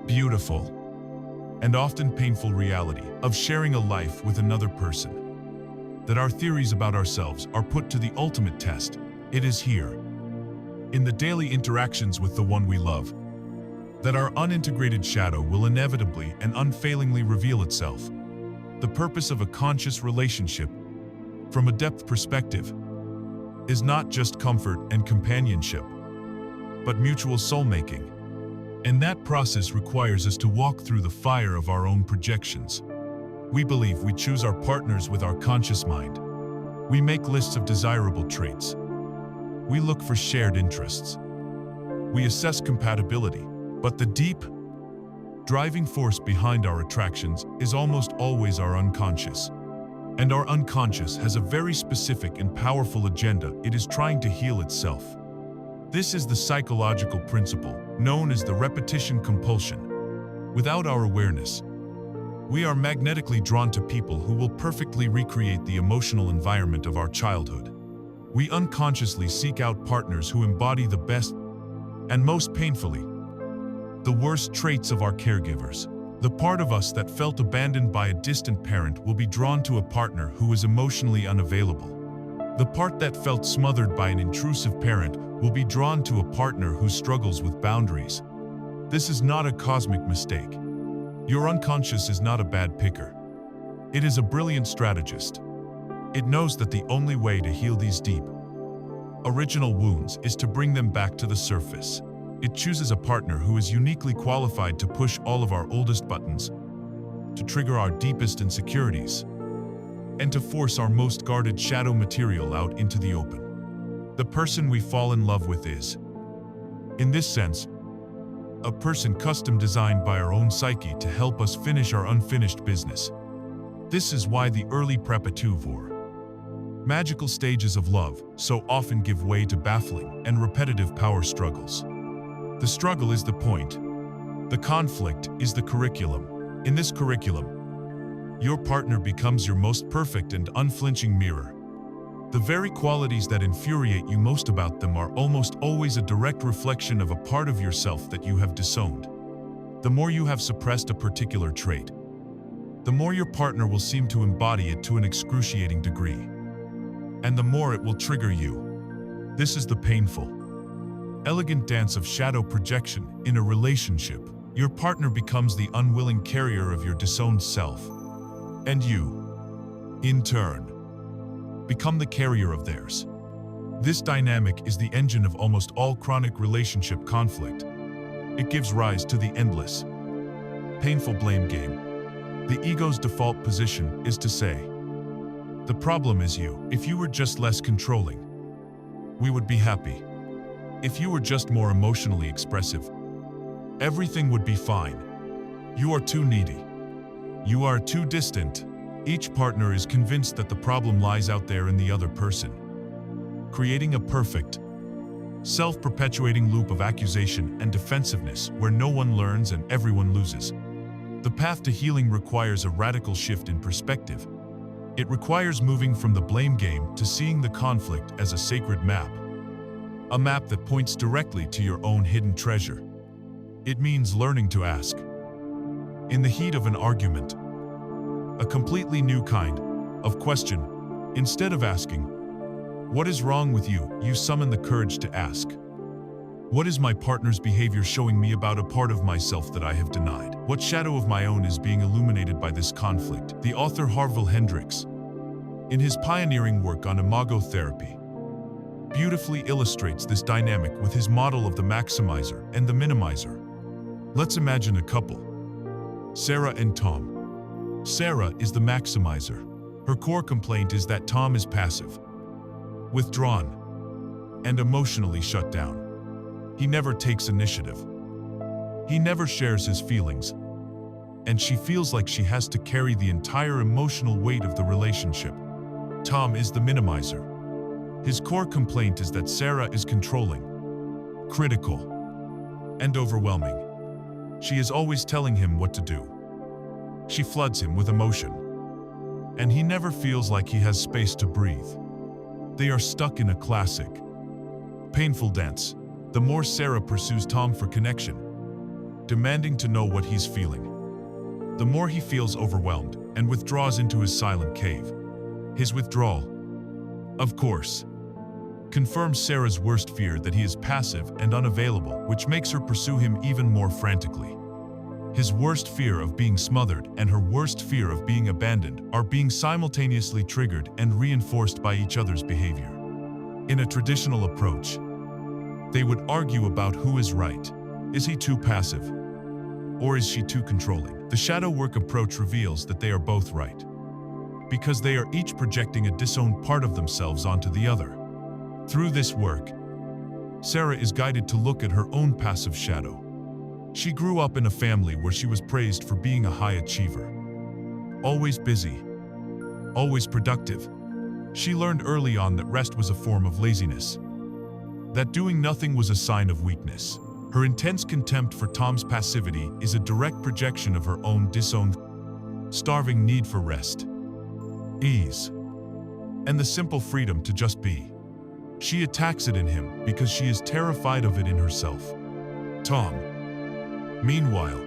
beautiful, and often painful reality of sharing a life with another person, that our theories about ourselves are put to the ultimate test. It is here, in the daily interactions with the one we love, that our unintegrated shadow will inevitably and unfailingly reveal itself. The purpose of a conscious relationship, from a depth perspective, is not just comfort and companionship, but mutual soul-making. And that process requires us to walk through the fire of our own projections. We believe we choose our partners with our conscious mind. We make lists of desirable traits. We look for shared interests. We assess compatibility, but the deep, driving force behind our attractions is almost always our unconscious. And our unconscious has a very specific and powerful agenda. It is trying to heal itself. This is the psychological principle known as the repetition compulsion. Without our awareness, we are magnetically drawn to people who will perfectly recreate the emotional environment of our childhood. We unconsciously seek out partners who embody the best and most painfully the worst traits of our caregivers. The part of us that felt abandoned by a distant parent will be drawn to a partner who is emotionally unavailable. The part that felt smothered by an intrusive parent will be drawn to a partner who struggles with boundaries. This is not a cosmic mistake. Your unconscious is not a bad picker. It is a brilliant strategist. It knows that the only way to heal these deep, original wounds is to bring them back to the surface. It chooses a partner who is uniquely qualified to push all of our oldest buttons, to trigger our deepest insecurities, and to force our most guarded shadow material out into the open. The person we fall in love with is, in this sense, a person custom designed by our own psyche to help us finish our unfinished business. This is why the early preparative, magical stages of love so often give way to baffling and repetitive power struggles. The struggle is the point. The conflict is the curriculum. In this curriculum, your partner becomes your most perfect and unflinching mirror. The very qualities that infuriate you most about them are almost always a direct reflection of a part of yourself that you have disowned. The more you have suppressed a particular trait, the more your partner will seem to embody it to an excruciating degree. And the more it will trigger you. This is the painful, elegant dance of shadow projection in a relationship. Your partner becomes the unwilling carrier of your disowned self. And you, in turn, become the carrier of theirs. This dynamic is the engine of almost all chronic relationship conflict. It gives rise to the endless, painful blame game. The ego's default position is to say, "The problem is you. If you were just less controlling, we would be happy. If you were just more emotionally expressive, everything would be fine. You are too needy. You are too distant." Each partner is convinced that the problem lies out there in the other person, creating a perfect, self-perpetuating loop of accusation and defensiveness where no one learns and everyone loses. The path to healing requires a radical shift in perspective. It requires moving from the blame game to seeing the conflict as a sacred map. A map that points directly to your own hidden treasure. It means learning to ask, in the heat of an argument, a completely new kind of question. Instead of asking, "What is wrong with you?" you summon the courage to ask, "What is my partner's behavior showing me about a part of myself that I have denied? What shadow of my own is being illuminated by this conflict?" The author Harville Hendrix, in his pioneering work on imago therapy, beautifully illustrates this dynamic with his model of the maximizer and the minimizer. Let's imagine a couple, Sarah and Tom. Sarah is the maximizer. Her core complaint is that Tom is passive, withdrawn, and emotionally shut down. He never takes initiative. He never shares his feelings, and she feels like she has to carry the entire emotional weight of the relationship. Tom is the minimizer. His core complaint is that Sarah is controlling, critical, and overwhelming. She is always telling him what to do. She floods him with emotion, and he never feels like he has space to breathe. They are stuck in a classic, painful dance. The more Sarah pursues Tom for connection, demanding to know what he's feeling, the more he feels overwhelmed and withdraws into his silent cave. His withdrawal, of course, confirms Sarah's worst fear that he is passive and unavailable, which makes her pursue him even more frantically. His worst fear of being smothered and her worst fear of being abandoned are being simultaneously triggered and reinforced by each other's behavior. In a traditional approach, they would argue about who is right. Is he too passive? Or is she too controlling? The shadow work approach reveals that they are both right, because they are each projecting a disowned part of themselves onto the other. Through this work, Sarah is guided to look at her own passive shadow. She grew up in a family where she was praised for being a high achiever. Always busy, always productive. She learned early on that rest was a form of laziness, that doing nothing was a sign of weakness. Her intense contempt for Tom's passivity is a direct projection of her own disowned, starving need for rest, ease, and the simple freedom to just be. She attacks it in him because she is terrified of it in herself. Tom, meanwhile,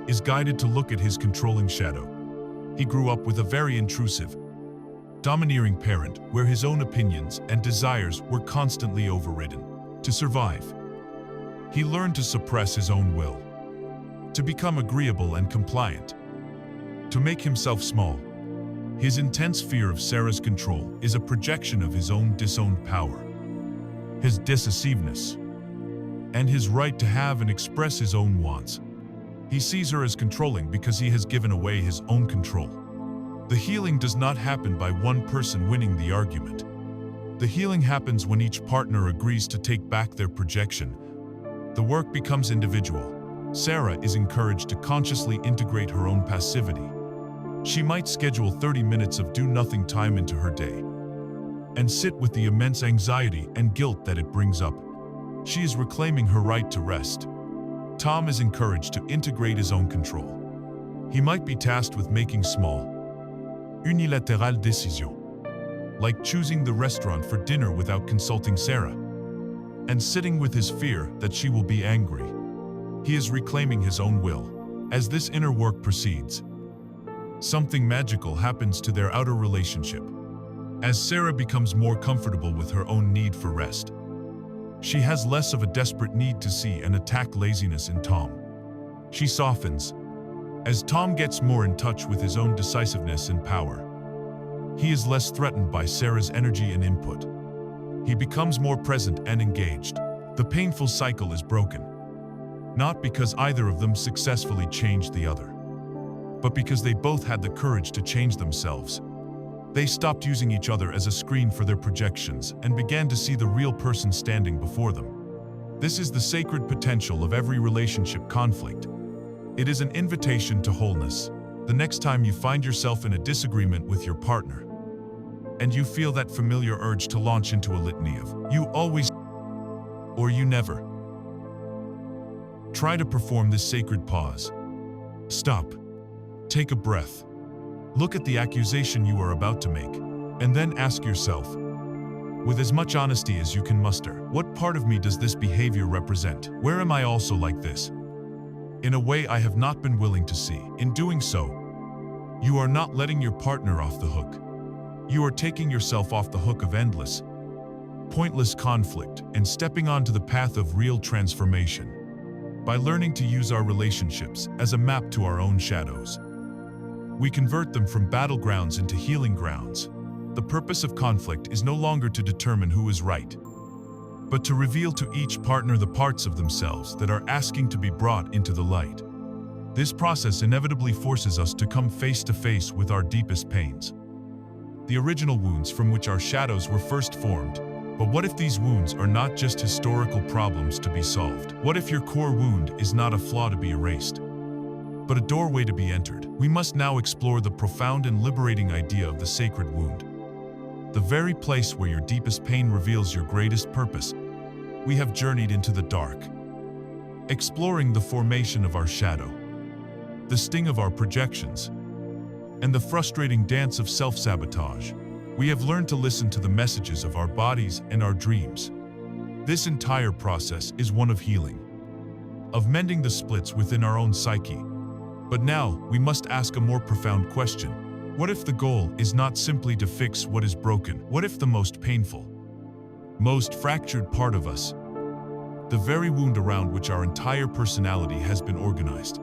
is guided to look at his controlling shadow. He grew up with a very intrusive, domineering parent where his own opinions and desires were constantly overridden. To survive, he learned to suppress his own will, to become agreeable and compliant, to make himself small. His intense fear of Sarah's control is a projection of his own disowned power, his decisiveness, and his right to have and express his own wants. He sees her as controlling because he has given away his own control. The healing does not happen by one person winning the argument. The healing happens when each partner agrees to take back their projection. The work becomes individual. Sarah is encouraged to consciously integrate her own passivity. She might schedule 30 minutes of do-nothing time into her day and sit with the immense anxiety and guilt that it brings up. She is reclaiming her right to rest. Tom is encouraged to integrate his own control. He might be tasked with making small, unilateral decisions, like choosing the restaurant for dinner without consulting Sarah, and sitting with his fear that she will be angry. He is reclaiming his own will. As this inner work proceeds, something magical happens to their outer relationship. As Sarah becomes more comfortable with her own need for rest, she has less of a desperate need to see and attack laziness in Tom. She softens. As Tom gets more in touch with his own decisiveness and power, he is less threatened by Sarah's energy and input. He becomes more present and engaged. The painful cycle is broken, not because either of them successfully changed the other, but because they both had the courage to change themselves. They stopped using each other as a screen for their projections and began to see the real person standing before them. This is the sacred potential of every relationship conflict. It is an invitation to wholeness. The next time you find yourself in a disagreement with your partner, and you feel that familiar urge to launch into a litany of "you always" or "you never," try to perform this sacred pause. Stop. Take a breath. Look at the accusation you are about to make, and then ask yourself, with as much honesty as you can muster, what part of me does this behavior represent? Where am I also like this? In a way I have not been willing to see. In doing so, you are not letting your partner off the hook. You are taking yourself off the hook of endless, pointless conflict and stepping onto the path of real transformation. By learning to use our relationships as a map to our own shadows, we convert them from battlegrounds into healing grounds. The purpose of conflict is no longer to determine who is right, but to reveal to each partner the parts of themselves that are asking to be brought into the light. This process inevitably forces us to come face to face with our deepest pains, the original wounds from which our shadows were first formed. But what if these wounds are not just historical problems to be solved? What if your core wound is not a flaw to be erased, but a doorway to be entered? We must now explore the profound and liberating idea of the sacred wound, the very place where your deepest pain reveals your greatest purpose. We have journeyed into the dark, exploring the formation of our shadow, the sting of our projections, and the frustrating dance of self-sabotage. We have learned to listen to the messages of our bodies and our dreams. This entire process is one of healing, of mending the splits within our own psyche. But now, we must ask a more profound question. What if the goal is not simply to fix what is broken? What if the most painful, most fractured part of us, the very wound around which our entire personality has been organized,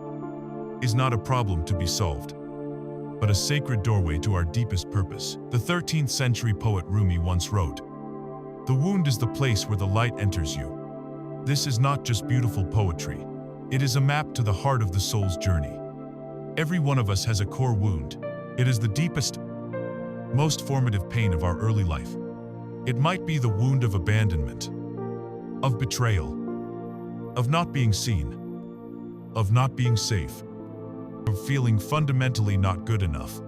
is not a problem to be solved, but a sacred doorway to our deepest purpose? The 13th century poet Rumi once wrote, "The wound is the place where the light enters you." This is not just beautiful poetry. It is a map to the heart of the soul's journey. Every one of us has a core wound. It is the deepest, most formative pain of our early life. It might be the wound of abandonment, of betrayal, of not being seen, of not being safe, of feeling fundamentally not good enough.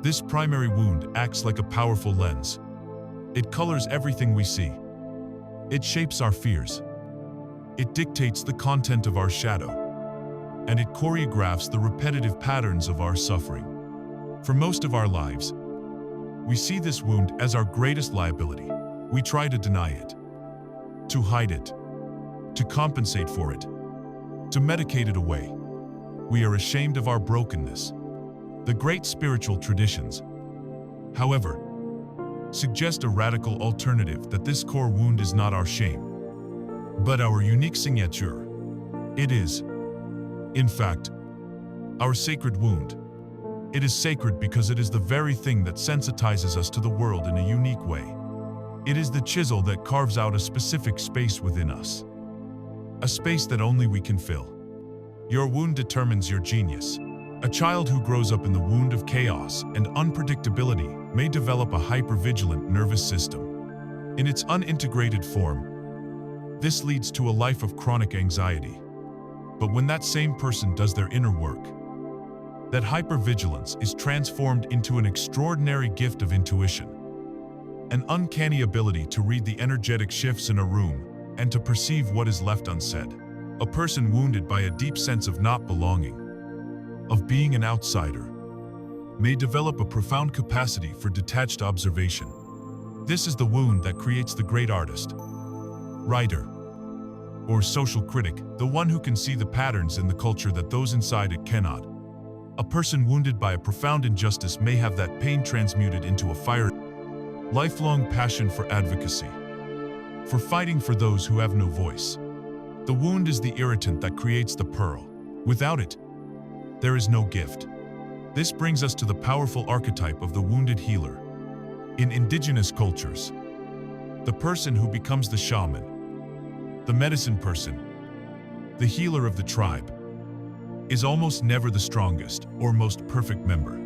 This primary wound acts like a powerful lens. It colors everything we see. It shapes our fears. It dictates the content of our shadow. And it choreographs the repetitive patterns of our suffering. For most of our lives, we see this wound as our greatest liability. We try to deny it, to hide it, to compensate for it, to medicate it away. We are ashamed of our brokenness. The great spiritual traditions, however, suggest a radical alternative, that this core wound is not our shame, but our unique signature. It is, in fact, our sacred wound. It is sacred because it is the very thing that sensitizes us to the world in a unique way. It is the chisel that carves out a specific space within us, a space that only we can fill. Your wound determines your genius. A child who grows up in the wound of chaos and unpredictability may develop a hypervigilant nervous system. In its unintegrated form, this leads to a life of chronic anxiety. But when that same person does their inner work, that hypervigilance is transformed into an extraordinary gift of intuition, an uncanny ability to read the energetic shifts in a room and to perceive what is left unsaid. A person wounded by a deep sense of not belonging, of being an outsider, may develop a profound capacity for detached observation. This is the wound that creates the great artist, writer, or social critic, the one who can see the patterns in the culture that those inside it cannot. A person wounded by a profound injustice may have that pain transmuted into a fire, lifelong passion for advocacy, for fighting for those who have no voice. The wound is the irritant that creates the pearl. Without it, there is no gift. This brings us to the powerful archetype of the wounded healer. In indigenous cultures, the person who becomes the shaman, the medicine person, the healer of the tribe, is almost never the strongest or most perfect member.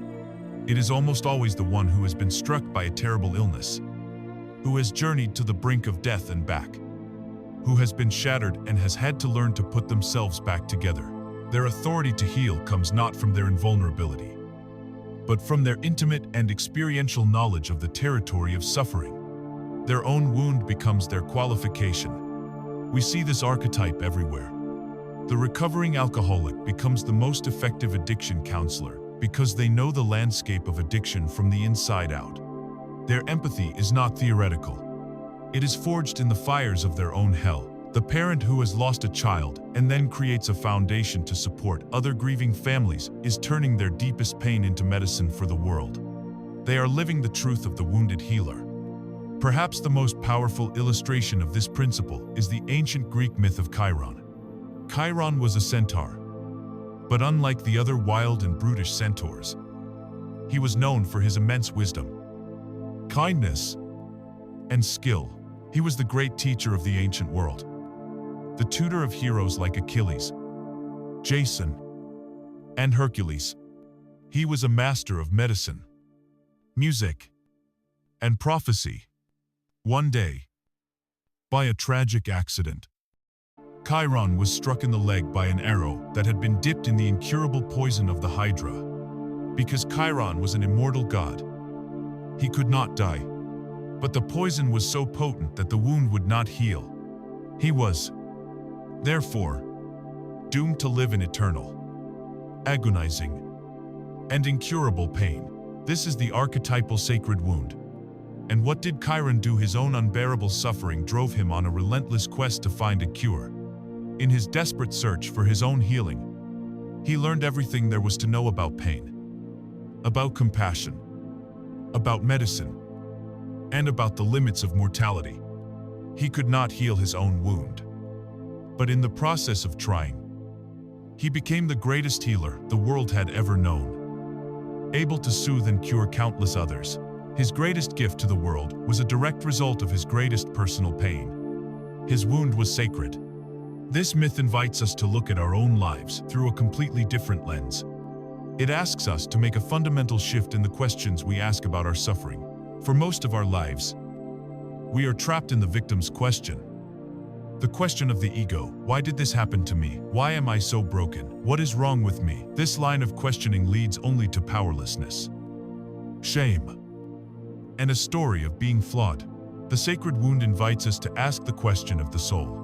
It is almost always the one who has been struck by a terrible illness, who has journeyed to the brink of death and back, who has been shattered and has had to learn to put themselves back together. Their authority to heal comes not from their invulnerability, but from their intimate and experiential knowledge of the territory of suffering. Their own wound becomes their qualification. We see this archetype everywhere. The recovering alcoholic becomes the most effective addiction counselor because they know the landscape of addiction from the inside out. Their empathy is not theoretical. It is forged in the fires of their own hell. The parent who has lost a child and then creates a foundation to support other grieving families is turning their deepest pain into medicine for the world. They are living the truth of the wounded healer. Perhaps the most powerful illustration of this principle is the ancient Greek myth of Chiron. Chiron was a centaur, but unlike the other wild and brutish centaurs, he was known for his immense wisdom, kindness, and skill. He was the great teacher of the ancient world, the tutor of heroes like Achilles, Jason, and Hercules. He was a master of medicine, music, and prophecy. One day, by a tragic accident, Chiron was struck in the leg by an arrow that had been dipped in the incurable poison of the Hydra. Because Chiron was an immortal god, he could not die. But the poison was so potent that the wound would not heal. He was, therefore, doomed to live in eternal, agonizing, and incurable pain. This is the archetypal sacred wound. And what did Chiron do? His own unbearable suffering drove him on a relentless quest to find a cure. In his desperate search for his own healing, he learned everything there was to know about pain, about compassion, about medicine, and about the limits of mortality. He could not heal his own wound. But in the process of trying, he became the greatest healer the world had ever known, able to soothe and cure countless others. His greatest gift to the world was a direct result of his greatest personal pain. His wound was sacred. This myth invites us to look at our own lives through a completely different lens. It asks us to make a fundamental shift in the questions we ask about our suffering. For most of our lives, we are trapped in the victim's question. The question of the ego: why did this happen to me? Why am I so broken? What is wrong with me? This line of questioning leads only to powerlessness, shame, and a story of being flawed. The sacred wound invites us to ask the question of the soul,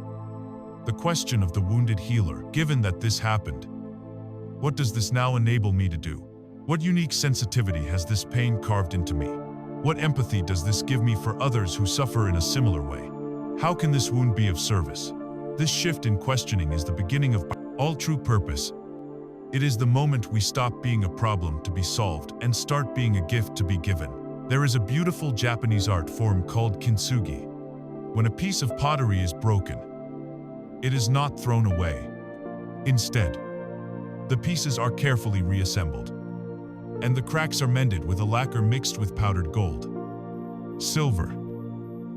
the question of the wounded healer. Given that this happened, what does this now enable me to do? What unique sensitivity has this pain carved into me? What empathy does this give me for others who suffer in a similar way? How can this wound be of service? This shift in questioning is the beginning of all true purpose. It is the moment we stop being a problem to be solved and start being a gift to be given. There is a beautiful Japanese art form called kintsugi. When a piece of pottery is broken, it is not thrown away. Instead, the pieces are carefully reassembled, and the cracks are mended with a lacquer mixed with powdered gold, silver,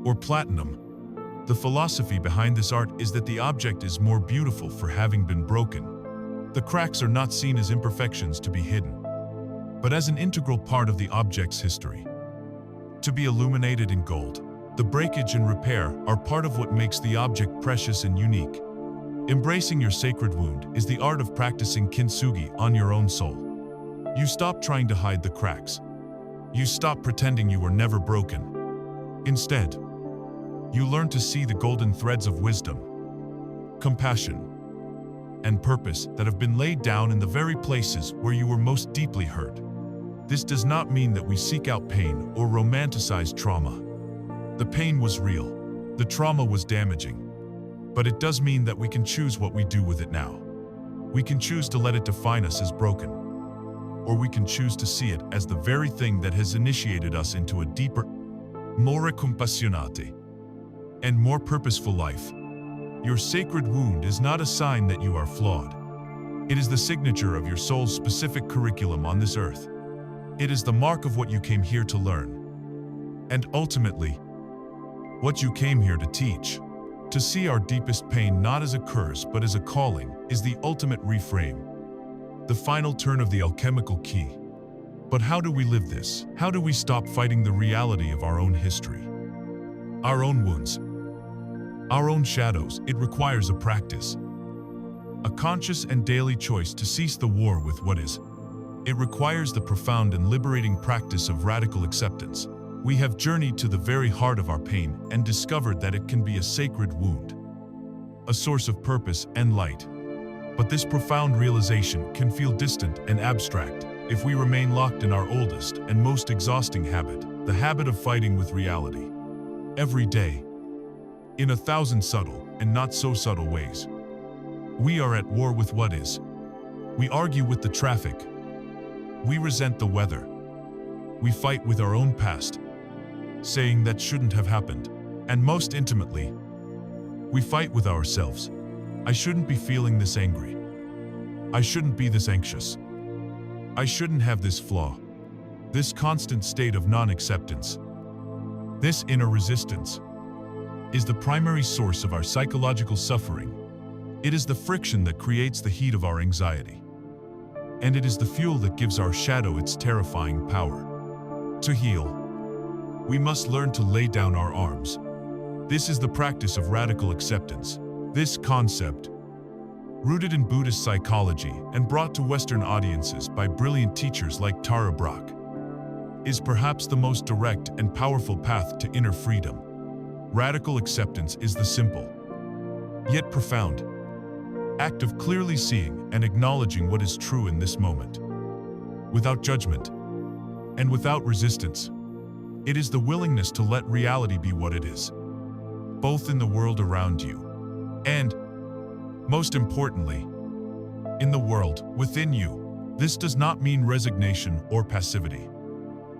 or platinum. The philosophy behind this art is that the object is more beautiful for having been broken. The cracks are not seen as imperfections to be hidden, but as an integral part of the object's history, to be illuminated in gold. The breakage and repair are part of what makes the object precious and unique. Embracing your sacred wound is the art of practicing kintsugi on your own soul. You stop trying to hide the cracks. You stop pretending you were never broken. Instead, you learn to see the golden threads of wisdom, compassion, and purpose that have been laid down in the very places where you were most deeply hurt. This does not mean that we seek out pain or romanticize trauma. The pain was real. The trauma was damaging. But it does mean that we can choose what we do with it now. We can choose to let it define us as broken, or we can choose to see it as the very thing that has initiated us into a deeper, more compassionate, and more purposeful life. Your sacred wound is not a sign that you are flawed. It is the signature of your soul's specific curriculum on this earth. It is the mark of what you came here to learn. And ultimately, what you came here to teach. To see our deepest pain not as a curse but as a calling is the ultimate reframe, the final turn of the alchemical key. But how do we live this? How do we stop fighting the reality of our own history? Our own wounds, our own shadows. It requires a practice, a conscious and daily choice to cease the war with what is. It requires the profound and liberating practice of radical acceptance. We have journeyed to the very heart of our pain and discovered that it can be a sacred wound, a source of purpose and light. But this profound realization can feel distant and abstract if we remain locked in our oldest and most exhausting habit, the habit of fighting with reality. Every day, in 1,000 subtle and not so subtle ways, we are at war with what is. We argue with the traffic. We resent the weather. We fight with our own past, saying that shouldn't have happened. And most intimately, we fight with ourselves. I shouldn't be feeling this angry. I shouldn't be this anxious. I shouldn't have this flaw. This constant state of non-acceptance, this inner resistance, is the primary source of our psychological suffering. It is the friction that creates the heat of our anxiety. And it is the fuel that gives our shadow its terrifying power. To heal, we must learn to lay down our arms. This is the practice of radical acceptance. This concept, rooted in Buddhist psychology and brought to Western audiences by brilliant teachers like Tara Brach, is perhaps the most direct and powerful path to inner freedom. Radical acceptance is the simple, yet profound, act of clearly seeing and acknowledging what is true in this moment, without judgment and without resistance. It is the willingness to let reality be what it is, both in the world around you and, most importantly, in the world within you. This does not mean resignation or passivity.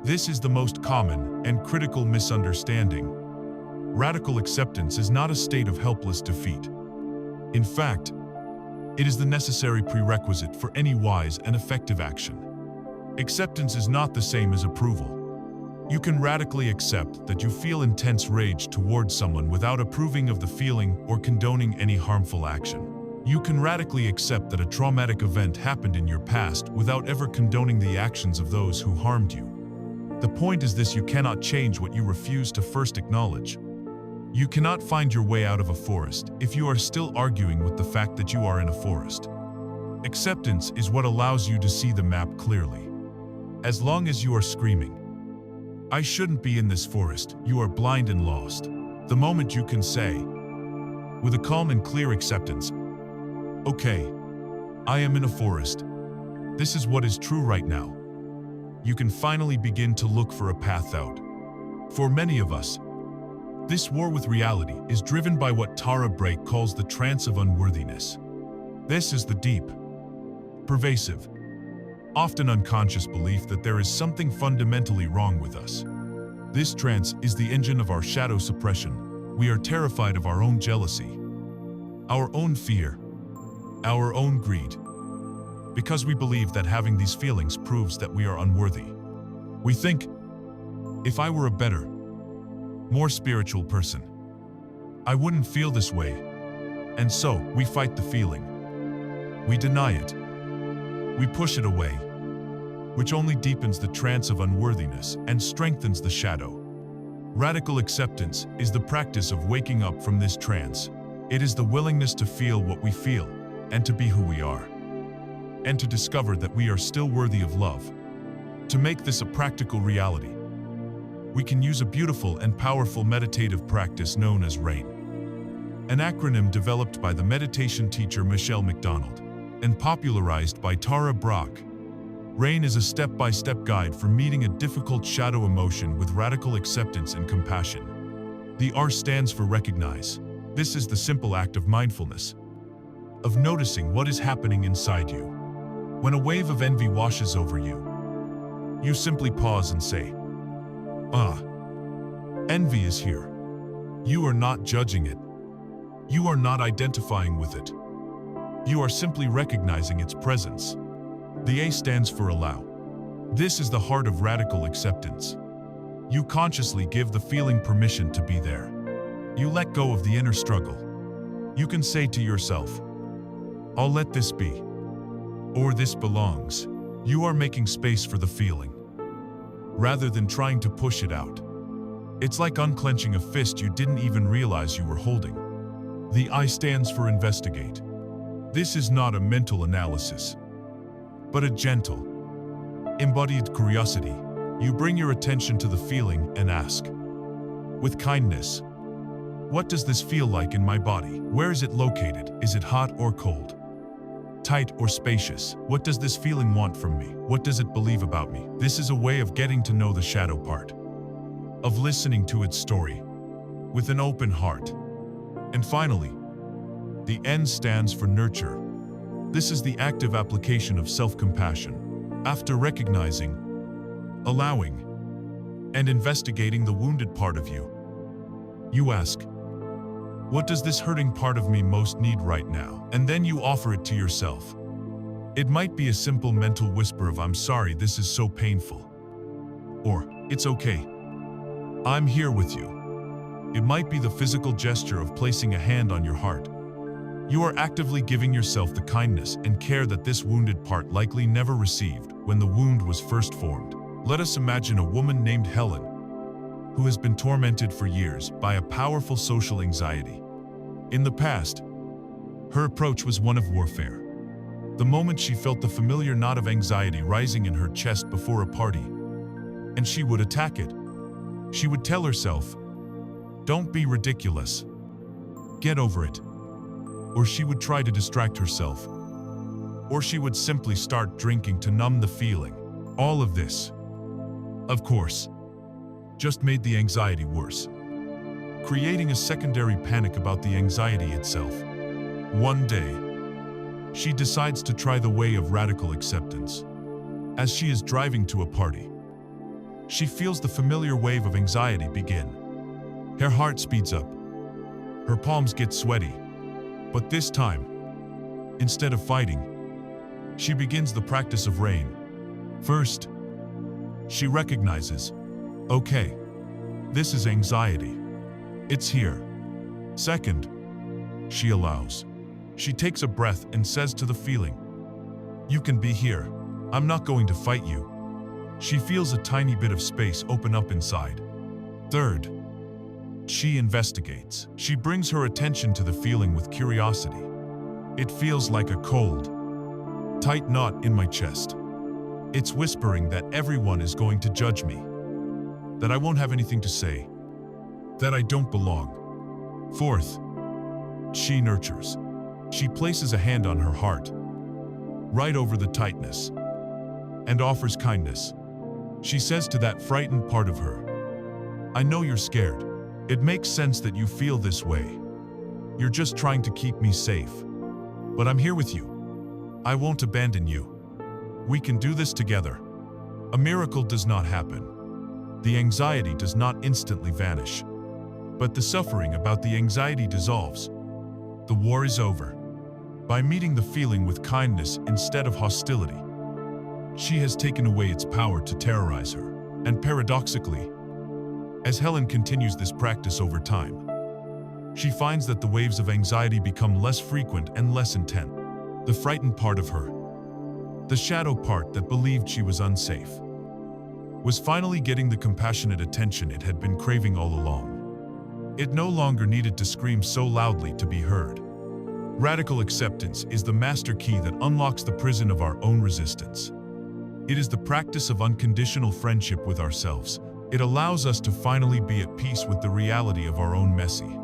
This is the most common and critical misunderstanding. Radical acceptance is not a state of helpless defeat. In fact, it is the necessary prerequisite for any wise and effective action. Acceptance is not the same as approval. You can radically accept that you feel intense rage towards someone without approving of the feeling or condoning any harmful action. You can radically accept that a traumatic event happened in your past without ever condoning the actions of those who harmed you. The point is this: you cannot change what you refuse to first acknowledge. You cannot find your way out of a forest if you are still arguing with the fact that you are in a forest. Acceptance is what allows you to see the map clearly. As long as you are screaming, "I shouldn't be in this forest," you are blind and lost. The moment you can say, with a calm and clear acceptance, "Okay, I am in a forest. This is what is true right now," you can finally begin to look for a path out. For many of us, this war with reality is driven by what Tara Brach calls the trance of unworthiness. This is the deep, pervasive, often unconscious belief that there is something fundamentally wrong with us. This trance is the engine of our shadow suppression. We are terrified of our own jealousy, our own fear, our own greed, because we believe that having these feelings proves that we are unworthy. We think, if I were a better, more spiritual person, I wouldn't feel this way. And so, we fight the feeling. We deny it. We push it away, which only deepens the trance of unworthiness and strengthens the shadow. Radical acceptance is the practice of waking up from this trance. It is the willingness to feel what we feel and to be who we are, and to discover that we are still worthy of love. To make this a practical reality, we can use a beautiful and powerful meditative practice known as RAIN, an acronym developed by the meditation teacher Michelle McDonald and popularized by Tara Brach. RAIN is a step-by-step guide for meeting a difficult shadow emotion with radical acceptance and compassion. The R stands for recognize. This is the simple act of mindfulness, of noticing what is happening inside you. When a wave of envy washes over you, you simply pause and say, "Ah, envy is here." You are not judging it. You are not identifying with it. You are simply recognizing its presence. The A stands for allow. This is the heart of radical acceptance. You consciously give the feeling permission to be there. You let go of the inner struggle. You can say to yourself, "I'll let this be," or "This belongs." You are making space for the feeling, rather than trying to push it out. It's like unclenching a fist you didn't even realize you were holding. The I stands for investigate. This is not a mental analysis, but a gentle, embodied curiosity. You bring your attention to the feeling and ask, with kindness, "What does this feel like in my body? Where is it located? Is it hot or cold? Tight or spacious? What does this feeling want from me? What does it believe about me?" This is a way of getting to know the shadow part, of listening to its story with an open heart. And finally, the N stands for nurture. This is the active application of self-compassion. After recognizing, allowing, and investigating the wounded part of you, you ask, "What does this hurting part of me most need right now?" And then you offer it to yourself. It might be a simple mental whisper of "I'm sorry, this is so painful," or "It's okay, I'm here with you." It might be the physical gesture of placing a hand on your heart. You are actively giving yourself the kindness and care that this wounded part likely never received when the wound was first formed. Let us imagine a woman named Helen, who has been tormented for years by a powerful social anxiety. In the past, her approach was one of warfare. The moment she felt the familiar knot of anxiety rising in her chest before a party, and she would attack it. She would tell herself, "Don't be ridiculous. Get over it." Or she would try to distract herself. Or she would simply start drinking to numb the feeling. All of this, of course, just made the anxiety worse, creating a secondary panic about the anxiety itself. One day, she decides to try the way of radical acceptance. As she is driving to a party, she feels the familiar wave of anxiety begin. Her heart speeds up. Her palms get sweaty. But this time, instead of fighting, she begins the practice of rain. First, she recognizes, "Okay, this is anxiety. It's here." Second, she allows. She takes a breath and says to the feeling, "You can be here. I'm not going to fight you." She feels a tiny bit of space open up inside. Third, she investigates. She brings her attention to the feeling with curiosity. It feels like a cold, tight knot in my chest. It's whispering that everyone is going to judge me, that I won't have anything to say, that I don't belong. Fourth, she nurtures. She places a hand on her heart, right over the tightness, and offers kindness. She says to that frightened part of her, "I know you're scared. It makes sense that you feel this way. You're just trying to keep me safe. But I'm here with you. I won't abandon you. We can do this together." A miracle does not happen. The anxiety does not instantly vanish. But the suffering about the anxiety dissolves. The war is over. By meeting the feeling with kindness instead of hostility, she has taken away its power to terrorize her. And paradoxically, as Helen continues this practice over time, she finds that the waves of anxiety become less frequent and less intense. The frightened part of her, the shadow part that believed she was unsafe, was finally getting the compassionate attention it had been craving all along. It no longer needed to scream so loudly to be heard. Radical acceptance is the master key that unlocks the prison of our own resistance. It is the practice of unconditional friendship with ourselves. It allows us to finally be at peace with the reality of our own messy,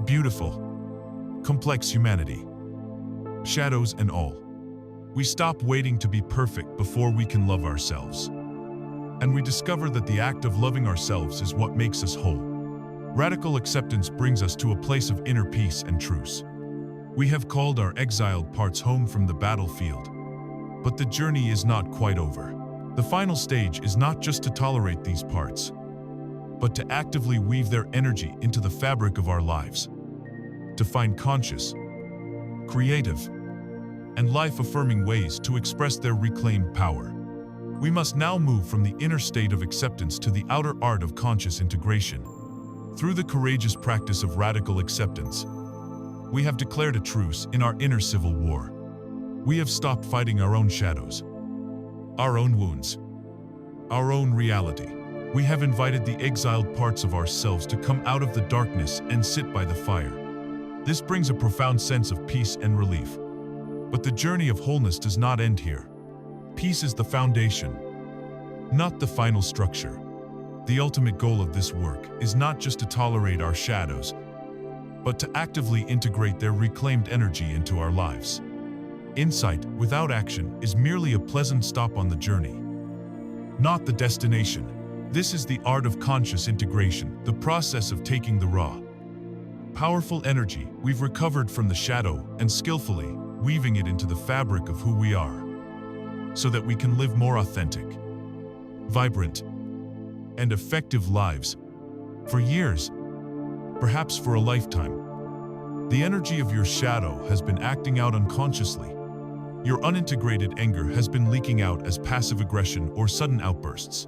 beautiful, complex humanity, shadows and all. We stop waiting to be perfect before we can love ourselves. And we discover that the act of loving ourselves is what makes us whole. Radical acceptance brings us to a place of inner peace and truce. We have called our exiled parts home from the battlefield. But the journey is not quite over. The final stage is not just to tolerate these parts, but to actively weave their energy into the fabric of our lives, to find conscious, creative, and life-affirming ways to express their reclaimed power. We must now move from the inner state of acceptance to the outer art of conscious integration. Through the courageous practice of radical acceptance, we have declared a truce in our inner civil war. We have stopped fighting our own shadows, our own wounds, our own reality. We have invited the exiled parts of ourselves to come out of the darkness and sit by the fire. This brings a profound sense of peace and relief. But the journey of wholeness does not end here. Peace is the foundation, not the final structure. The ultimate goal of this work is not just to tolerate our shadows, but to actively integrate their reclaimed energy into our lives. Insight without action is merely a pleasant stop on the journey, not the destination. This is the art of conscious integration, the process of taking the raw, powerful energy we've recovered from the shadow and skillfully weaving it into the fabric of who we are, so that we can live more authentic, vibrant, and effective lives for years, perhaps for a lifetime. The energy of your shadow has been acting out unconsciously. Your unintegrated anger has been leaking out as passive aggression or sudden outbursts.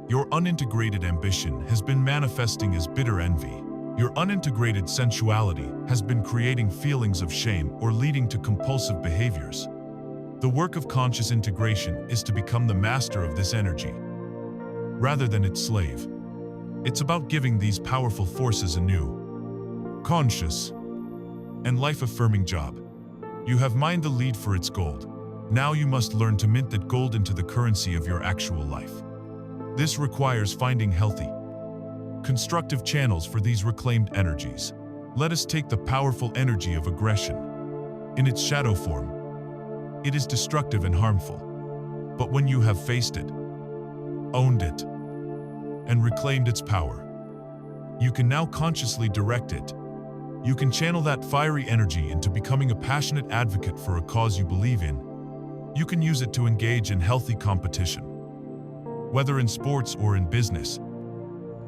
Your unintegrated ambition has been manifesting as bitter envy. Your unintegrated sensuality has been creating feelings of shame or leading to compulsive behaviors. The work of conscious integration is to become the master of this energy, rather than its slave. It's about giving these powerful forces a new, conscious, and life-affirming job. You have mined the lead for its gold. Now you must learn to mint that gold into the currency of your actual life. This requires finding healthy, constructive channels for these reclaimed energies. Let us take the powerful energy of aggression. In its shadow form, it is destructive and harmful. But when you have faced it, owned it, and reclaimed its power, you can now consciously direct it. You can channel that fiery energy into becoming a passionate advocate for a cause you believe in. You can use it to engage in healthy competition, whether in sports or in business,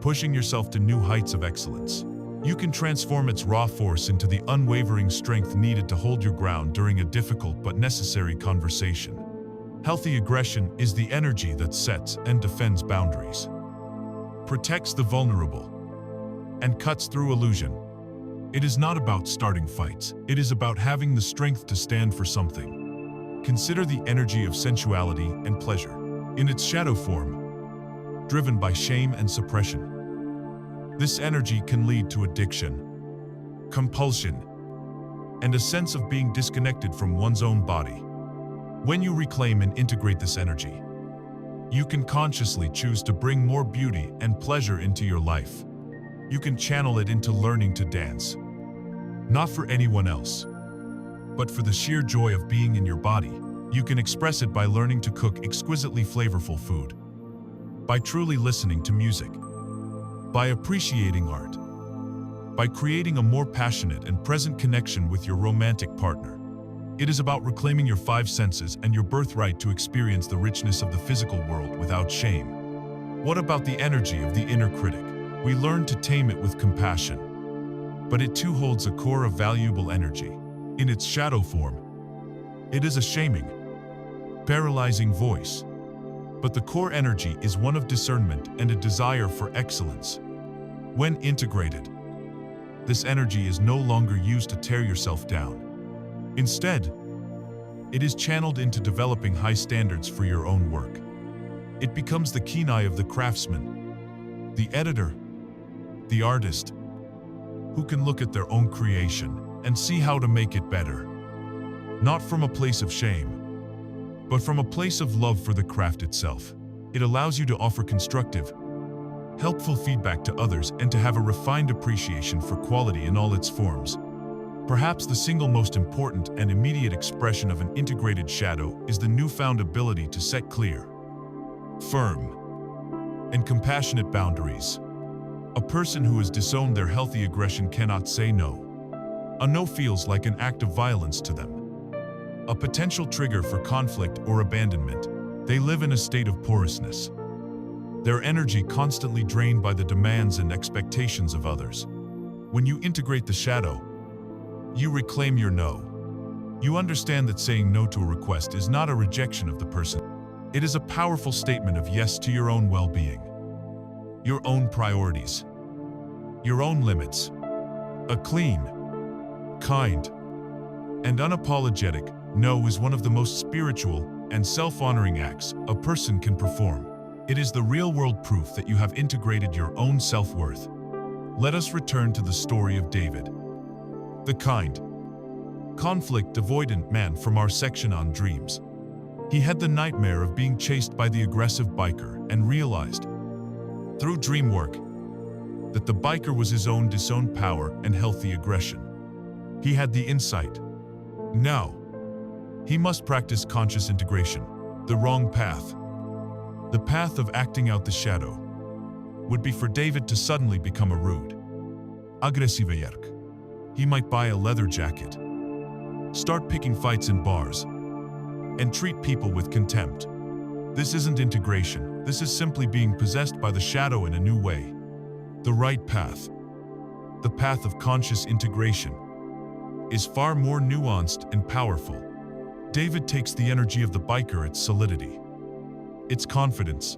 pushing yourself to new heights of excellence. You can transform its raw force into the unwavering strength needed to hold your ground during a difficult but necessary conversation. Healthy aggression is the energy that sets and defends boundaries, protects the vulnerable, and cuts through illusion. It is not about starting fights. It is about having the strength to stand for something. Consider the energy of sensuality and pleasure. In its shadow form, driven by shame and suppression, this energy can lead to addiction, compulsion, and a sense of being disconnected from one's own body. When you reclaim and integrate this energy, you can consciously choose to bring more beauty and pleasure into your life. You can channel it into learning to dance, not for anyone else, but for the sheer joy of being in your body. You can express it by learning to cook exquisitely flavorful food, by truly listening to music, by appreciating art, by creating a more passionate and present connection with your romantic partner. It is about reclaiming your five senses and your birthright to experience the richness of the physical world without shame. What about the energy of the inner critic? We learn to tame it with compassion, but it too holds a core of valuable energy. In its shadow form, it is a shaming, paralyzing voice. But the core energy is one of discernment and a desire for excellence. When integrated, this energy is no longer used to tear yourself down. Instead, it is channeled into developing high standards for your own work. It becomes the keen eye of the craftsman, the editor, the artist, who can look at their own creation and see how to make it better. Not from a place of shame, but from a place of love for the craft itself. It allows you to offer constructive, helpful feedback to others and to have a refined appreciation for quality in all its forms. Perhaps the single most important and immediate expression of an integrated shadow is the newfound ability to set clear, firm, and compassionate boundaries. A person who has disowned their healthy aggression cannot say no. A no feels like an act of violence to them. a potential trigger for conflict or abandonment. They live in a state of porousness. Their energy constantly drained by the demands and expectations of others. When you integrate the shadow, you reclaim your no. You understand that saying no to a request is not a rejection of the person. It is a powerful statement of yes to your own well-being, your own priorities, your own limits. A clean, kind, and unapologetic no is one of the most spiritual and self-honoring acts a person can perform. It is the real-world proof that you have integrated your own self-worth. Let us return to the story of David, the kind, conflict-avoidant man from our section on dreams. He had the nightmare of being chased by the aggressive biker and realized, through dream work, that the biker was his own disowned power and healthy aggression. He had the insight. Now, he must practice conscious integration. The wrong path, the path of acting out the shadow, would be for David to suddenly become a rude, aggressive yerk. He might buy a leather jacket, start picking fights in bars, and treat people with contempt. This isn't integration. This is simply being possessed by the shadow in a new way. The right path, the path of conscious integration, is far more nuanced and powerful. David takes the energy of the biker, its solidity, its confidence,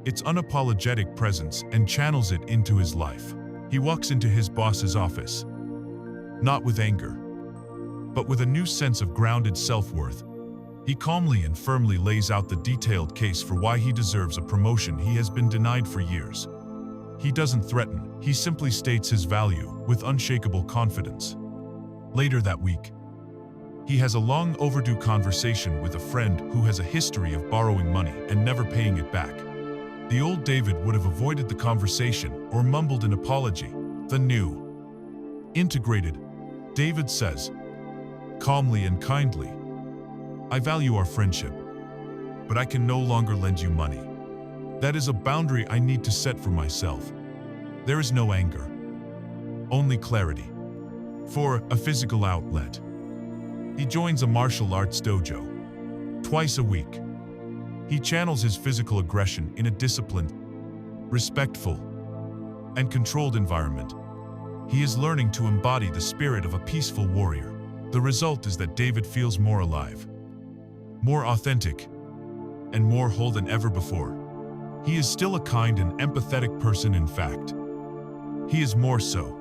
its unapologetic presence, and channels it into his life. He walks into his boss's office, not with anger, but with a new sense of grounded self-worth. He calmly and firmly lays out the detailed case for why he deserves a promotion he has been denied for years. He doesn't threaten, he simply states his value with unshakable confidence. Later that week, he has a long overdue conversation with a friend who has a history of borrowing money and never paying it back. The old David would have avoided the conversation or mumbled an apology. The new, integrated David says, calmly and kindly, I value our friendship, but I can no longer lend you money. That is a boundary I need to set for myself. There is no anger, only clarity. For a physical outlet, he joins a martial arts dojo. Twice a week, he channels his physical aggression in a disciplined, respectful, and controlled environment. He is learning to embody the spirit of a peaceful warrior. The result is that David feels more alive, more authentic, and more whole than ever before. He is still a kind and empathetic person, in fact. He is more so,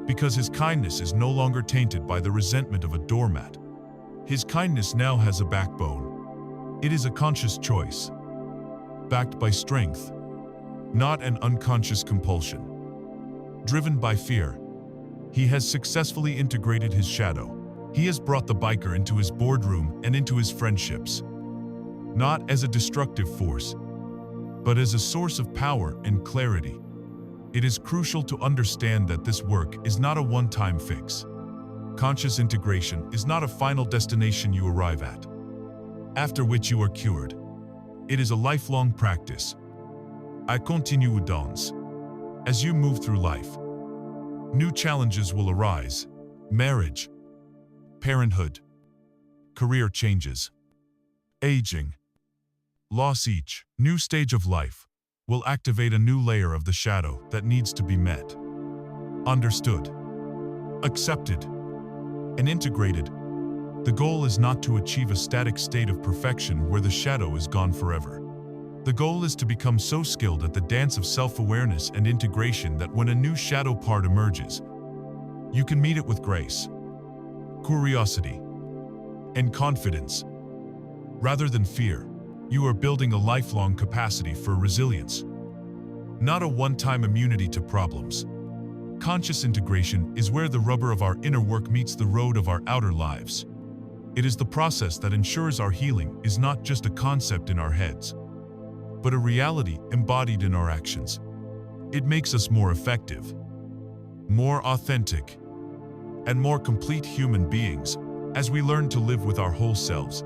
because his kindness is no longer tainted by the resentment of a doormat. His kindness now has a backbone. It is a conscious choice, backed by strength, not an unconscious compulsion. Driven by fear, he has successfully integrated his shadow. He has brought the biker into his boardroom and into his friendships, not as a destructive force, but as a source of power and clarity. It is crucial to understand that this work is not a one-time fix. Conscious integration is not a final destination you arrive at, after which you are cured. It is a lifelong practice. I continue dans. As you move through life, new challenges will arise. Marriage, parenthood, career changes, aging, loss. Each new stage of life will activate a new layer of the shadow that needs to be met, understood, accepted, and integrated. The goal is not to achieve a static state of perfection where the shadow is gone forever. The goal is to become so skilled at the dance of self-awareness and integration that when a new shadow part emerges, you can meet it with grace, curiosity, and confidence. Rather than fear, you are building a lifelong capacity for resilience, not a one-time immunity to problems. Conscious integration is where the rubber of our inner work meets the road of our outer lives. It is the process that ensures our healing is not just a concept in our heads, but a reality embodied in our actions. It makes us more effective, more authentic, and more complete human beings as we learn to live with our whole selves,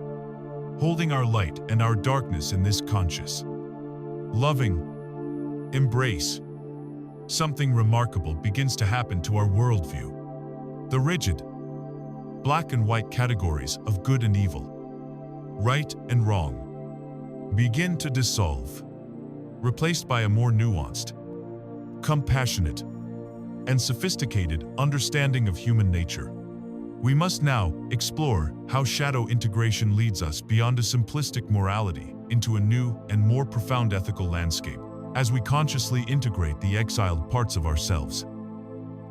holding our light and our darkness in this conscious, loving embrace. Something remarkable begins to happen to our worldview. The rigid, black and white categories of good and evil, right and wrong, begin to dissolve, replaced by a more nuanced, compassionate, and sophisticated understanding of human nature. We must now explore how shadow integration leads us beyond a simplistic morality into a new and more profound ethical landscape, as we consciously integrate the exiled parts of ourselves.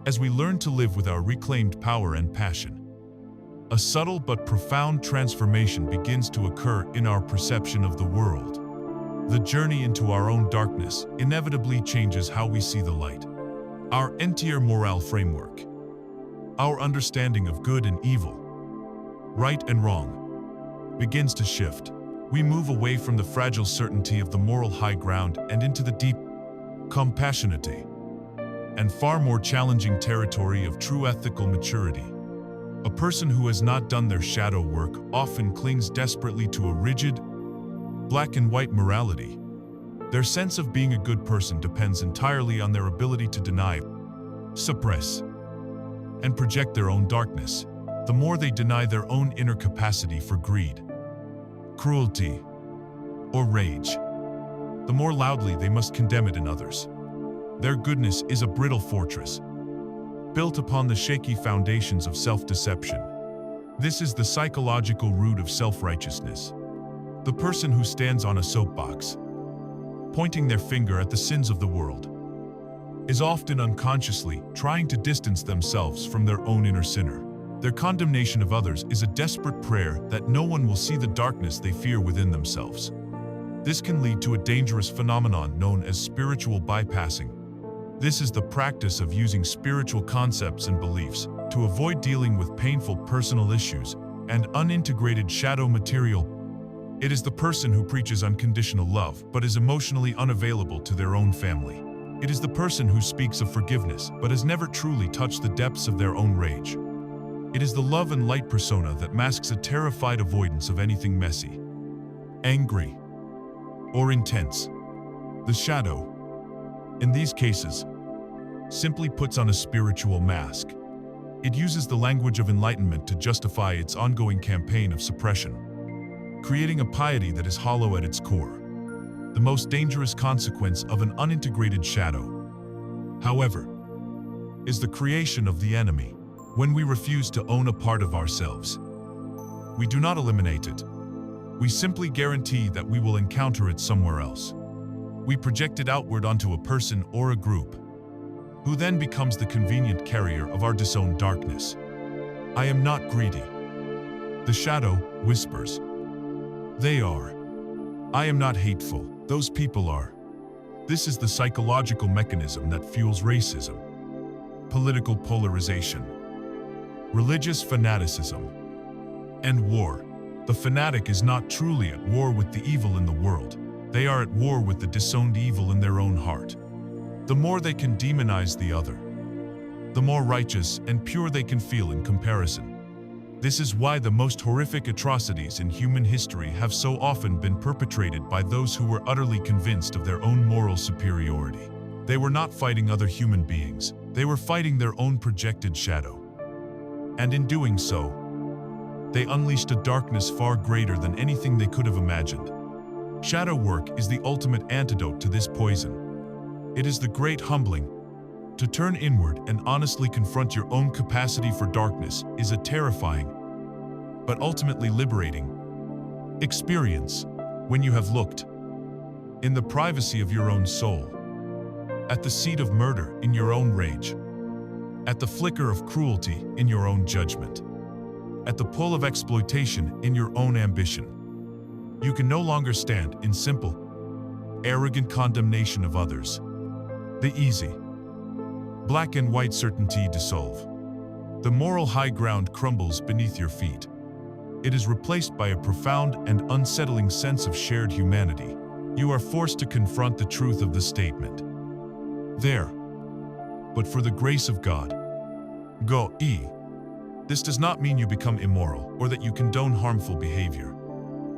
As we learn to live with our reclaimed power and passion, a subtle but profound transformation begins to occur in our perception of the world. The journey into our own darkness inevitably changes how we see the light. Our entire moral framework, our understanding of good and evil, right and wrong, begins to shift. We move away from the fragile certainty of the moral high ground and into the deep, compassionate, and far more challenging territory of true ethical maturity. A person who has not done their shadow work often clings desperately to a rigid, black and white morality. Their sense of being a good person depends entirely on their ability to deny, suppress, and project their own darkness. The more they deny their own inner capacity for greed, cruelty, or rage, the more loudly they must condemn it in others. Their goodness is a brittle fortress, built upon the shaky foundations of self-deception. This is the psychological root of self-righteousness. The person who stands on a soapbox, pointing their finger at the sins of the world, is often unconsciously trying to distance themselves from their own inner sinner. Their condemnation of others is a desperate prayer that no one will see the darkness they fear within themselves. This can lead to a dangerous phenomenon known as spiritual bypassing. This is the practice of using spiritual concepts and beliefs to avoid dealing with painful personal issues and unintegrated shadow material. It is the person who preaches unconditional love but is emotionally unavailable to their own family. It is the person who speaks of forgiveness but has never truly touched the depths of their own rage. It is the love and light persona that masks a terrified avoidance of anything messy, angry, or intense. The shadow, in these cases, simply puts on a spiritual mask. It uses the language of enlightenment to justify its ongoing campaign of suppression, creating a piety that is hollow at its core. The most dangerous consequence of an unintegrated shadow, however, is the creation of the enemy. When we refuse to own a part of ourselves, we do not eliminate it. We simply guarantee that we will encounter it somewhere else. We project it outward onto a person or a group, who then becomes the convenient carrier of our disowned darkness. I am not greedy. The shadow whispers. They are. I am not hateful. Those people are. This is the psychological mechanism that fuels racism, political polarization, religious fanaticism, and war. The fanatic is not truly at war with the evil in the world. They are at war with the disowned evil in their own heart. The more they can demonize the other, the more righteous and pure they can feel in comparison. This is why the most horrific atrocities in human history have so often been perpetrated by those who were utterly convinced of their own moral superiority. They were not fighting other human beings. They were fighting their own projected shadow. And in doing so, they unleashed a darkness far greater than anything they could have imagined. Shadow work is the ultimate antidote to this poison. It is the great humbling. To turn inward and honestly confront your own capacity for darkness is a terrifying, but ultimately liberating, experience. When you have looked, in the privacy of your own soul, at the seed of murder in your own rage, at the flicker of cruelty in your own judgment, at the pull of exploitation in your own ambition, you can no longer stand in simple, arrogant condemnation of others. The easy, black and white certainty dissolve. The moral high ground crumbles beneath your feet. It is replaced by a profound and unsettling sense of shared humanity. You are forced to confront the truth of the statement. There, but for the grace of God, go. This does not mean you become immoral or that you condone harmful behavior.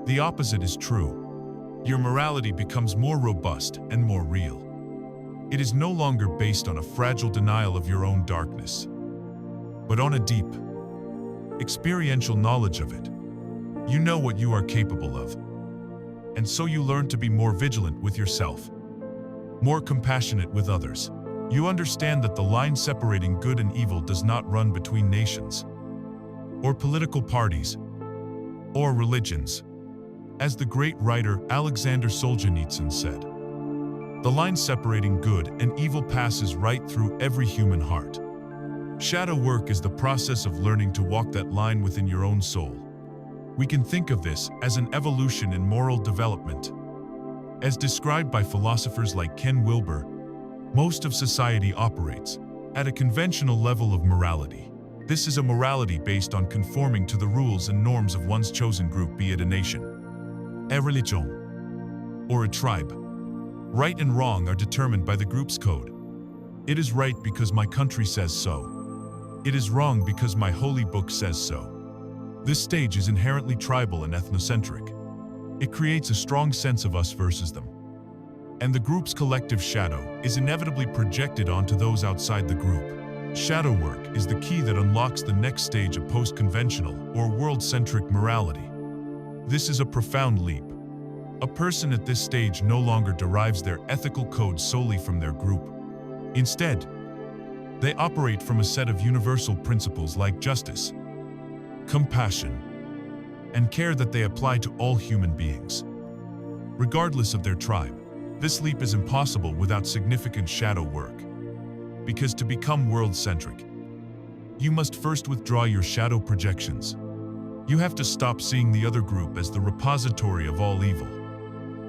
The opposite is true. Your morality becomes more robust and more real. It is no longer based on a fragile denial of your own darkness, but on a deep, experiential knowledge of it. You know what you are capable of. And so you learn to be more vigilant with yourself, more compassionate with others. You understand that the line separating good and evil does not run between nations, or political parties, or religions. As the great writer Alexander Solzhenitsyn said, the line separating good and evil passes right through every human heart. Shadow work is the process of learning to walk that line within your own soul. We can think of this as an evolution in moral development. As described by philosophers like Ken Wilber, most of society operates at a conventional level of morality. This is a morality based on conforming to the rules and norms of one's chosen group, be it a nation, a religion, or a tribe. Right and wrong are determined by the group's code. It is right because my country says so. It is wrong because my holy book says so. This stage is inherently tribal and ethnocentric. It creates a strong sense of us versus them. And the group's collective shadow is inevitably projected onto those outside the group. Shadow work is the key that unlocks the next stage of post-conventional or world-centric morality. This is a profound leap. A person at this stage no longer derives their ethical code solely from their group. Instead, they operate from a set of universal principles like justice, compassion, and care that they apply to all human beings, regardless of their tribe. This leap is impossible without significant shadow work, because to become world-centric, you must first withdraw your shadow projections. You have to stop seeing the other group as the repository of all evil.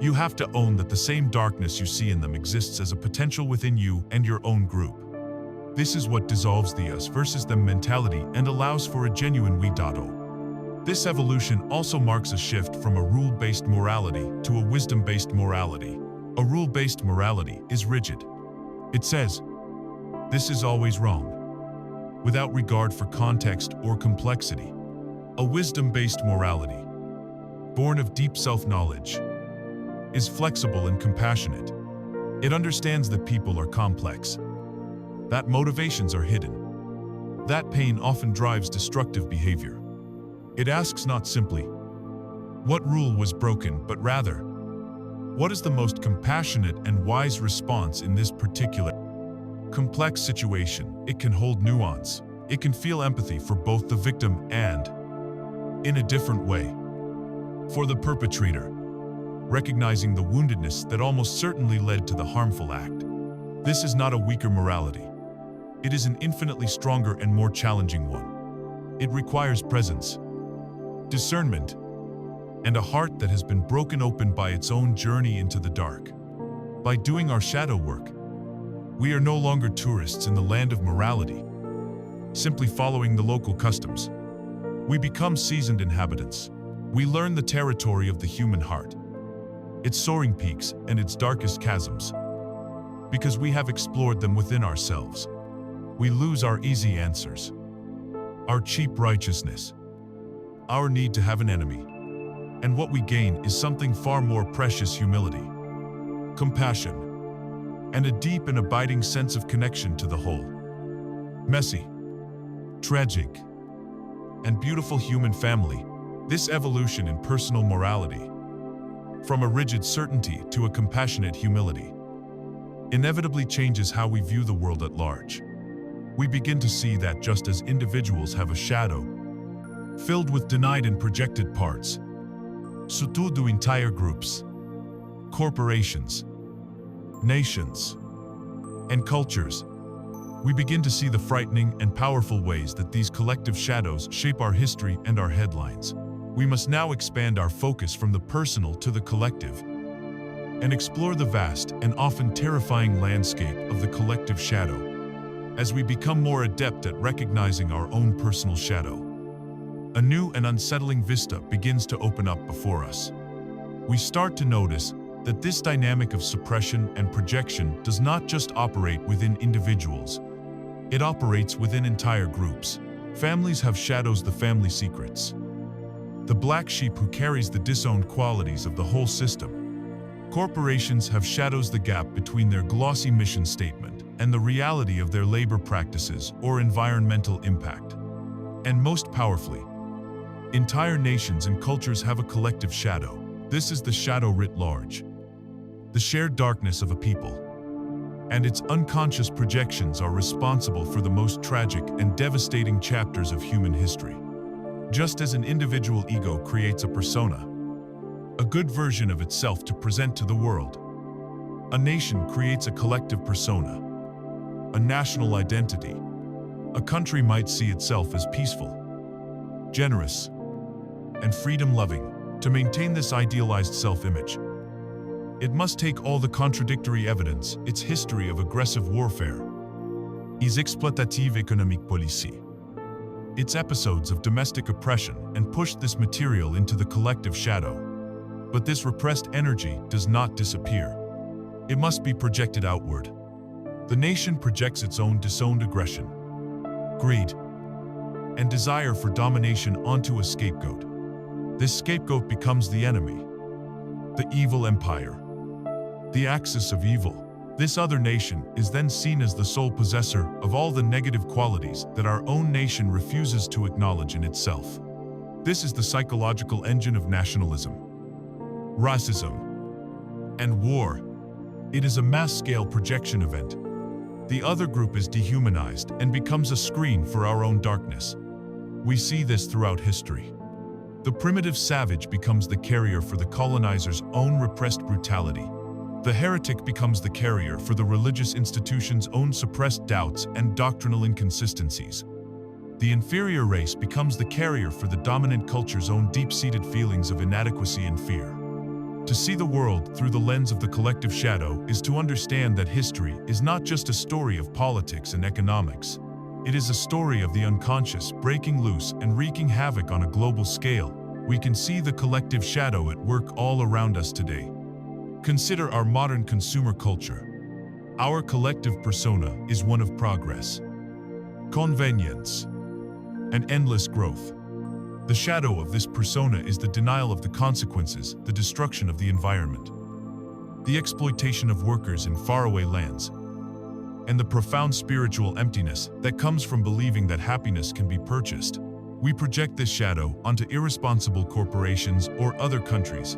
You have to own that the same darkness you see in them exists as a potential within you and your own group. This is what dissolves the us versus them mentality and allows for a genuine we-o. This evolution also marks a shift from a rule-based morality to a wisdom-based morality. A rule-based morality is rigid. It says, this is always wrong, without regard for context or complexity. A wisdom-based morality, born of deep self-knowledge, is flexible and compassionate. It understands that people are complex, that motivations are hidden, that pain often drives destructive behavior. It asks not simply, what rule was broken, but rather, what is the most compassionate and wise response in this particular complex situation? It can hold nuance. It can feel empathy for both the victim and, in a different way, for the perpetrator, recognizing the woundedness that almost certainly led to the harmful act. This is not a weaker morality. It is an infinitely stronger and more challenging one. It requires presence, discernment, and a heart that has been broken open by its own journey into the dark. By doing our shadow work, we are no longer tourists in the land of morality, simply following the local customs. We become seasoned inhabitants. We learn the territory of the human heart, its soaring peaks and its darkest chasms. Because we have explored them within ourselves, we lose our easy answers, our cheap righteousness, our need to have an enemy. And what we gain is something far more precious: humility, compassion, and a deep and abiding sense of connection to the whole. Messy, tragic, and beautiful human family, this evolution in personal morality, from a rigid certainty to a compassionate humility, inevitably changes how we view the world at large. We begin to see that just as individuals have a shadow filled with denied and projected parts, so too do entire groups, corporations, nations, and cultures. We begin to see the frightening and powerful ways that these collective shadows shape our history and our headlines. We must now expand our focus from the personal to the collective and explore the vast and often terrifying landscape of the collective shadow. As we become more adept at recognizing our own personal shadow, a new and unsettling vista begins to open up before us. We start to notice that this dynamic of suppression and projection does not just operate within individuals, it operates within entire groups. Families have shadows, the family secrets, the black sheep who carries the disowned qualities of the whole system. Corporations have shadows, the gap between their glossy mission statement and the reality of their labor practices or environmental impact. And most powerfully, entire nations and cultures have a collective shadow. This is the shadow writ large, the shared darkness of a people. And its unconscious projections are responsible for the most tragic and devastating chapters of human history. Just as an individual ego creates a persona, a good version of itself to present to the world, a nation creates a collective persona, a national identity. A country might see itself as peaceful, generous, and freedom-loving. To maintain this idealized self-image, it must take all the contradictory evidence, its history of aggressive warfare, its exploitative économique policy, its episodes of domestic oppression, and push this material into the collective shadow. But this repressed energy does not disappear. It must be projected outward. The nation projects its own disowned aggression, greed, and desire for domination onto a scapegoat. This scapegoat becomes the enemy, the evil empire, the axis of evil. This other nation is then seen as the sole possessor of all the negative qualities that our own nation refuses to acknowledge in itself. This is the psychological engine of nationalism, racism, and war. It is a mass-scale projection event. The other group is dehumanized and becomes a screen for our own darkness. We see this throughout history. The primitive savage becomes the carrier for the colonizer's own repressed brutality. The heretic becomes the carrier for the religious institution's own suppressed doubts and doctrinal inconsistencies. The inferior race becomes the carrier for the dominant culture's own deep-seated feelings of inadequacy and fear. To see the world through the lens of the collective shadow is to understand that history is not just a story of politics and economics. It is a story of the unconscious breaking loose and wreaking havoc on a global scale. We can see the collective shadow at work all around us today. Consider our modern consumer culture. Our collective persona is one of progress, convenience, and endless growth. The shadow of this persona is the denial of the consequences, the destruction of the environment, the exploitation of workers in faraway lands, and the profound spiritual emptiness that comes from believing that happiness can be purchased. We project this shadow onto irresponsible corporations or other countries,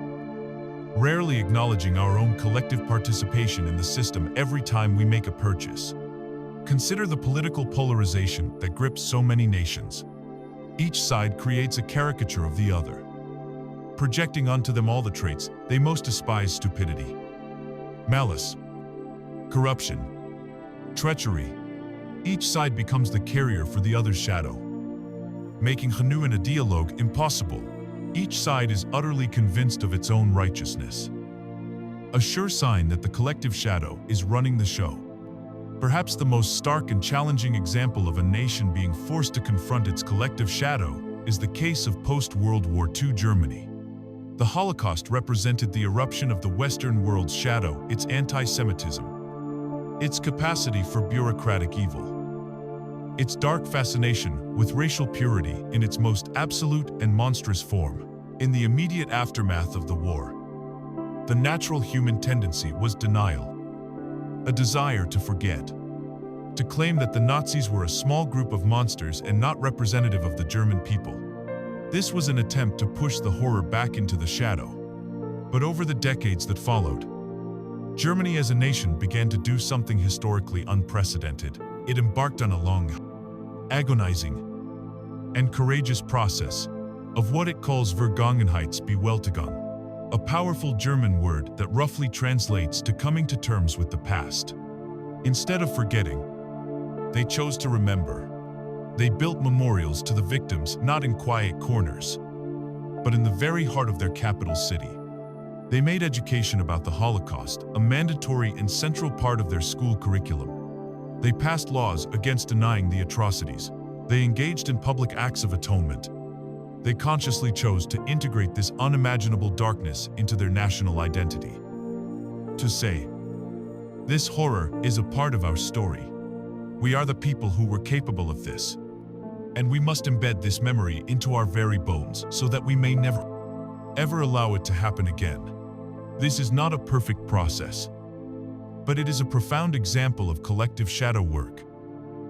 rarely acknowledging our own collective participation in the system every time we make a purchase. Consider the political polarization that grips so many nations. Each side creates a caricature of the other, projecting onto them all the traits they most despise: stupidity, malice, corruption, treachery. Each side becomes the carrier for the other's shadow, making genuine dialogue impossible. Each side is utterly convinced of its own righteousness, a sure sign that the collective shadow is running the show. Perhaps the most stark and challenging example of a nation being forced to confront its collective shadow is the case of post-World War II Germany. The Holocaust represented the eruption of the Western world's shadow, its anti-Semitism, its capacity for bureaucratic evil, its dark fascination with racial purity in its most absolute and monstrous form. In the immediate aftermath of the war, the natural human tendency was denial, a desire to forget, to claim that the Nazis were a small group of monsters and not representative of the German people. This was an attempt to push the horror back into the shadow. But over the decades that followed, Germany as a nation began to do something historically unprecedented. It embarked on a long, agonizing, and courageous process of what it calls Vergangenheitsbewältigung, a powerful German word that roughly translates to coming to terms with the past. Instead of forgetting, they chose to remember. They built memorials to the victims not in quiet corners, but in the very heart of their capital city. They made education about the Holocaust a mandatory and central part of their school curriculum. They passed laws against denying the atrocities. They engaged in public acts of atonement. They consciously chose to integrate this unimaginable darkness into their national identity. To say, this horror is a part of our story. We are the people who were capable of this. And we must embed this memory into our very bones so that we may never, ever allow it to happen again. This is not a perfect process, but it is a profound example of collective shadow work.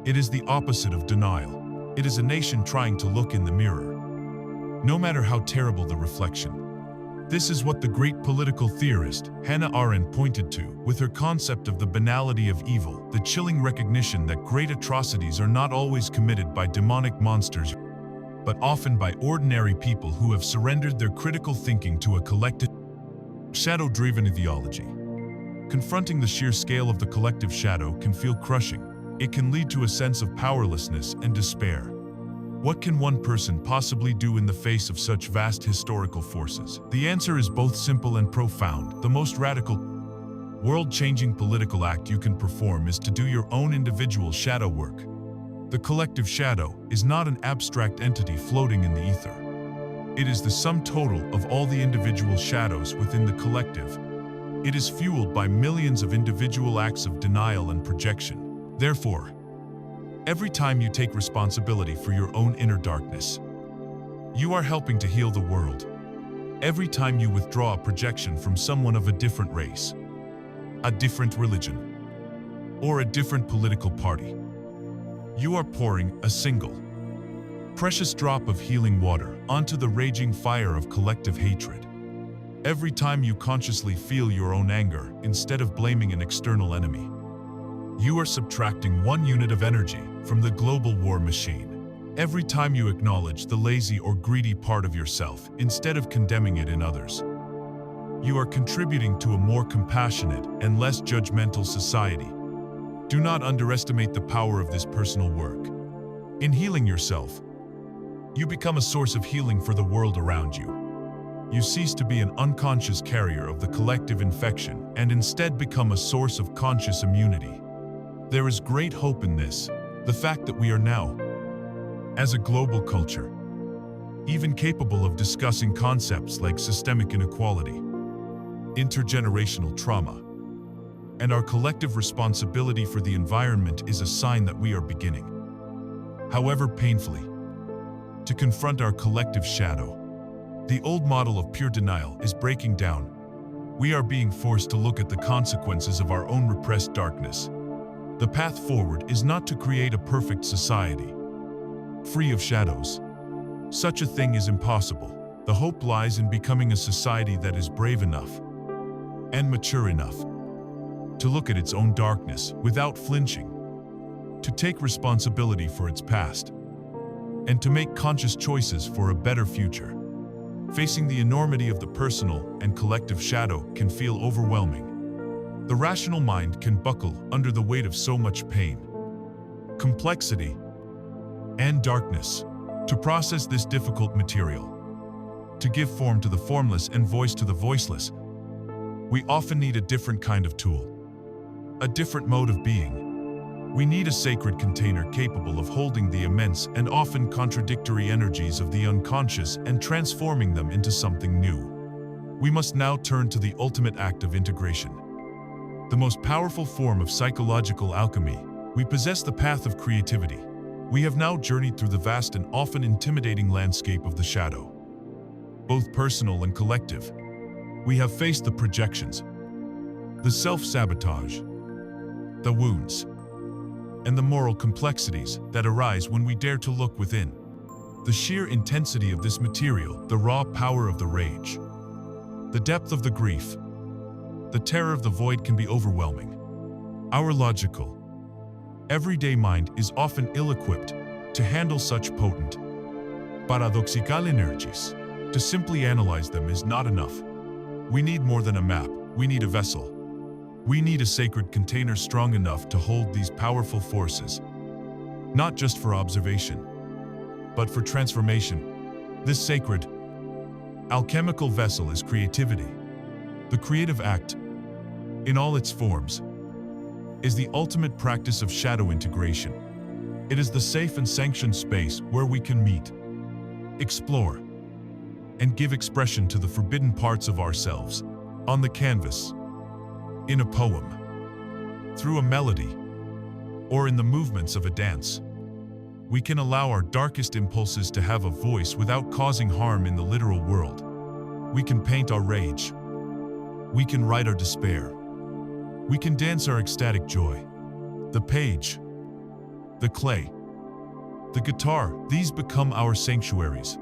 It is the opposite of denial. It is a nation trying to look in the mirror, no matter how terrible the reflection. This is what the great political theorist Hannah Arendt pointed to with her concept of the banality of evil, the chilling recognition that great atrocities are not always committed by demonic monsters, but often by ordinary people who have surrendered their critical thinking to a collective, shadow-driven ideology. Confronting the sheer scale of the collective shadow can feel crushing. It can lead to a sense of powerlessness and despair. What can one person possibly do in the face of such vast historical forces? The answer is both simple and profound. The most radical, world-changing political act you can perform is to do your own individual shadow work. The collective shadow is not an abstract entity floating in the ether. It is the sum total of all the individual shadows within the collective. It is fueled by millions of individual acts of denial and projection. Therefore, every time you take responsibility for your own inner darkness, you are helping to heal the world. Every time you withdraw a projection from someone of a different race, a different religion, or a different political party, you are pouring a single, precious drop of healing water onto the raging fire of collective hatred. Every time you consciously feel your own anger instead of blaming an external enemy, you are subtracting one unit of energy from the global war machine. Every time you acknowledge the lazy or greedy part of yourself instead of condemning it in others, you are contributing to a more compassionate and less judgmental society. Do not underestimate the power of this personal work. In healing yourself, you become a source of healing for the world around you. You cease to be an unconscious carrier of the collective infection and instead become a source of conscious immunity. There is great hope in this, the fact that we are now, as a global culture, even capable of discussing concepts like systemic inequality, intergenerational trauma, and our collective responsibility for the environment is a sign that we are beginning, however painfully, to confront our collective shadow. The old model of pure denial is breaking down. We are being forced to look at the consequences of our own repressed darkness. The path forward is not to create a perfect society, free of shadows. Such a thing is impossible. The hope lies in becoming a society that is brave enough and mature enough to look at its own darkness without flinching, to take responsibility for its past, and to make conscious choices for a better future. Facing the enormity of the personal and collective shadow can feel overwhelming. The rational mind can buckle under the weight of so much pain, complexity, and darkness. To process this difficult material, to give form to the formless and voice to the voiceless, we often need a different kind of tool, a different mode of being. We need a sacred container capable of holding the immense and often contradictory energies of the unconscious and transforming them into something new. We must now turn to the ultimate act of integration, the most powerful form of psychological alchemy. We possess the path of creativity. We have now journeyed through the vast and often intimidating landscape of the shadow, both personal and collective. We have faced the projections, the self-sabotage, the wounds, and the moral complexities that arise when we dare to look within. The sheer intensity of this material, the raw power of the rage, the depth of the grief, the terror of the void can be overwhelming. Our logical, everyday mind is often ill-equipped to handle such potent, paradoxical energies. To simply analyze them is not enough. We need more than a map. We need a vessel. We need a sacred container strong enough to hold these powerful forces, not just for observation, but for transformation. This sacred, alchemical vessel is creativity. The creative act, in all its forms, is the ultimate practice of shadow integration. It is the safe and sanctioned space where we can meet, explore, and give expression to the forbidden parts of ourselves, on the canvas, in a poem, through a melody, or in the movements of a dance. We can allow our darkest impulses to have a voice without causing harm in the literal world. We can paint our rage. We can write our despair. We can dance our ecstatic joy. The page, the clay, The guitar, these become our sanctuaries.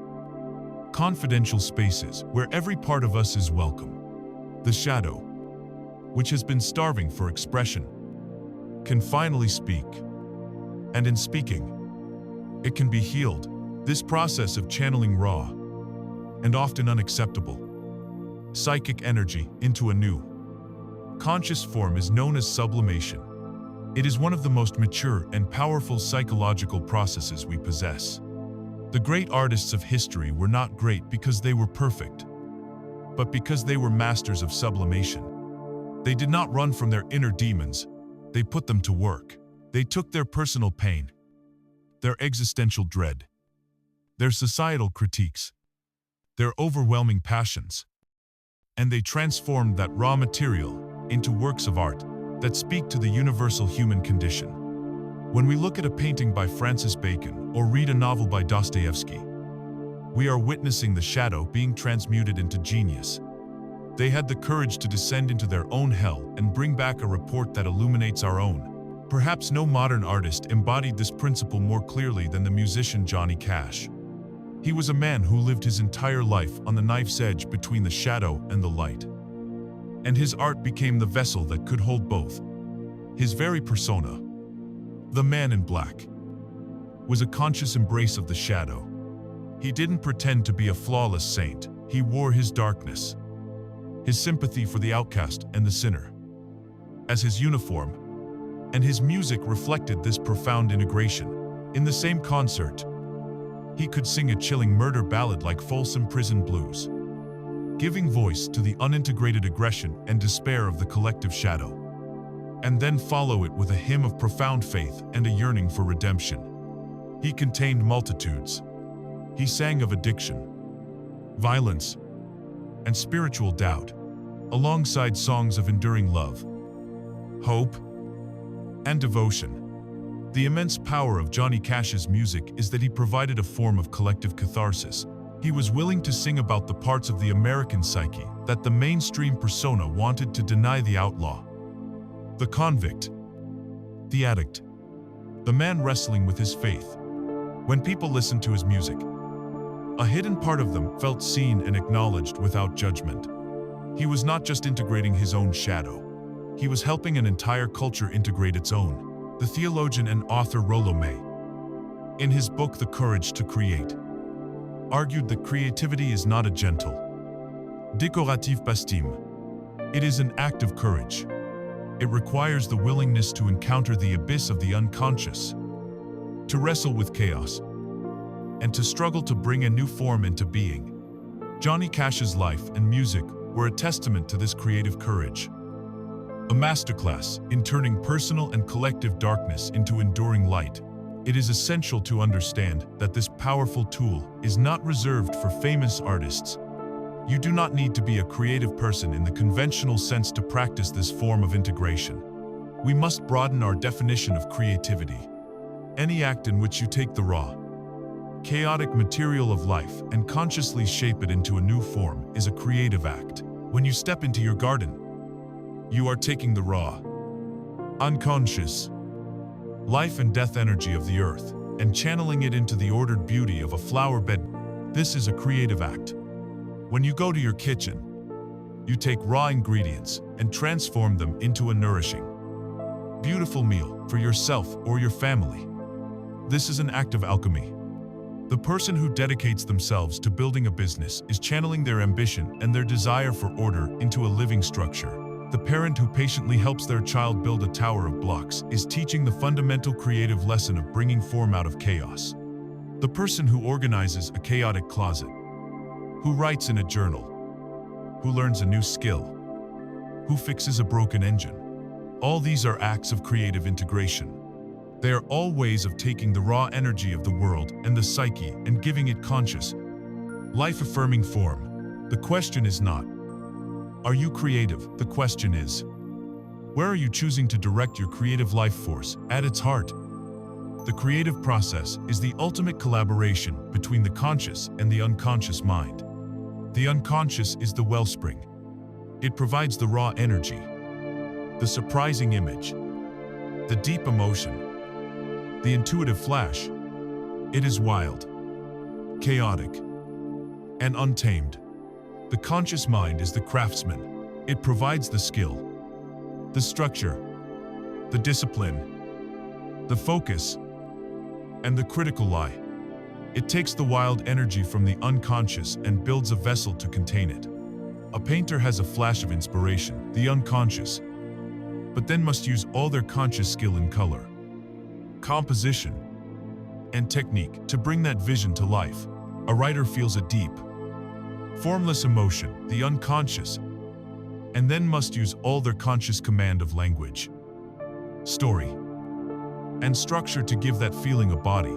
Confidential spaces where every part of us is welcome. The shadow, which has been starving for expression, can finally speak. And in speaking, it can be healed. This process of channeling raw and often unacceptable psychic energy into a new, conscious form is known as sublimation. It is one of the most mature and powerful psychological processes we possess. The great artists of history were not great because they were perfect, but because they were masters of sublimation. They did not run from their inner demons, they put them to work. They took their personal pain, their existential dread, their societal critiques, their overwhelming passions, and they transformed that raw material into works of art that speak to the universal human condition. When we look at a painting by Francis Bacon or read a novel by Dostoevsky, we are witnessing the shadow being transmuted into genius. They had the courage to descend into their own hell and bring back a report that illuminates our own. Perhaps no modern artist embodied this principle more clearly than the musician Johnny Cash. He was a man who lived his entire life on the knife's edge between the shadow and the light. And his art became the vessel that could hold both. His very persona, the man in black, was a conscious embrace of the shadow. He didn't pretend to be a flawless saint. He wore his darkness, his sympathy for the outcast and the sinner, as his uniform, and his music reflected this profound integration. In the same concert, he could sing a chilling murder ballad like Folsom Prison Blues, giving voice to the unintegrated aggression and despair of the collective shadow, and then follow it with a hymn of profound faith and a yearning for redemption. He contained multitudes. He sang of addiction, violence, and spiritual doubt, alongside songs of enduring love, hope, and devotion. The immense power of Johnny Cash's music is that he provided a form of collective catharsis. He was willing to sing about the parts of the American psyche that the mainstream persona wanted to deny: the outlaw, the convict, the addict, the man wrestling with his faith. When people listened to his music, a hidden part of them felt seen and acknowledged without judgment. He was not just integrating his own shadow, he was helping an entire culture integrate its own. The theologian and author Rollo May, in his book The Courage to Create, argued that creativity is not a gentle, décorative pastime. It is an act of courage. It requires the willingness to encounter the abyss of the unconscious, to wrestle with chaos, and to struggle to bring a new form into being. Johnny Cash's life and music were a testament to this creative courage, a masterclass in turning personal and collective darkness into enduring light. It is essential to understand that this powerful tool is not reserved for famous artists. You do not need to be a creative person in the conventional sense to practice this form of integration. We must broaden our definition of creativity. Any act in which you take the raw, chaotic material of life and consciously shape it into a new form is a creative act. When you step into your garden, you are taking the raw, unconscious, life and death energy of the earth and channeling it into the ordered beauty of a flower bed. This is a creative act. When you go to your kitchen, you take raw ingredients and transform them into a nourishing, beautiful meal for yourself or your family. This is an act of alchemy. The person who dedicates themselves to building a business is channeling their ambition and their desire for order into a living structure. The parent who patiently helps their child build a tower of blocks is teaching the fundamental creative lesson of bringing form out of chaos. The person who organizes a chaotic closet, who writes in a journal, who learns a new skill, who fixes a broken engine. All these are acts of creative integration. They are all ways of taking the raw energy of the world and the psyche and giving it conscious, life-affirming form. The question is not, are you creative? The question is, where are you choosing to direct your creative life force? At its heart, the creative process is the ultimate collaboration between the conscious and the unconscious mind. The unconscious is the wellspring. It provides the raw energy, the surprising image, the deep emotion, the intuitive flash, It is wild, chaotic, and untamed. The conscious mind is the craftsman. It provides the skill, the structure, the discipline, the focus, and the critical eye. It takes the wild energy from the unconscious and builds a vessel to contain it. A painter has a flash of inspiration, the unconscious, but then must use all their conscious skill in color, composition, and technique to bring that vision to life. A writer feels a deep, formless emotion, the unconscious, and then must use all their conscious command of language, story, and structure to give that feeling a body.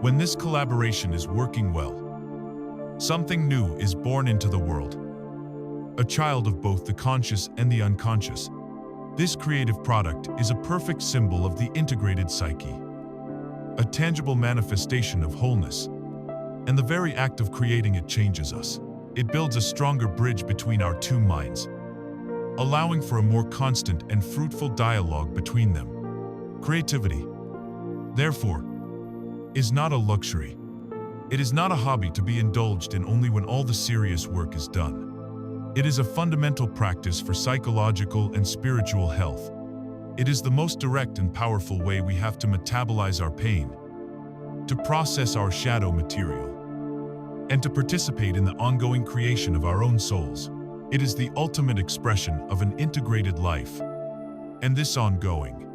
When this collaboration is working well, something new is born into the world, a child of both the conscious and the unconscious. This creative product is a perfect symbol of the integrated psyche, a tangible manifestation of wholeness, and the very act of creating it changes us. It builds a stronger bridge between our two minds, allowing for a more constant and fruitful dialogue between them. Creativity, therefore, is not a luxury. It is not a hobby to be indulged in only when all the serious work is done. It is a fundamental practice for psychological and spiritual health. It is the most direct and powerful way we have to metabolize our pain, to process our shadow material, and to participate in the ongoing creation of our own souls. It is the ultimate expression of an integrated life, and this ongoing,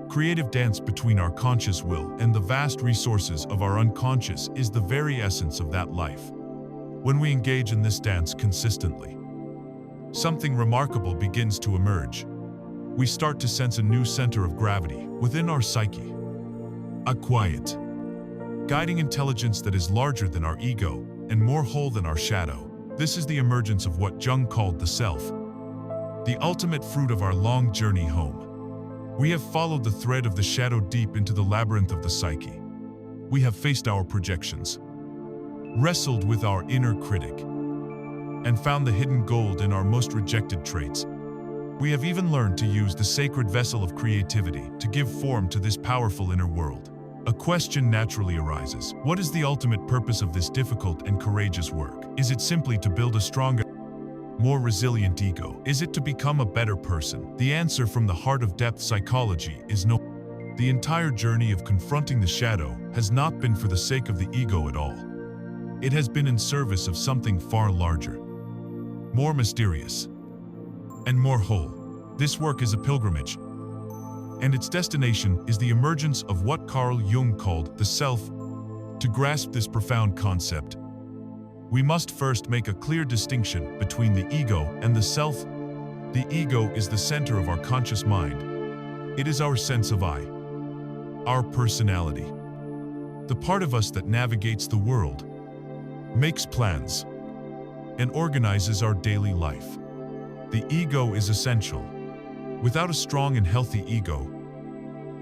creative dance between our conscious will and the vast resources of our unconscious is the very essence of that life. When we engage in this dance consistently, something remarkable begins to emerge. We start to sense a new center of gravity within our psyche, a quiet, guiding intelligence that is larger than our ego and more whole than our shadow. This is the emergence of what Jung called the self, the ultimate fruit of our long journey home. We have followed the thread of the shadow deep into the labyrinth of the psyche. We have faced our projections, wrestled with our inner critic, and found the hidden gold in our most rejected traits. We have even learned to use the sacred vessel of creativity to give form to this powerful inner world. A question naturally arises. What is the ultimate purpose of this difficult and courageous work? Is it simply to build a stronger, more resilient ego? Is it to become a better person? The answer from the heart of depth psychology is no. The entire journey of confronting the shadow has not been for the sake of the ego at all. It has been in service of something far larger, more mysterious, and more whole. This work is a pilgrimage, and its destination is the emergence of what Carl Jung called the self. To grasp this profound concept, we must first make a clear distinction between the ego and the self. The ego is the center of our conscious mind. It is our sense of I, our personality, the part of us that navigates the world, makes plans, and organizes our daily life. The ego is essential. Without a strong and healthy ego,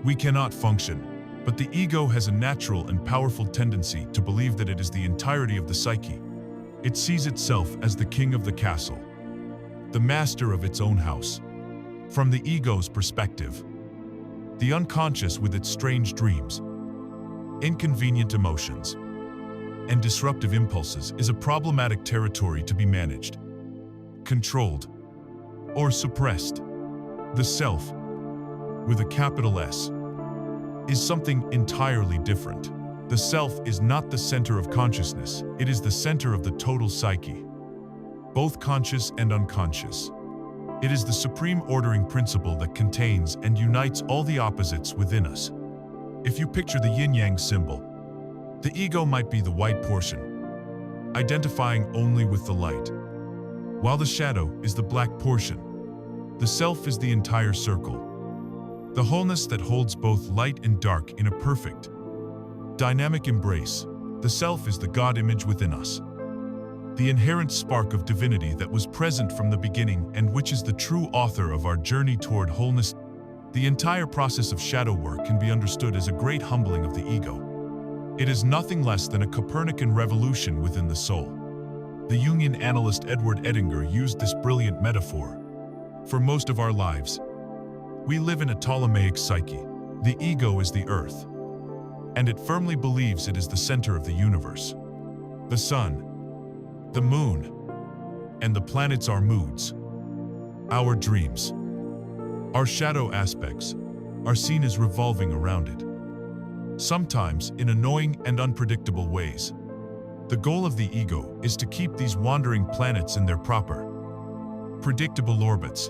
we cannot function. But the ego has a natural and powerful tendency to believe that it is the entirety of the psyche. It sees itself as the king of the castle, the master of its own house. From the ego's perspective, the unconscious with its strange dreams, inconvenient emotions, and disruptive impulses is a problematic territory to be managed, controlled, or suppressed. The self, with a capital S, is something entirely different. The self is not the center of consciousness, it is the center of the total psyche, both conscious and unconscious. It is the supreme ordering principle that contains and unites all the opposites within us. If you picture the yin-yang symbol, the ego might be the white portion, identifying only with the light, while the shadow is the black portion. The self is the entire circle, the wholeness that holds both light and dark in a perfect, dynamic embrace. The self is the God image within us, the inherent spark of divinity that was present from the beginning and which is the true author of our journey toward wholeness. The entire process of shadow work can be understood as a great humbling of the ego. It is nothing less than a Copernican revolution within the soul. The Jungian analyst Edward Edinger used this brilliant metaphor. For most of our lives, we live in a Ptolemaic psyche. The ego is the earth, and it firmly believes it is the center of the universe. The sun, the moon, and the planets are moods. Our dreams, our shadow aspects, are seen as revolving around it, sometimes in annoying and unpredictable ways. The goal of the ego is to keep these wandering planets in their proper, predictable orbits.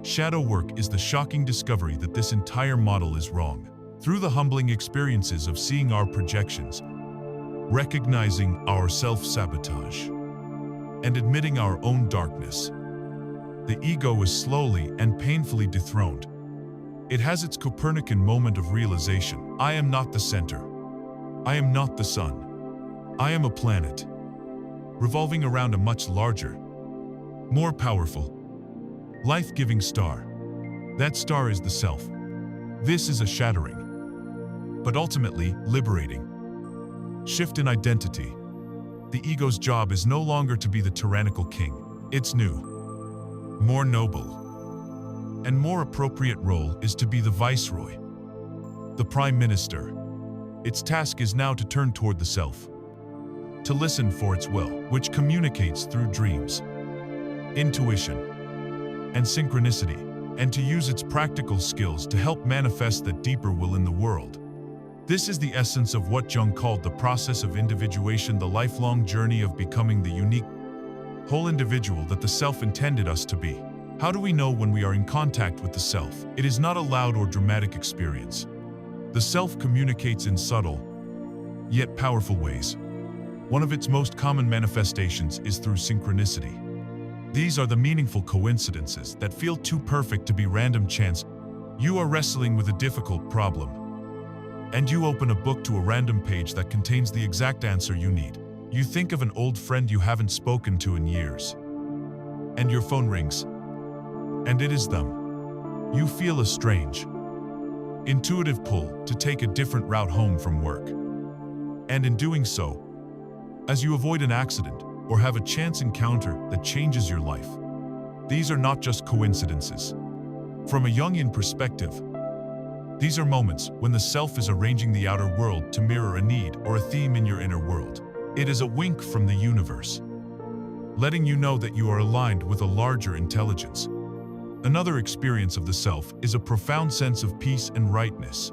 Shadow work is the shocking discovery that this entire model is wrong. Through the humbling experiences of seeing our projections, recognizing our self-sabotage, and admitting our own darkness, the ego is slowly and painfully dethroned. It has its Copernican moment of realization. I am not the center. I am not the sun. I am a planet, revolving around a much larger, more powerful, life-giving star. That star is the self. This is a shattering, but ultimately liberating shift in identity. The ego's job is no longer to be the tyrannical king. Its new, more noble, and more appropriate role is to be the viceroy, the prime minister. Its task is now to turn toward the self, to listen for its will, which communicates through dreams, intuition, and synchronicity, and to use its practical skills to help manifest that deeper will in the world. This is the essence of what Jung called the process of individuation, the lifelong journey of becoming the unique, whole individual that the self intended us to be. How do we know when we are in contact with the self? It is not a loud or dramatic experience. The self communicates in subtle, yet powerful ways. One of its most common manifestations is through synchronicity. These are the meaningful coincidences that feel too perfect to be random chance. You are wrestling with a difficult problem, and you open a book to a random page that contains the exact answer you need. You think of an old friend you haven't spoken to in years, and your phone rings, and it is them. You feel a strange, intuitive pull to take a different route home from work. And in doing so, as you avoid an accident or have a chance encounter that changes your life, these are not just coincidences. From a Jungian perspective, these are moments when the self is arranging the outer world to mirror a need or a theme in your inner world. It is a wink from the universe, letting you know that you are aligned with a larger intelligence. Another experience of the self is a profound sense of peace and rightness.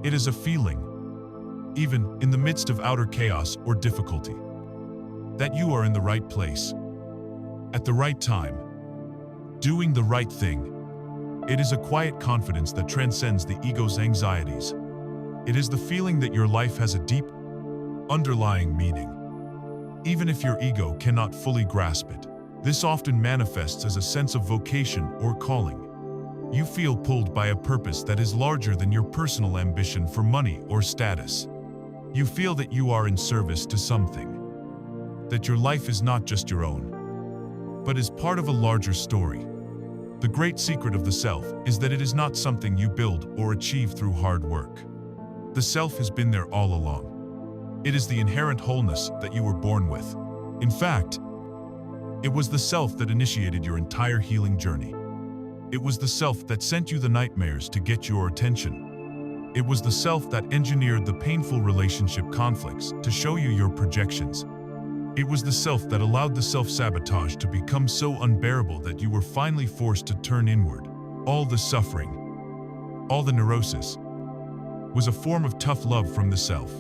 It is a feeling, even in the midst of outer chaos or difficulty, that you are in the right place, at the right time, doing the right thing. It is a quiet confidence that transcends the ego's anxieties. It is the feeling that your life has a deep, underlying meaning, even if your ego cannot fully grasp it. This often manifests as a sense of vocation or calling. You feel pulled by a purpose that is larger than your personal ambition for money or status. You feel that you are in service to something, that your life is not just your own, but is part of a larger story. The great secret of the self is that it is not something you build or achieve through hard work. The self has been there all along. It is the inherent wholeness that you were born with. In fact, it was the self that initiated your entire healing journey. It was the self that sent you the nightmares to get your attention. It was the self that engineered the painful relationship conflicts to show you your projections. It was the self that allowed the self-sabotage to become so unbearable that you were finally forced to turn inward. All the suffering, all the neurosis, was a form of tough love from the self.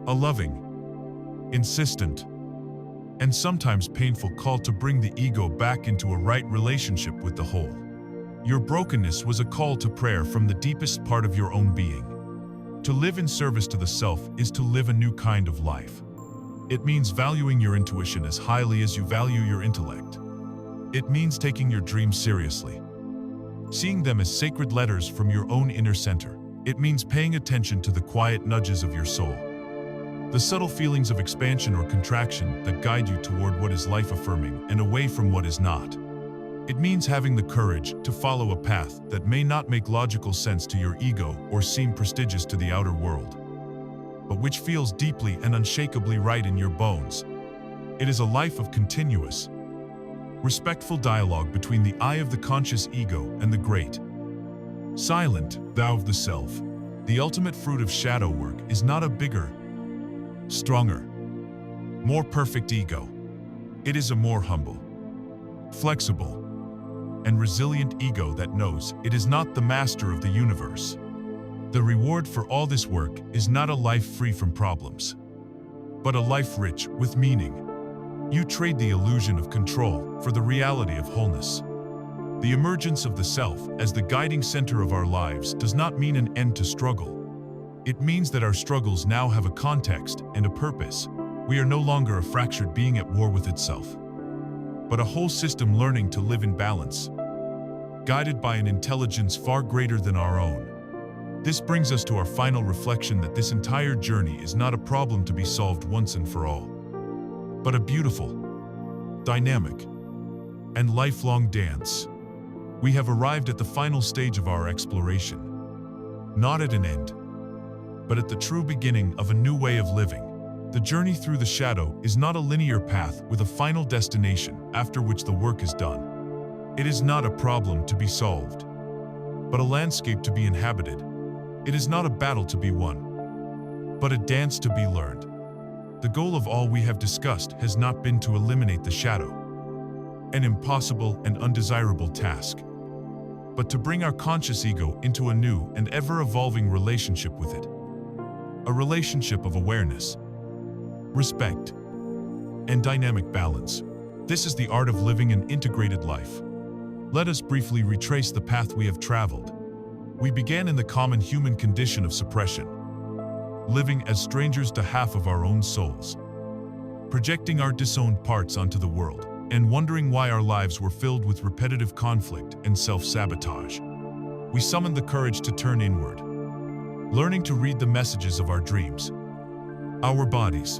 A loving, insistent, and sometimes painful call to bring the ego back into a right relationship with the whole. Your brokenness was a call to prayer from the deepest part of your own being. To live in service to the self is to live a new kind of life. It means valuing your intuition as highly as you value your intellect. It means taking your dreams seriously, seeing them as sacred letters from your own inner center. It means paying attention to the quiet nudges of your soul, the subtle feelings of expansion or contraction that guide you toward what is life-affirming and away from what is not. It means having the courage to follow a path that may not make logical sense to your ego or seem prestigious to the outer world, but which feels deeply and unshakably right in your bones. It is a life of continuous, respectful dialogue between the I of the conscious ego and the great, silent thou of the self. The ultimate fruit of shadow work is not a bigger, stronger, more perfect ego. It is a more humble, flexible, and resilient ego that knows it is not the master of the universe. The reward for all this work is not a life free from problems, but a life rich with meaning. You trade the illusion of control for the reality of wholeness. The emergence of the self as the guiding center of our lives does not mean an end to struggle. It means that our struggles now have a context and a purpose. We are no longer a fractured being at war with itself, but a whole system learning to live in balance, guided by an intelligence far greater than our own. This brings us to our final reflection that this entire journey is not a problem to be solved once and for all, but a beautiful, dynamic, and lifelong dance. We have arrived at the final stage of our exploration, not at an end, but at the true beginning of a new way of living. The journey through the shadow is not a linear path with a final destination after which the work is done. It is not a problem to be solved, but a landscape to be inhabited. It is not a battle to be won, but a dance to be learned. The goal of all we have discussed has not been to eliminate the shadow, an impossible and undesirable task, but to bring our conscious ego into a new and ever-evolving relationship with it. A relationship of awareness, respect, and dynamic balance. This is the art of living an integrated life. Let us briefly retrace the path we have traveled. We began in the common human condition of suppression, living as strangers to half of our own souls, projecting our disowned parts onto the world, and wondering why our lives were filled with repetitive conflict and self-sabotage. We summoned the courage to turn inward, learning to read the messages of our dreams, our bodies,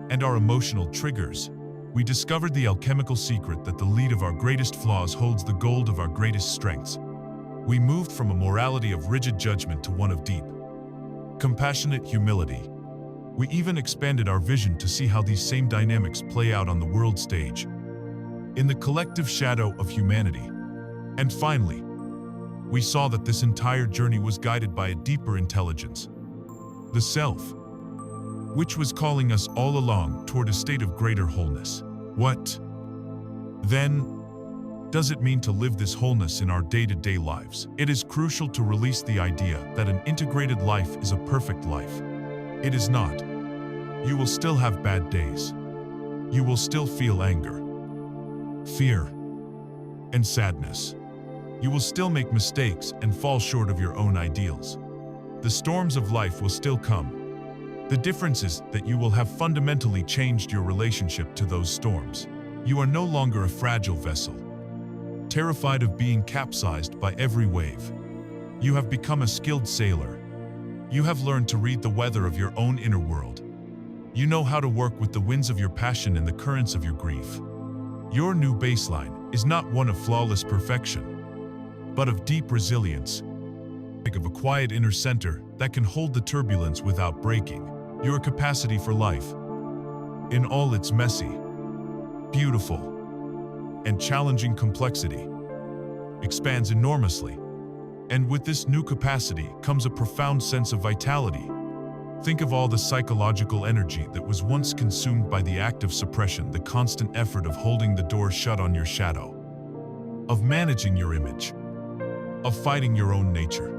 and our emotional triggers. We discovered the alchemical secret that the lead of our greatest flaws holds the gold of our greatest strengths. We moved from a morality of rigid judgment to one of deep, compassionate humility. We even expanded our vision to see how these same dynamics play out on the world stage, in the collective shadow of humanity. And finally, we saw that this entire journey was guided by a deeper intelligence, the self, which was calling us all along toward a state of greater wholeness. What, then, does it mean to live this wholeness in our day-to-day lives? It is crucial to release the idea that an integrated life is a perfect life. It is not. You will still have bad days. You will still feel anger, fear, and sadness. You will still make mistakes and fall short of your own ideals. The storms of life will still come. The difference is that you will have fundamentally changed your relationship to those storms. You are no longer a fragile vessel, terrified of being capsized by every wave. You have become a skilled sailor. You have learned to read the weather of your own inner world. You know how to work with the winds of your passion and the currents of your grief. Your new baseline is not one of flawless perfection, but of deep resilience, of a quiet inner center that can hold the turbulence without breaking. Your capacity for life, in all its messy, beautiful, and challenging complexity, expands enormously. And with this new capacity comes a profound sense of vitality. Think of all the psychological energy that was once consumed by the act of suppression, the constant effort of holding the door shut on your shadow, of managing your image, of fighting your own nature.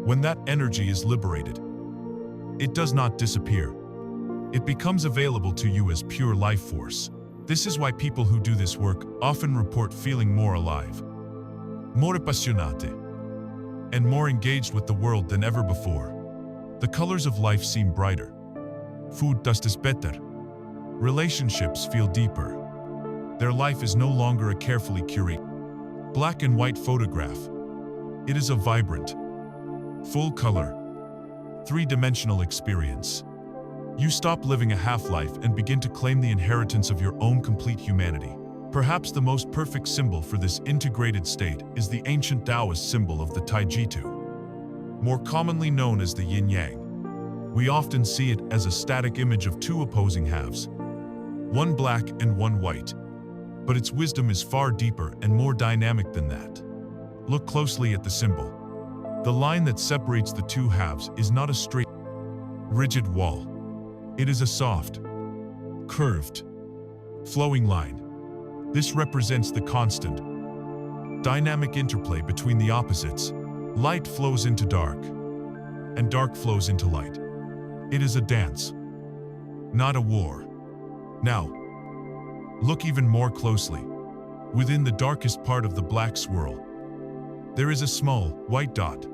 When that energy is liberated, it does not disappear. It becomes available to you as pure life force. This is why people who do this work often report feeling more alive, more appassionate, and more engaged with the world than ever before. The colors of life seem brighter. Food tastes better. Relationships feel deeper. Their life is no longer a carefully curated black and white photograph. It is a vibrant, full-color, three-dimensional experience. You stop living a half-life and begin to claim the inheritance of your own complete humanity. Perhaps the most perfect symbol for this integrated state is the ancient Taoist symbol of the Taijitu, more commonly known as the yin-yang. We often see it as a static image of two opposing halves, one black and one white. But its wisdom is far deeper and more dynamic than that. Look closely at the symbol. The line that separates the two halves is not a straight, rigid wall. It is a soft, curved, flowing line. This represents the constant, dynamic interplay between the opposites. Light flows into dark, and dark flows into light. It is a dance, not a war. Now, look even more closely. Within the darkest part of the black swirl, there is a small, white dot.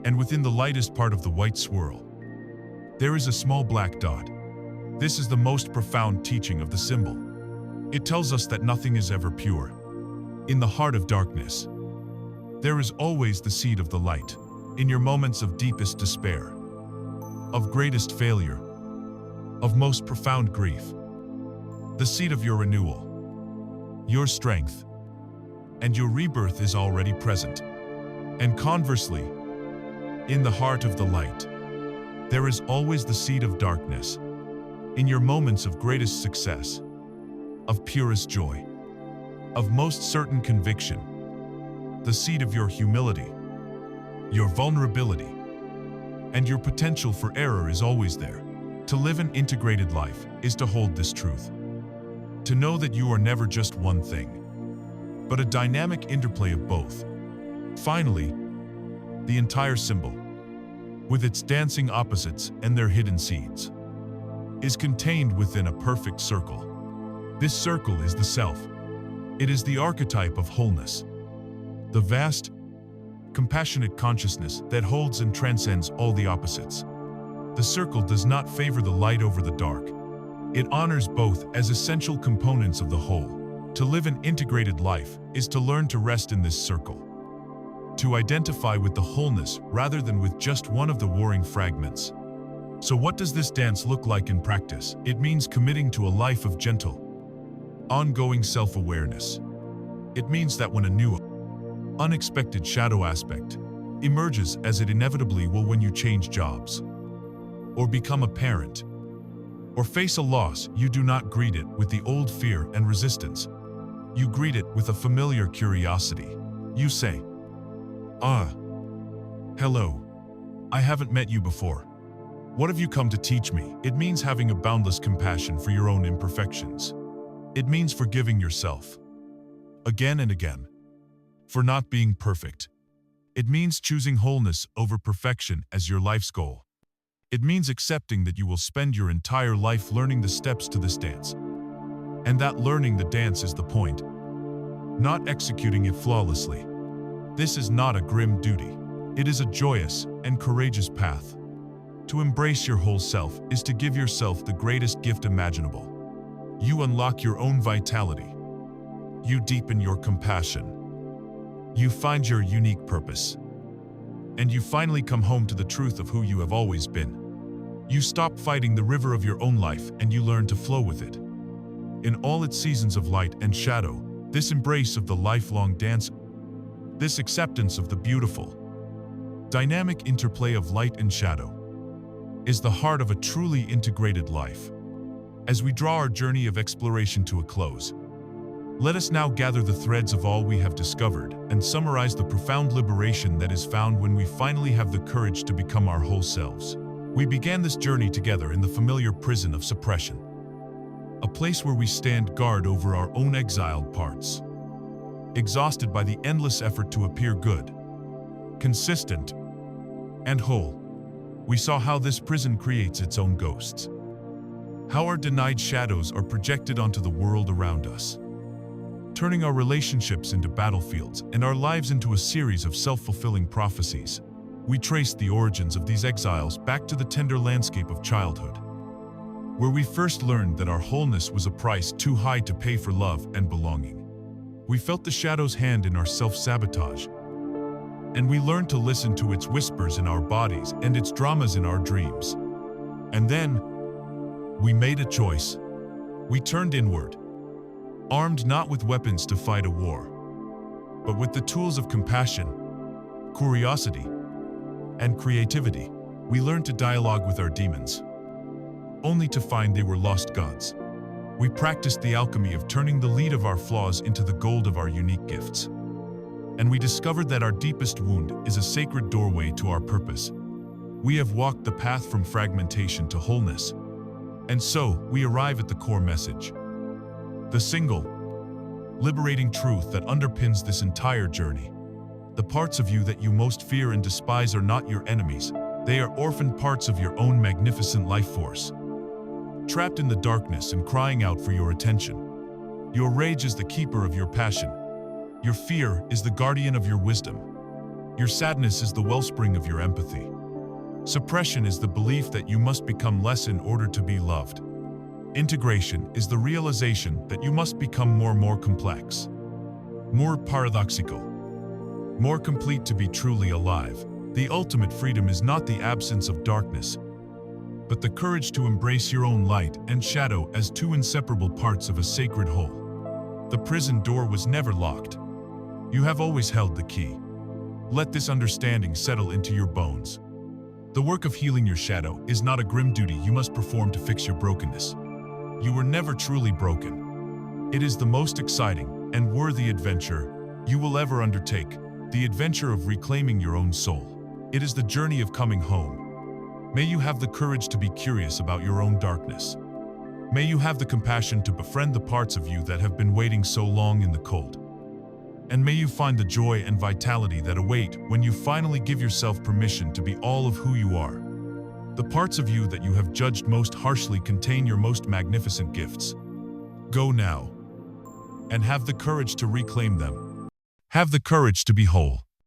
And within the lightest part of the white swirl, there is a small black dot. This is the most profound teaching of the symbol. It tells us that nothing is ever pure. In the heart of darkness, there is always the seed of the light. In your moments of deepest despair, of greatest failure, of most profound grief, the seed of your renewal, your strength, and your rebirth is already present. And conversely, in the heart of the light, there is always the seed of darkness. In your moments of greatest success, of purest joy, of most certain conviction, the seed of your humility, your vulnerability, and your potential for error is always there. To live an integrated life is to hold this truth. To know that you are never just one thing, but a dynamic interplay of both. Finally, the entire symbol, with its dancing opposites and their hidden seeds, is contained within a perfect circle. This circle is the self. It is the archetype of wholeness, the vast, compassionate consciousness that holds and transcends all the opposites. The circle does not favor the light over the dark. It honors both as essential components of the whole. To live an integrated life is to learn to rest in this circle, to identify with the wholeness rather than with just one of the warring fragments. So what does this dance look like in practice? It means committing to a life of gentle, ongoing self-awareness. It means that when a new, unexpected shadow aspect emerges, as it inevitably will when you change jobs, or become a parent, or face a loss, you do not greet it with the old fear and resistance. You greet it with a familiar curiosity. You say, hello. I haven't met you before. What have you come to teach me? It means having a boundless compassion for your own imperfections. It means forgiving yourself, again and again, for not being perfect. It means choosing wholeness over perfection as your life's goal. It means accepting that you will spend your entire life learning the steps to this dance, and that learning the dance is the point, not executing it flawlessly. This is not a grim duty. It is a joyous and courageous path. To embrace your whole self is to give yourself the greatest gift imaginable. You unlock your own vitality. You deepen your compassion. You find your unique purpose. And you finally come home to the truth of who you have always been. You stop fighting the river of your own life and you learn to flow with it. In all its seasons of light and shadow, this embrace of the lifelong dance, this acceptance of the beautiful, dynamic interplay of light and shadow, is the heart of a truly integrated life. As we draw our journey of exploration to a close, let us now gather the threads of all we have discovered and summarize the profound liberation that is found when we finally have the courage to become our whole selves. We began this journey together in the familiar prison of suppression, a place where we stand guard over our own exiled parts. Exhausted by the endless effort to appear good, consistent, and whole, we saw how this prison creates its own ghosts. How our denied shadows are projected onto the world around us, turning our relationships into battlefields and our lives into a series of self-fulfilling prophecies. We traced the origins of these exiles back to the tender landscape of childhood, where we first learned that our wholeness was a price too high to pay for love and belonging. We felt the shadow's hand in our self-sabotage, and we learned to listen to its whispers in our bodies and its dramas in our dreams. And then, we made a choice. We turned inward, armed not with weapons to fight a war, but with the tools of compassion, curiosity, and creativity. We learned to dialogue with our demons, only to find they were lost gods. We practiced the alchemy of turning the lead of our flaws into the gold of our unique gifts. and we discovered that our deepest wound is a sacred doorway to our purpose. We have walked the path from fragmentation to wholeness. And so, we arrive at the core message. The single, liberating truth that underpins this entire journey. The parts of you that you most fear and despise are not your enemies. They are orphaned parts of your own magnificent life force. Trapped in the darkness and crying out for your attention. Your rage is the keeper of your passion. Your fear is the guardian of your wisdom. Your sadness is the wellspring of your empathy. Suppression is the belief that you must become less in order to be loved. Integration is the realization that you must become more complex, more paradoxical, more complete to be truly alive. The ultimate freedom is not the absence of darkness, but the courage to embrace your own light and shadow as two inseparable parts of a sacred whole. The prison door was never locked. You have always held the key. Let this understanding settle into your bones. The work of healing your shadow is not a grim duty you must perform to fix your brokenness. You were never truly broken. It is the most exciting and worthy adventure you will ever undertake, the adventure of reclaiming your own soul. It is the journey of coming home. May you have the courage to be curious about your own darkness. May you have the compassion to befriend the parts of you that have been waiting so long in the cold. And may you find the joy and vitality that await when you finally give yourself permission to be all of who you are. The parts of you that you have judged most harshly contain your most magnificent gifts. Go now, and have the courage to reclaim them. Have the courage to be whole.